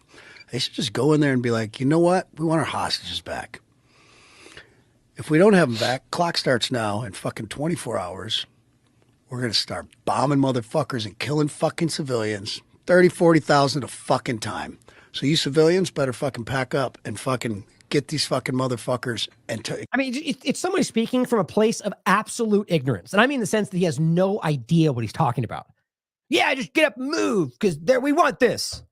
Speaker 4: they should just go in there and be like, you know what? We want our hostages back. If we don't have them back, clock starts now in fucking 24 hours. We're going to start bombing motherfuckers and killing fucking civilians. 30, 40,000 a fucking time. So you civilians better fucking pack up and fucking get these fucking motherfuckers.
Speaker 2: It's somebody speaking from a place of absolute ignorance. And I mean in the sense that he has no idea what he's talking about. Yeah, just get up and move because we want this.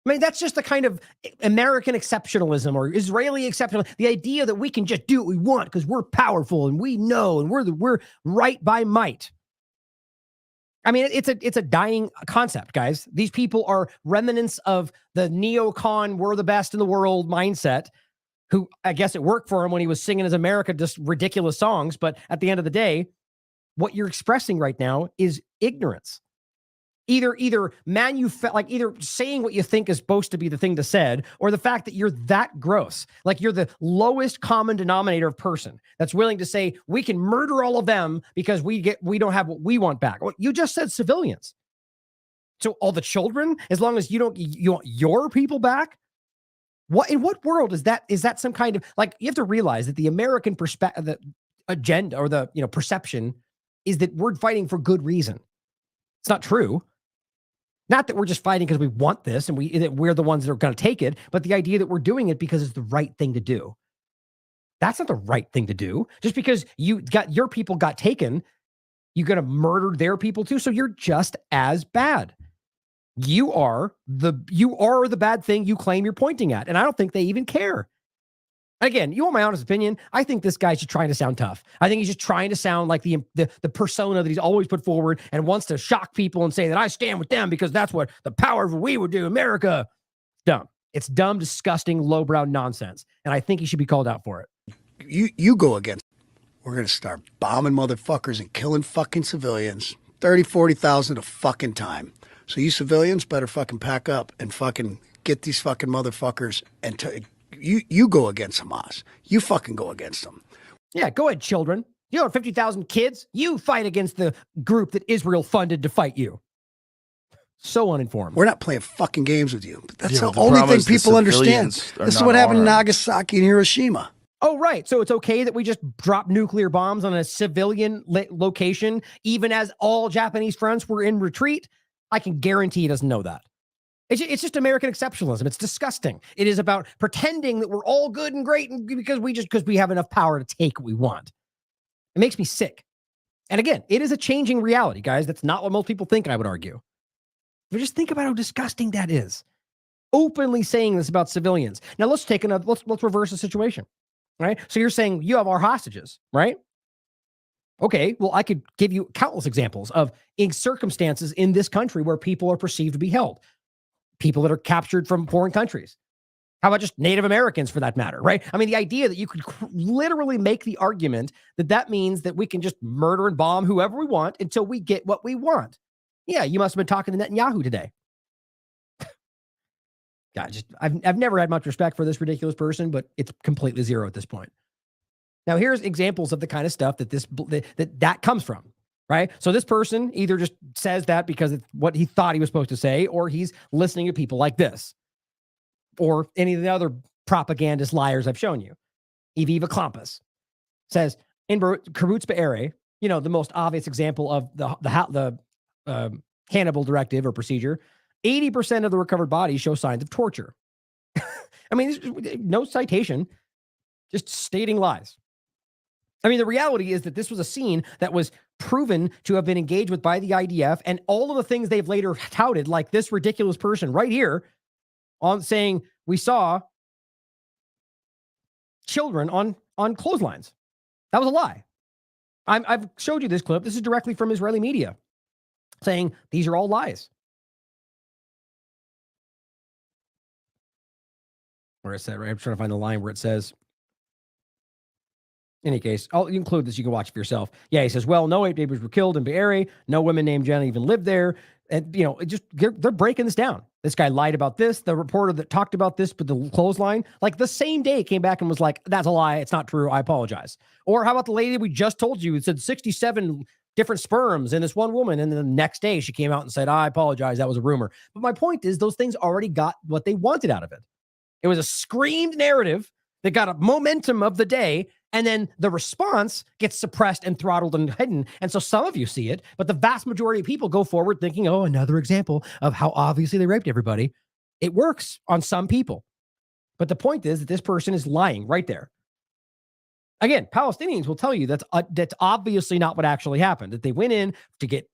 Speaker 2: That's just the kind of American exceptionalism or Israeli exceptionalism. The idea that we can just do what we want because we're powerful and we know and we're right by might. It's a dying concept, guys. These people are remnants of the neocon, we're the best in the world mindset, who I guess it worked for him when he was singing his America, just ridiculous songs. But at the end of the day, what you're expressing right now is ignorance. Either saying what you think is supposed to be the thing to said, or the fact that you're that gross, like you're the lowest common denominator of person that's willing to say we can murder all of them because we don't have what we want back. Well, you just said civilians. So all the children, as long as you want your people back. In what world is that? Is that some kind of, like, you have to realize that the American perspective, the agenda or the perception is that we're fighting for good reason. It's not true. Not that we're just fighting because we want this and we're the ones that are going to take it, but the idea that we're doing it because it's the right thing to do. That's not the right thing to do. Just because your people got taken, you're going to murder their people too. So you're just as bad. You are the bad thing you claim you're pointing at. And I don't think they even care. Again, you want my honest opinion? I think this guy's just trying to sound tough. I think he's just trying to sound like the persona that he's always put forward and wants to shock people and say that I stand with them because that's what the power of what we would do. America. Dumb. It's dumb, disgusting, lowbrow nonsense. And I think he should be called out for it.
Speaker 4: You go against. We're going to start bombing motherfuckers and killing fucking civilians. 30, 40,000 a fucking time. So you civilians better fucking pack up and fucking get these fucking motherfuckers and you go against Hamas. You fucking go against them.
Speaker 2: Yeah, go ahead, children. You know, 50,000 kids. You fight against the group that Israel funded to fight you. So uninformed.
Speaker 4: We're not playing fucking games with you. But that's the only thing people understand. This is what happened in Nagasaki and Hiroshima.
Speaker 2: Oh, right. So it's okay that we just drop nuclear bombs on a civilian location, even as all Japanese fronts were in retreat? I can guarantee he doesn't know that. It's just American exceptionalism. It's disgusting. It is about pretending that we're all good and great because we have enough power to take what we want. It makes me sick. And again, it is a changing reality, guys. That's not what most people think, I would argue. But just think about how disgusting that is. Openly saying this about civilians. Now let's reverse the situation. Right? So you're saying you have our hostages, right? Okay, well, I could give you countless examples of circumstances in this country where people are perceived to be held. People that are captured from foreign countries. How about just Native Americans for that matter, right? I mean, the idea that you could literally make the argument that means that we can just murder and bomb whoever we want until we get what we want. Yeah, you must have been talking to Netanyahu today. God, I've never had much respect for this ridiculous person, but it's completely zero at this point. Now, here's examples of the kind of stuff that comes from, right? So this person either just says that because it's what he thought he was supposed to say, or he's listening to people like this, or any of the other propagandist liars I've shown you. Eviva Klampus says in Kibbutz Be'eri, you know, the most obvious example of the Hannibal directive or procedure. 80% of the recovered bodies show signs of torture. I mean, no citation, just stating lies. I mean, the reality is that this was a scene that was proven to have been engaged with by the IDF, and all of the things they've later touted, like this ridiculous person right here on saying we saw children on clotheslines. That was a lie. I've showed you this clip. This is directly from Israeli media saying these are all lies. Where is that? Right? I'm trying to find the line where it says, in any case, I'll include this. You can watch for yourself. Yeah, he says, well, no 8 babies were killed in Be'eri. No women named Jenna even lived there. And, you know, they're breaking this down. This guy lied about this. The reporter that talked about this, but the clothesline, like the same day came back and was like, that's a lie. It's not true. I apologize. Or how about the lady we just told you? It said 67 different sperms in this one woman. And then the next day she came out and said, I apologize. That was a rumor. But my point is those things already got what they wanted out of it. It was a screamed narrative that got a momentum of the day, and then the response gets suppressed and throttled and hidden. And so some of you see it, but the vast majority of people go forward thinking, oh, another example of how obviously they raped everybody. It works on some people. But the point is that this person is lying right there. Again, Palestinians will tell you that's obviously not what actually happened, that they went in to get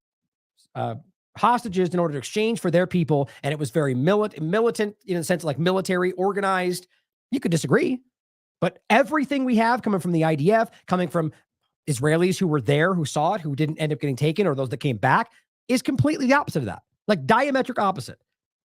Speaker 2: hostages in order to exchange for their people. And it was very militant in a sense, like military organized. You could disagree, but everything we have coming from the IDF, coming from Israelis who were there, who saw it, who didn't end up getting taken, or those that came back, is completely the opposite of that. Like diametric opposite.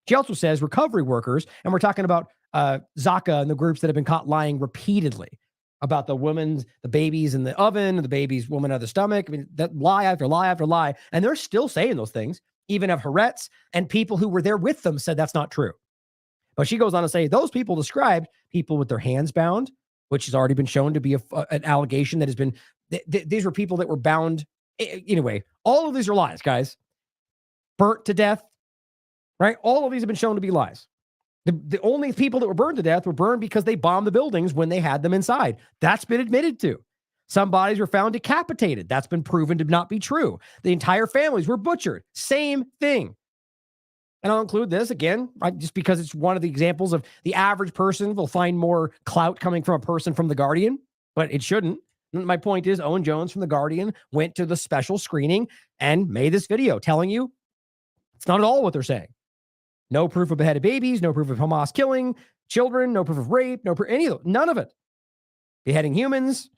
Speaker 2: She also says recovery workers, and we're talking about Zaka and the groups that have been caught lying repeatedly about the women, the babies in the oven, the babies, woman out of the stomach. I mean, that lie after lie after lie. And they're still saying those things. Even of Haaretz and people who were there with them said that's not true. But she goes on to say those people described people with their hands bound, which has already been shown to be an allegation that has been, these were people that were bound. Anyway, all of these are lies, guys. Burnt to death, right? All of these have been shown to be lies. The only people that were burned to death were burned because they bombed the buildings when they had them inside. That's been admitted to. Some bodies were found decapitated. That's been proven to not be true. The entire families were butchered. Same thing. And I'll include this again, just because it's one of the examples of the average person will find more clout coming from a person from The Guardian, but it shouldn't. My point is, Owen Jones from The Guardian went to the special screening and made this video telling you it's not at all what they're saying. No proof of beheaded babies, no proof of Hamas killing children, no proof of rape, any of it, none of it. Beheading humans.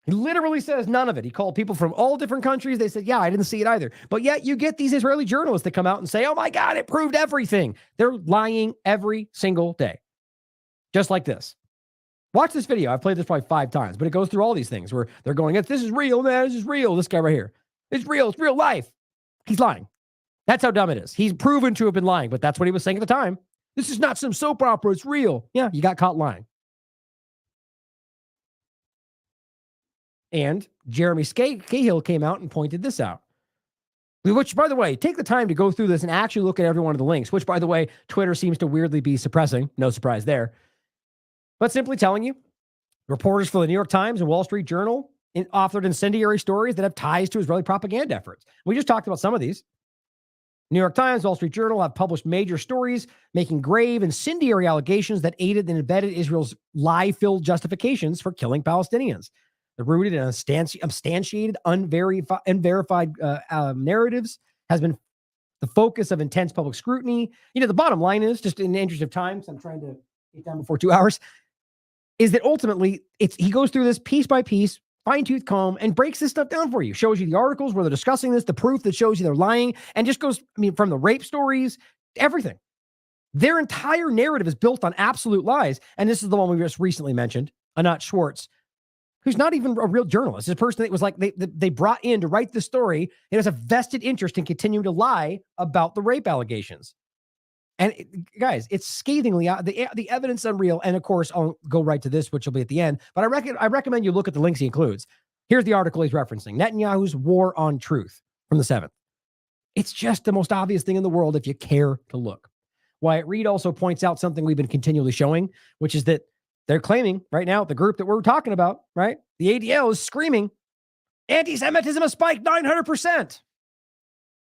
Speaker 2: He literally says none of it. He called people from all different countries. They said, yeah, I didn't see it either. But yet you get these Israeli journalists that come out and say, oh my God, it proved everything. They're lying every single day. Just like this. Watch this video. I've played this probably 5 times, but it goes through all these things where they're going, this is real, man. This is real. This guy right here. It's real. It's real life. He's lying. That's how dumb it is. He's proven to have been lying, but that's what he was saying at the time. This is not some soap opera. It's real. Yeah, you got caught lying. And Jeremy Cahill came out and pointed this out. Which, by the way, take the time to go through this and actually look at every one of the links, which, by the way, Twitter seems to weirdly be suppressing. No surprise there. But simply telling you, reporters for the New York Times and Wall Street Journal authored incendiary stories that have ties to Israeli propaganda efforts. We just talked about some of these. New York Times, Wall Street Journal have published major stories making grave incendiary allegations that aided and embedded Israel's lie-filled justifications for killing Palestinians. They're rooted in substantiated, unverified narratives, has been the focus of intense public scrutiny. The bottom line is, just in the interest of time, so I'm trying to get done before 2 hours, is that ultimately he goes through this piece by piece, fine-tooth comb, and breaks this stuff down for you. Shows you the articles where they're discussing this, the proof that shows you they're lying, and just goes, from the rape stories, everything. Their entire narrative is built on absolute lies. And this is the one we just recently mentioned, Anat Schwartz, who's not even a real journalist. It's a person that was like, they brought in to write the story. It has a vested interest in continuing to lie about the rape allegations. And guys, it's scathingly, the evidence unreal. And of course, I'll go right to this, which will be at the end. But I recommend you look at the links he includes. Here's the article he's referencing: Netanyahu's War on Truth from the 7th. It's just the most obvious thing in the world if you care to look. Wyatt Reed also points out something we've been continually showing, which is that they're claiming right now, the group that we're talking about, right? The ADL is screaming, anti-Semitism has spiked 900%.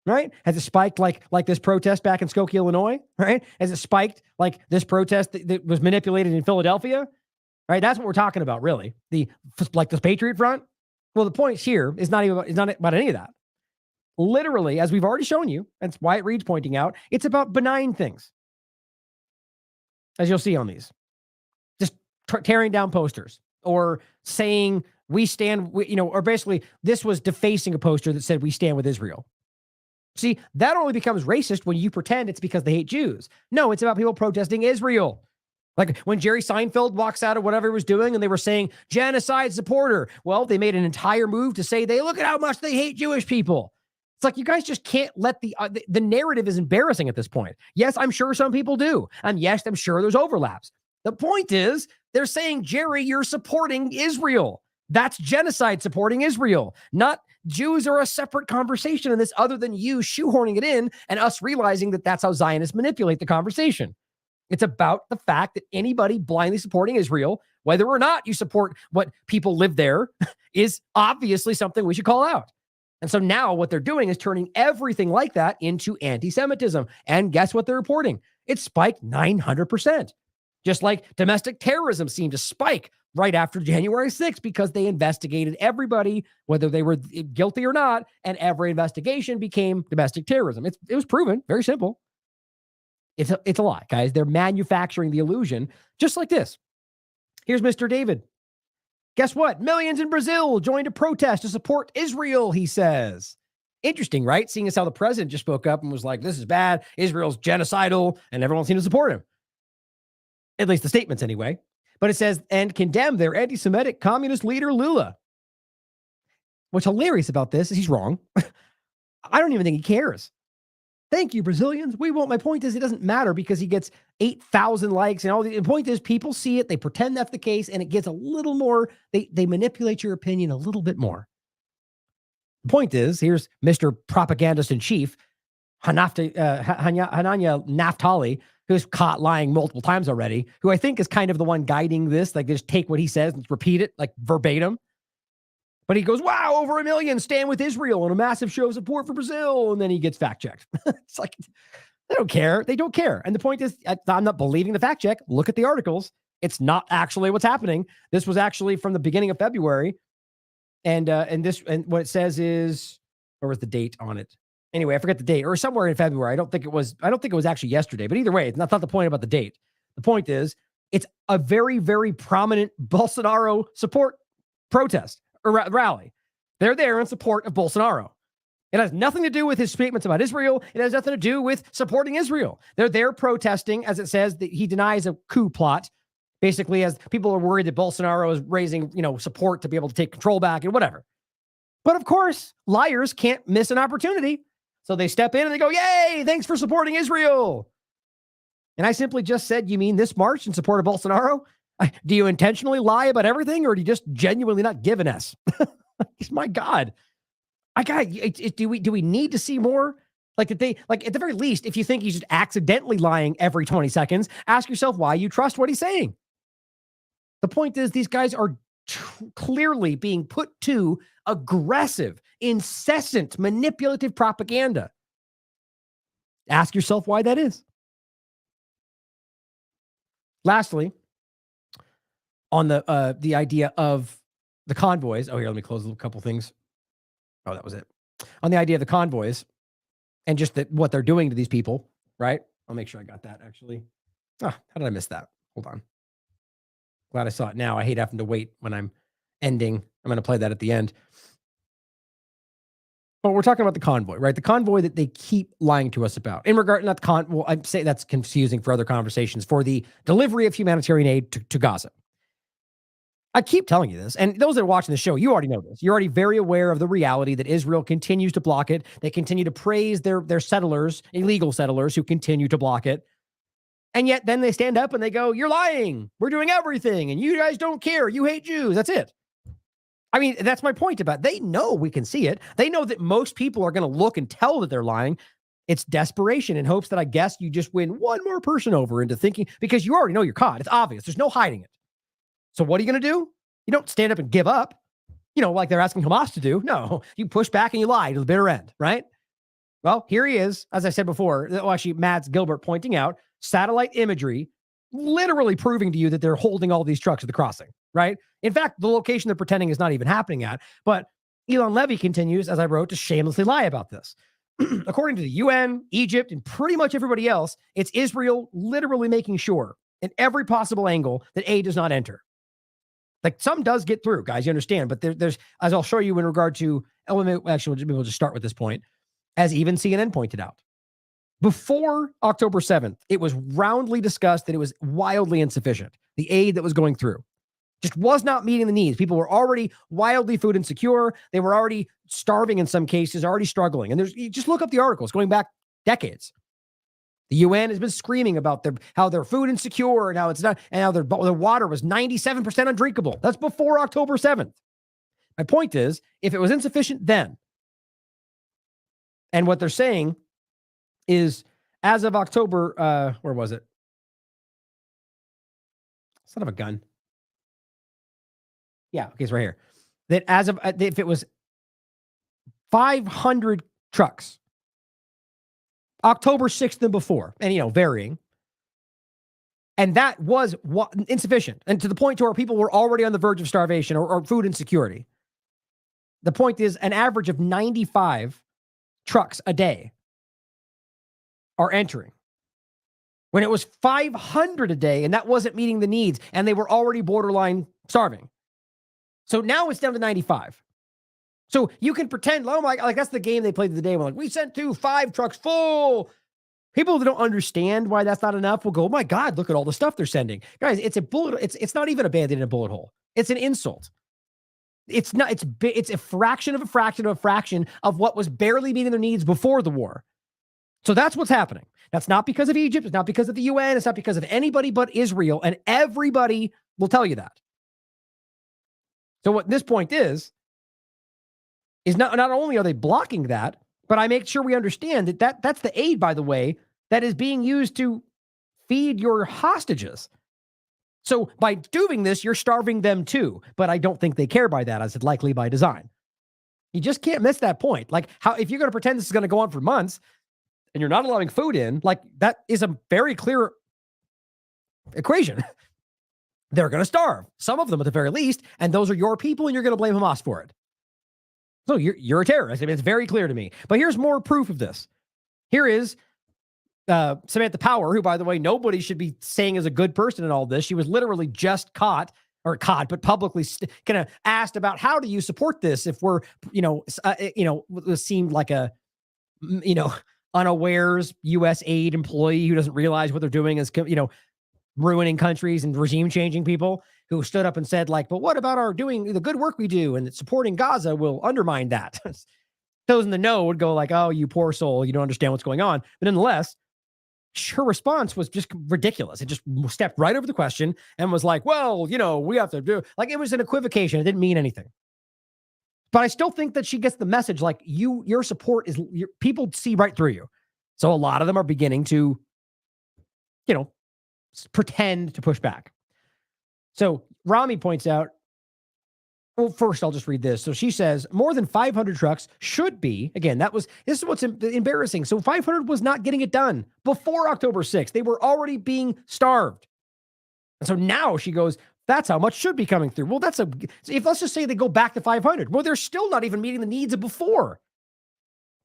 Speaker 2: Right? Has it spiked like this protest back in Skokie, Illinois? Right? Has it spiked like this protest that was manipulated in Philadelphia? Right? That's what we're talking about, really. The Patriot Front. Well, the point here is not about any of that. Literally, as we've already shown you, and Wyatt Reed's pointing out, it's about benign things. As you'll see on these. Just tearing down posters or saying we stand, or basically this was defacing a poster that said we stand with Israel. See, that only becomes racist when you pretend it's because they hate Jews. No, it's about people protesting Israel. Like when Jerry Seinfeld walks out of whatever he was doing and they were saying genocide supporter. Well, they made an entire move to say look at how much they hate Jewish people. It's like, you guys just can't let the narrative is embarrassing at this point. Yes, I'm sure some people do. And yes, I'm sure there's overlaps. The point is they're saying, Jerry, you're supporting Israel. That's genocide supporting Israel. Not Jews are a separate conversation in this, other than you shoehorning it in and us realizing that that's how Zionists manipulate the conversation. It's about the fact that anybody blindly supporting Israel, whether or not you support what people live there, is obviously something we should call out. And so now what they're doing is turning everything like that into anti-Semitism. And guess what they're reporting? It spiked 900%. Just like domestic terrorism seemed to spike right after January 6th because they investigated everybody, whether they were guilty or not, and every investigation became domestic terrorism. It was proven, very simple. It's a lie, guys. They're manufacturing the illusion, just like this. Here's Mr. David. Guess what? Millions in Brazil joined a protest to support Israel, he says. Interesting, right? Seeing as how the president just spoke up and was like, this is bad, Israel's genocidal, and everyone seemed to support him. At least the statements anyway. But it says, and condemn their anti-Semitic communist leader, Lula. What's hilarious about this is he's wrong. I don't even think he cares. Thank you, Brazilians. We won't. My point is, it doesn't matter because he gets 8,000 likes and all. The point is, people see it, they pretend that's the case, and it gets a little more. They manipulate your opinion a little bit more. The point is, here's Mr. Propagandist in Chief, Hananya Naftali, who's caught lying multiple times already, who I think is kind of the one guiding this, like just take what he says and repeat it like verbatim. But he goes, wow, over 1 million stand with Israel and a massive show of support for Brazil. And then he gets fact checked. It's like, they don't care. They don't care. And the point is, I'm not believing the fact check. Look at the articles. It's not actually what's happening. This was actually from the beginning of February. And what it says is, where was the date on it? Anyway, I forget the date, or somewhere in February. I don't think it was actually yesterday, but either way, it's not the point about the date. The point is, it's a very, very prominent Bolsonaro support protest or rally. They're there in support of Bolsonaro. It has nothing to do with his statements about Israel. It has nothing to do with supporting Israel. They're there protesting, as it says, that he denies a coup plot, basically, as people are worried that Bolsonaro is raising, support to be able to take control back and whatever. But of course, liars can't miss an opportunity. So they step in and they go, yay, thanks for supporting Israel. And I simply just said, you mean this march in support of Bolsonaro? Do you intentionally lie about everything, or do you just genuinely not give an S? My God. Do we need to see more? Like, at the very least, if you think he's just accidentally lying every 20 seconds, ask yourself why you trust what he's saying. The point is, these guys are clearly being put to aggressive, incessant, manipulative propaganda. Ask yourself why that is. Lastly, on the idea of the convoys. Oh, here, let me close a couple things. Oh, that was it. On the idea of the convoys and just what they're doing to these people, right? I'll make sure I got that, actually. How did I miss that? Hold on. Glad I saw it now. I hate having to wait when I'm ending. I'm going to play that at the end. But we're talking about the convoy, right? The convoy that they keep lying to us about. In regard, not the well, I'd say that's confusing for other conversations, for the delivery of humanitarian aid to Gaza. I keep telling you this, and those that are watching the show, you already know this. You're already very aware of the reality that Israel continues to block it. They continue to praise their settlers, illegal settlers, who continue to block it. And yet then they stand up and they go, you're lying. We're doing everything, and you guys don't care. You hate Jews. That's it. I mean, that's my point about it. They know we can see it. They know that most people are going to look and tell that they're lying. It's desperation in hopes that, I guess, you just win one more person over into thinking, because you already know you're caught. It's obvious. There's no hiding it. So what are you going to do? You don't stand up and give up, like they're asking Hamas to do. No, you push back and you lie to the bitter end, right? Well, here he is, as I said before, actually, Mads Gilbert pointing out satellite imagery, literally proving to you that they're holding all these trucks at the crossing, right? In fact, the location they're pretending is not even happening at. But Elon Levy continues, as I wrote, to shamelessly lie about this. According to the UN, Egypt, and pretty much everybody else, it's Israel literally making sure in every possible angle that aid does not enter. Like, some does get through, guys, you understand. But there's, as I'll show you in regard to actually, we'll just start with this point, as even CNN pointed out. Before October 7th, it was roundly discussed that it was wildly insufficient. The aid that was going through just was not meeting the needs. People were already wildly food insecure. They were already starving in some cases, already struggling. And you just look up the articles going back decades. The UN has been screaming about how they're food insecure and how it's not, and how their water was 97% undrinkable. That's before October 7th. My point is, if it was insufficient then, and what they're saying is, as of October, where was it? Son of a gun. Yeah, okay, it's right here. That as of, if it was 500 trucks, October 6th and before, and, varying. And that was insufficient. And to the point to where people were already on the verge of starvation or food insecurity. The point is, an average of 95 trucks a day are entering. When it was 500 a day, and that wasn't meeting the needs, and they were already borderline starving. So now it's down to 95. So you can pretend, oh my, like that's the game they played the day. We're like, we sent 5 trucks full. People that don't understand why that's not enough will go, oh my God, look at all the stuff they're sending. Guys, it's a bullet. It's not even a Band-Aid in a bullet hole. It's an insult. It's not, it's a fraction of a fraction of a fraction of what was barely meeting their needs before the war. So that's what's happening. That's not because of Egypt. It's not because of the UN. It's not because of anybody but Israel. And everybody will tell you that. So what this point is not only are they blocking that, but I make sure we understand that's the aid, by the way, that is being used to feed your hostages. So by doing this, you're starving them too. But I don't think they care by that, as it's likely by design. You just can't miss that point. Like, how, if you're going to pretend this is going to go on for months and you're not allowing food in, like, that is a very clear equation. They're going to starve, some of them at the very least, and those are your people, and you're going to blame Hamas for it. So you're a terrorist. I mean, it's very clear to me. But here's more proof of this. Here is Samantha Power, who, by the way, nobody should be saying is a good person in all this. She was literally just caught, but publicly kind of asked about, how do you support this if we're, it seemed like a, unawares U.S. aid employee who doesn't realize what they're doing is, ruining countries and regime changing people, who stood up and said, like, but what about our doing the good work we do, and that supporting Gaza will undermine that. Those in the know would go like, oh, you poor soul, you don't understand what's going on. But nonetheless, her response was just ridiculous. It just stepped right over the question and was like, well, we have to do, like, it was an equivocation. It didn't mean anything. But I still think that she gets the message, like, your support is, people see right through you. So a lot of them are beginning to, pretend to push back. So Rami points out, well, first I'll just read this. So she says more than 500 trucks should be, again, this is what's embarrassing. So 500 was not getting it done before October 6th. They were already being starved. And so now she goes, that's how much should be coming through. Well, let's just say they go back to 500. Well, they're still not even meeting the needs of before.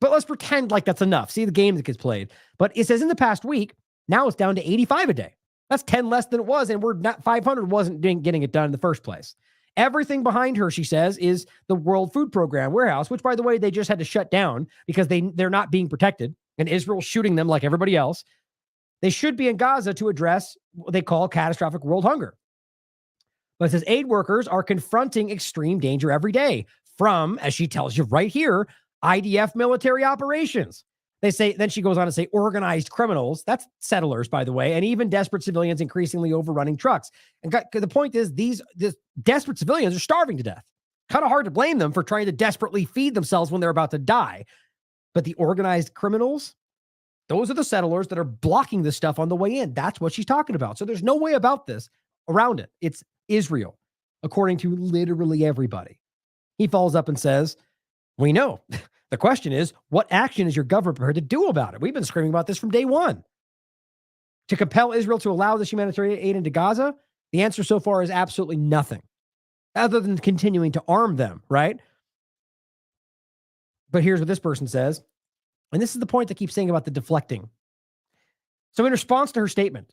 Speaker 2: But let's pretend like that's enough. See the game that gets played. But it says in the past week, now it's down to 85 a day. That's 10 less than it was, and 500 wasn't getting it done in the first place. Everything behind her, she says, is the World Food Program warehouse, which, by the way, they just had to shut down because they're not being protected, and Israel's shooting them like everybody else. They should be in Gaza to address what they call catastrophic world hunger. But it says aid workers are confronting extreme danger every day from, as she tells you right here, IDF military operations. They say, then she goes on to say, organized criminals, that's settlers, by the way, and even desperate civilians increasingly overrunning trucks. And the point is, these desperate civilians are starving to death. Kind of hard to blame them for trying to desperately feed themselves when they're about to die. But the organized criminals, those are the settlers that are blocking this stuff on the way in. That's what she's talking about. So there's no way around it. It's Israel, according to literally everybody. He follows up and says, we know. The question is, what action is your government prepared to do about it? We've been screaming about this from day one. To compel Israel to allow this humanitarian aid into Gaza, the answer so far is absolutely nothing, other than continuing to arm them, right? But here's what this person says, and this is the point they keep saying about the deflecting. So in response to her statement,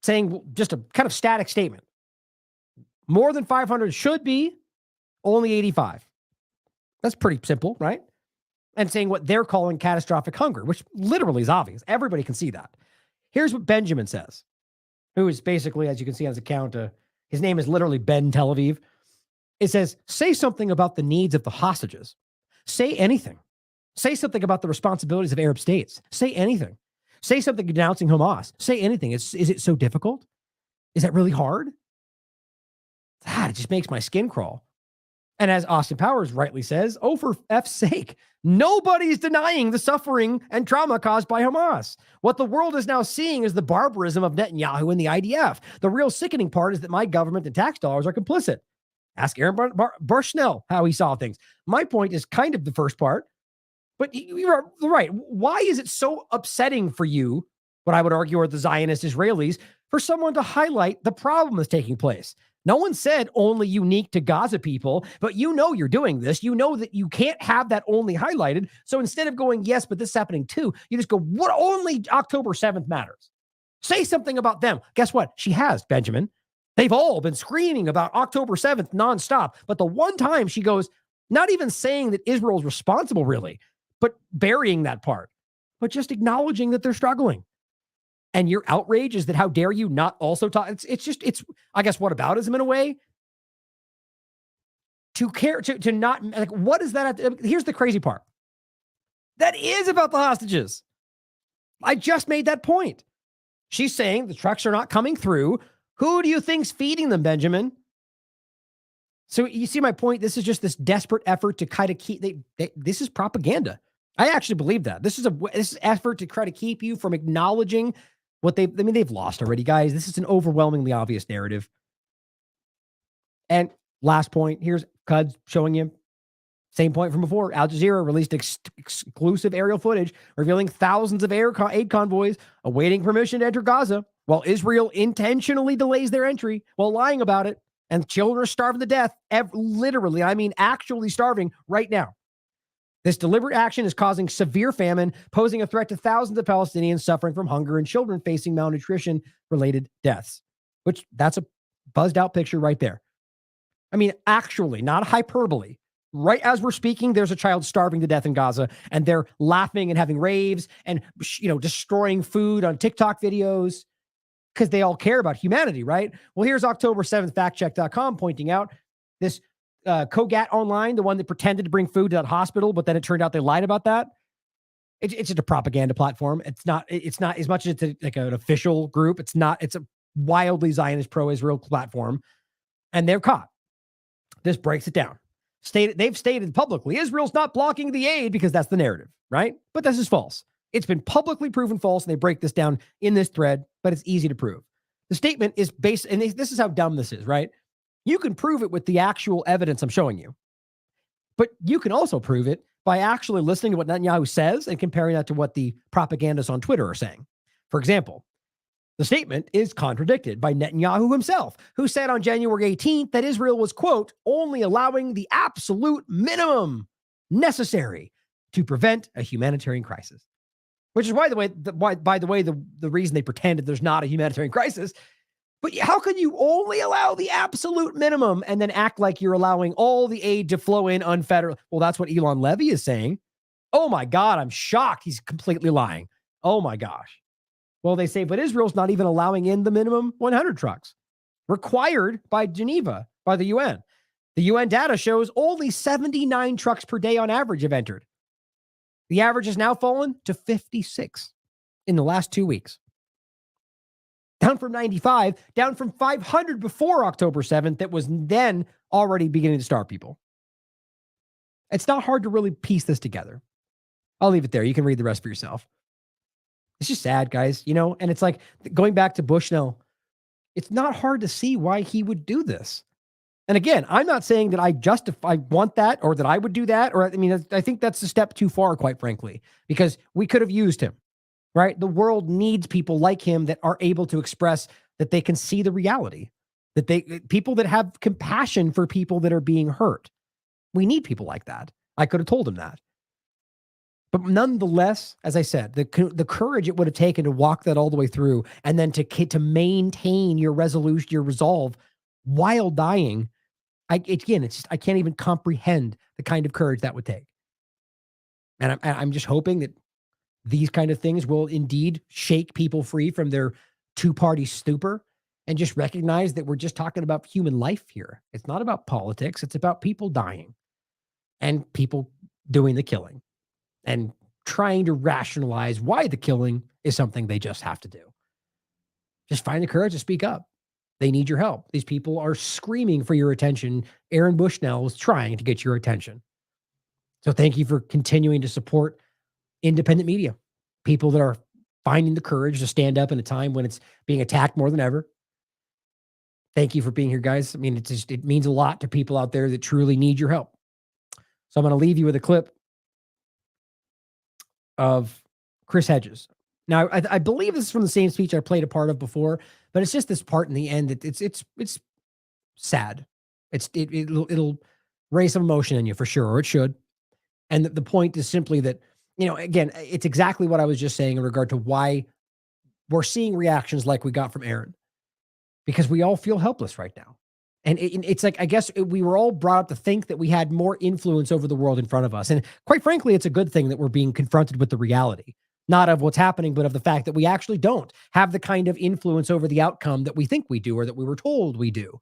Speaker 2: saying just a kind of static statement, more than 500 should be, only 85. That's pretty simple, right? And saying what they're calling catastrophic hunger, which literally is obvious. Everybody can see that. Here's what Benjamin says, who is basically, as you can see on his account, his name is literally Ben Tel Aviv. It says, say something about the needs of the hostages. Say anything. Say something about the responsibilities of Arab states. Say anything. Say something denouncing Hamas. Say anything. Is it so difficult? Is that really hard? It just makes my skin crawl. And as Austin Powers rightly says, oh, for F's sake, nobody's denying the suffering and trauma caused by Hamas. What the world is now seeing is the barbarism of Netanyahu and the IDF. The real sickening part is that my government and tax dollars are complicit. Ask Aaron Bushnell how he saw things. My point is kind of the first part, but you're right. Why is it so upsetting for you, what I would argue are the Zionist Israelis, for someone to highlight the problem that's taking place? No one said only unique to Gaza people, but you're doing this. You know that you can't have that only highlighted. So instead of going, yes, but this is happening too, you just go, what, only October 7th matters. Say something about them. Guess what? She has, Benjamin. They've all been screaming about October 7th nonstop. But the one time she goes, not even saying that Israel's responsible really, but burying that part, but just acknowledging that they're struggling. And your outrage is that how dare you not also talk? It's I guess whataboutism in a way. To care, to not, like, what is that? Here's the crazy part. That is about the hostages. I just made that point. She's saying the trucks are not coming through. Who do you think's feeding them, Benjamin? So you see my point? This is just this desperate effort to kind of keep, this is propaganda. I actually believe that. This is effort to try to keep you from acknowledging they've lost already, guys. This is an overwhelmingly obvious narrative. And last point, here's Cuds showing you same point from before. Al Jazeera released exclusive aerial footage revealing thousands of aid convoys awaiting permission to enter Gaza, while Israel intentionally delays their entry while lying about it, and children are starving to death. Literally, I mean actually starving right now. This deliberate action is causing severe famine, posing a threat to thousands of Palestinians suffering from hunger and children facing malnutrition-related deaths, which that's a buzzed out picture right there. I mean, actually, not hyperbole. Right as we're speaking, there's a child starving to death in Gaza, and they're laughing and having raves and, destroying food on TikTok videos because they all care about humanity, right? Well, here's October 7th, factcheck.com pointing out this Kogat Online, the one that pretended to bring food to that hospital, but then it turned out they lied about that. It's just a propaganda platform. It's not as much as it's like an official group. It's a wildly Zionist pro-Israel platform, and they're caught. This breaks it down. They've stated publicly, Israel's not blocking the aid because that's the narrative, right? But this is false. It's been publicly proven false, and they break this down in this thread, but it's easy to prove. The statement is based, and this is how dumb this is, right? You can prove it with the actual evidence I'm showing you, but you can also prove it by actually listening to what Netanyahu says and comparing that to what the propagandists on Twitter are saying. For example, the statement is contradicted by Netanyahu himself, who said on January 18th that Israel was, quote, only allowing the absolute minimum necessary to prevent a humanitarian crisis. Which is, by the way, the reason they pretended there's not a humanitarian crisis. But how can you only allow the absolute minimum and then act like you're allowing all the aid to flow in unfettered? Well, that's what Elon Levy is saying. Oh my God, I'm shocked. He's completely lying. Oh my gosh. Well, they say, but Israel's not even allowing in the minimum 100 trucks required by Geneva, by the UN. The UN data shows only 79 trucks per day on average have entered. The average has now fallen to 56 in the last 2 weeks. Down from 95, down from 500 before October 7th, that was then already beginning to starve people. It's not hard to really piece this together. I'll leave it there. You can read the rest for yourself. It's just sad, guys, and it's like going back to Bushnell. It's not hard to see why he would do this. And again, I'm not saying that I want that or that I would do that. Or I think that's a step too far, quite frankly, because we could have used him, right? The world needs people like him that are able to express that they can see the reality, people that have compassion for people that are being hurt. We need people like that. I could have told him that. But nonetheless, as I said, the courage it would have taken to walk that all the way through and then to maintain your resolution, your resolve while dying, I can't even comprehend the kind of courage that would take. And I'm just hoping that these kind of things will indeed shake people free from their two-party stupor and just recognize that we're just talking about human life here. It's not about politics. It's about people dying and people doing the killing and trying to rationalize why the killing is something they just have to do. Just find the courage to speak up. They need your help. These people are screaming for your attention. Aaron Bushnell is trying to get your attention. So thank you for continuing to support independent media, people that are finding the courage to stand up in a time when it's being attacked more than ever. Thank you for being here, guys. It means a lot to people out there that truly need your help. So I'm going to leave you with a clip of Chris Hedges. Now, I believe this is from the same speech I played a part of before, but it's just this part in the end that it's sad. It'll raise some emotion in you for sure, or it should. And the point is simply that, again, it's exactly what I was just saying in regard to why we're seeing reactions like we got from Aaron, because we all feel helpless right now. And it's like, I guess we were all brought up to think that we had more influence over the world in front of us. And quite frankly, it's a good thing that we're being confronted with the reality, not of what's happening, but of the fact that we actually don't have the kind of influence over the outcome that we think we do, or that we were told we do.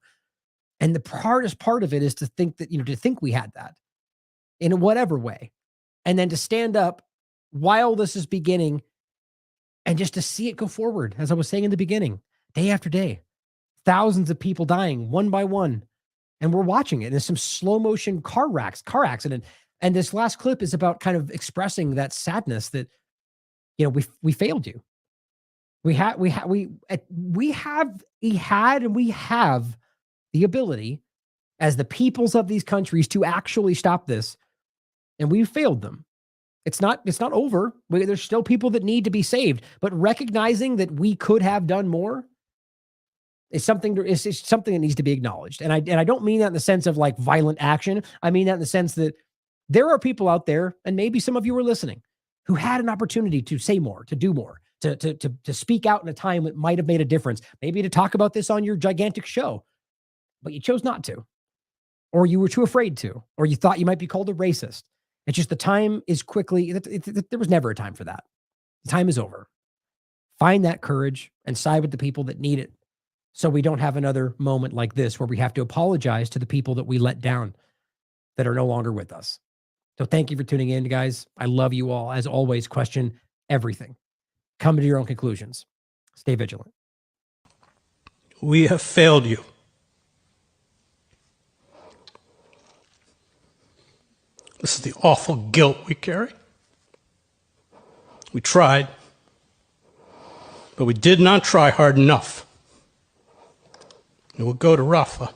Speaker 2: And the hardest part of it is to think that, to think we had that in whatever way. And then to stand up while this is beginning and just to see it go forward, as I was saying in the beginning, day after day. Thousands of people dying one by one. And we're watching it. And there's some slow motion car accident. And this last clip is about kind of expressing that sadness that, we failed you. We had and we have the ability as the peoples of these countries to actually stop this, and we've failed them. It's not over. There's still people that need to be saved, but recognizing that we could have done more is something that needs to be acknowledged. And I don't mean that in the sense of like violent action. I mean that in the sense that there are people out there, and maybe some of you are listening, who had an opportunity to say more, to do more, to speak out in a time that might have made a difference, maybe to talk about this on your gigantic show, but you chose not to, or you were too afraid to, or you thought you might be called a racist. It's just the time is quickly, there was never a time for that. The time is over. Find that courage and side with the people that need it, so we don't have another moment like this where we have to apologize to the people that we let down that are no longer with us. So thank you for tuning in, guys. I love you all. As always, question everything. Come to your own conclusions. Stay vigilant.
Speaker 5: We have failed you. This is the awful guilt we carry. We tried, but we did not try hard enough. It will go to Rafah,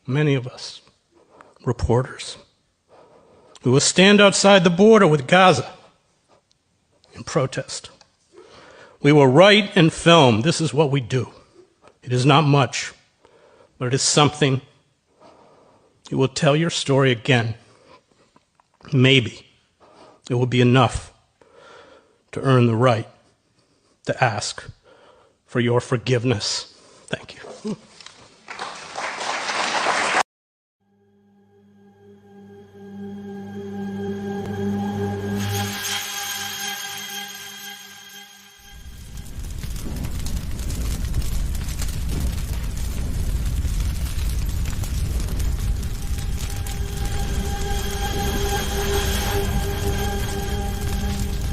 Speaker 5: many of us, reporters, who will stand outside the border with Gaza in protest. We will write and film. This is what we do. It is not much, but it is something. You will tell your story again. Maybe it will be enough to earn the right to ask for your forgiveness. Thank you.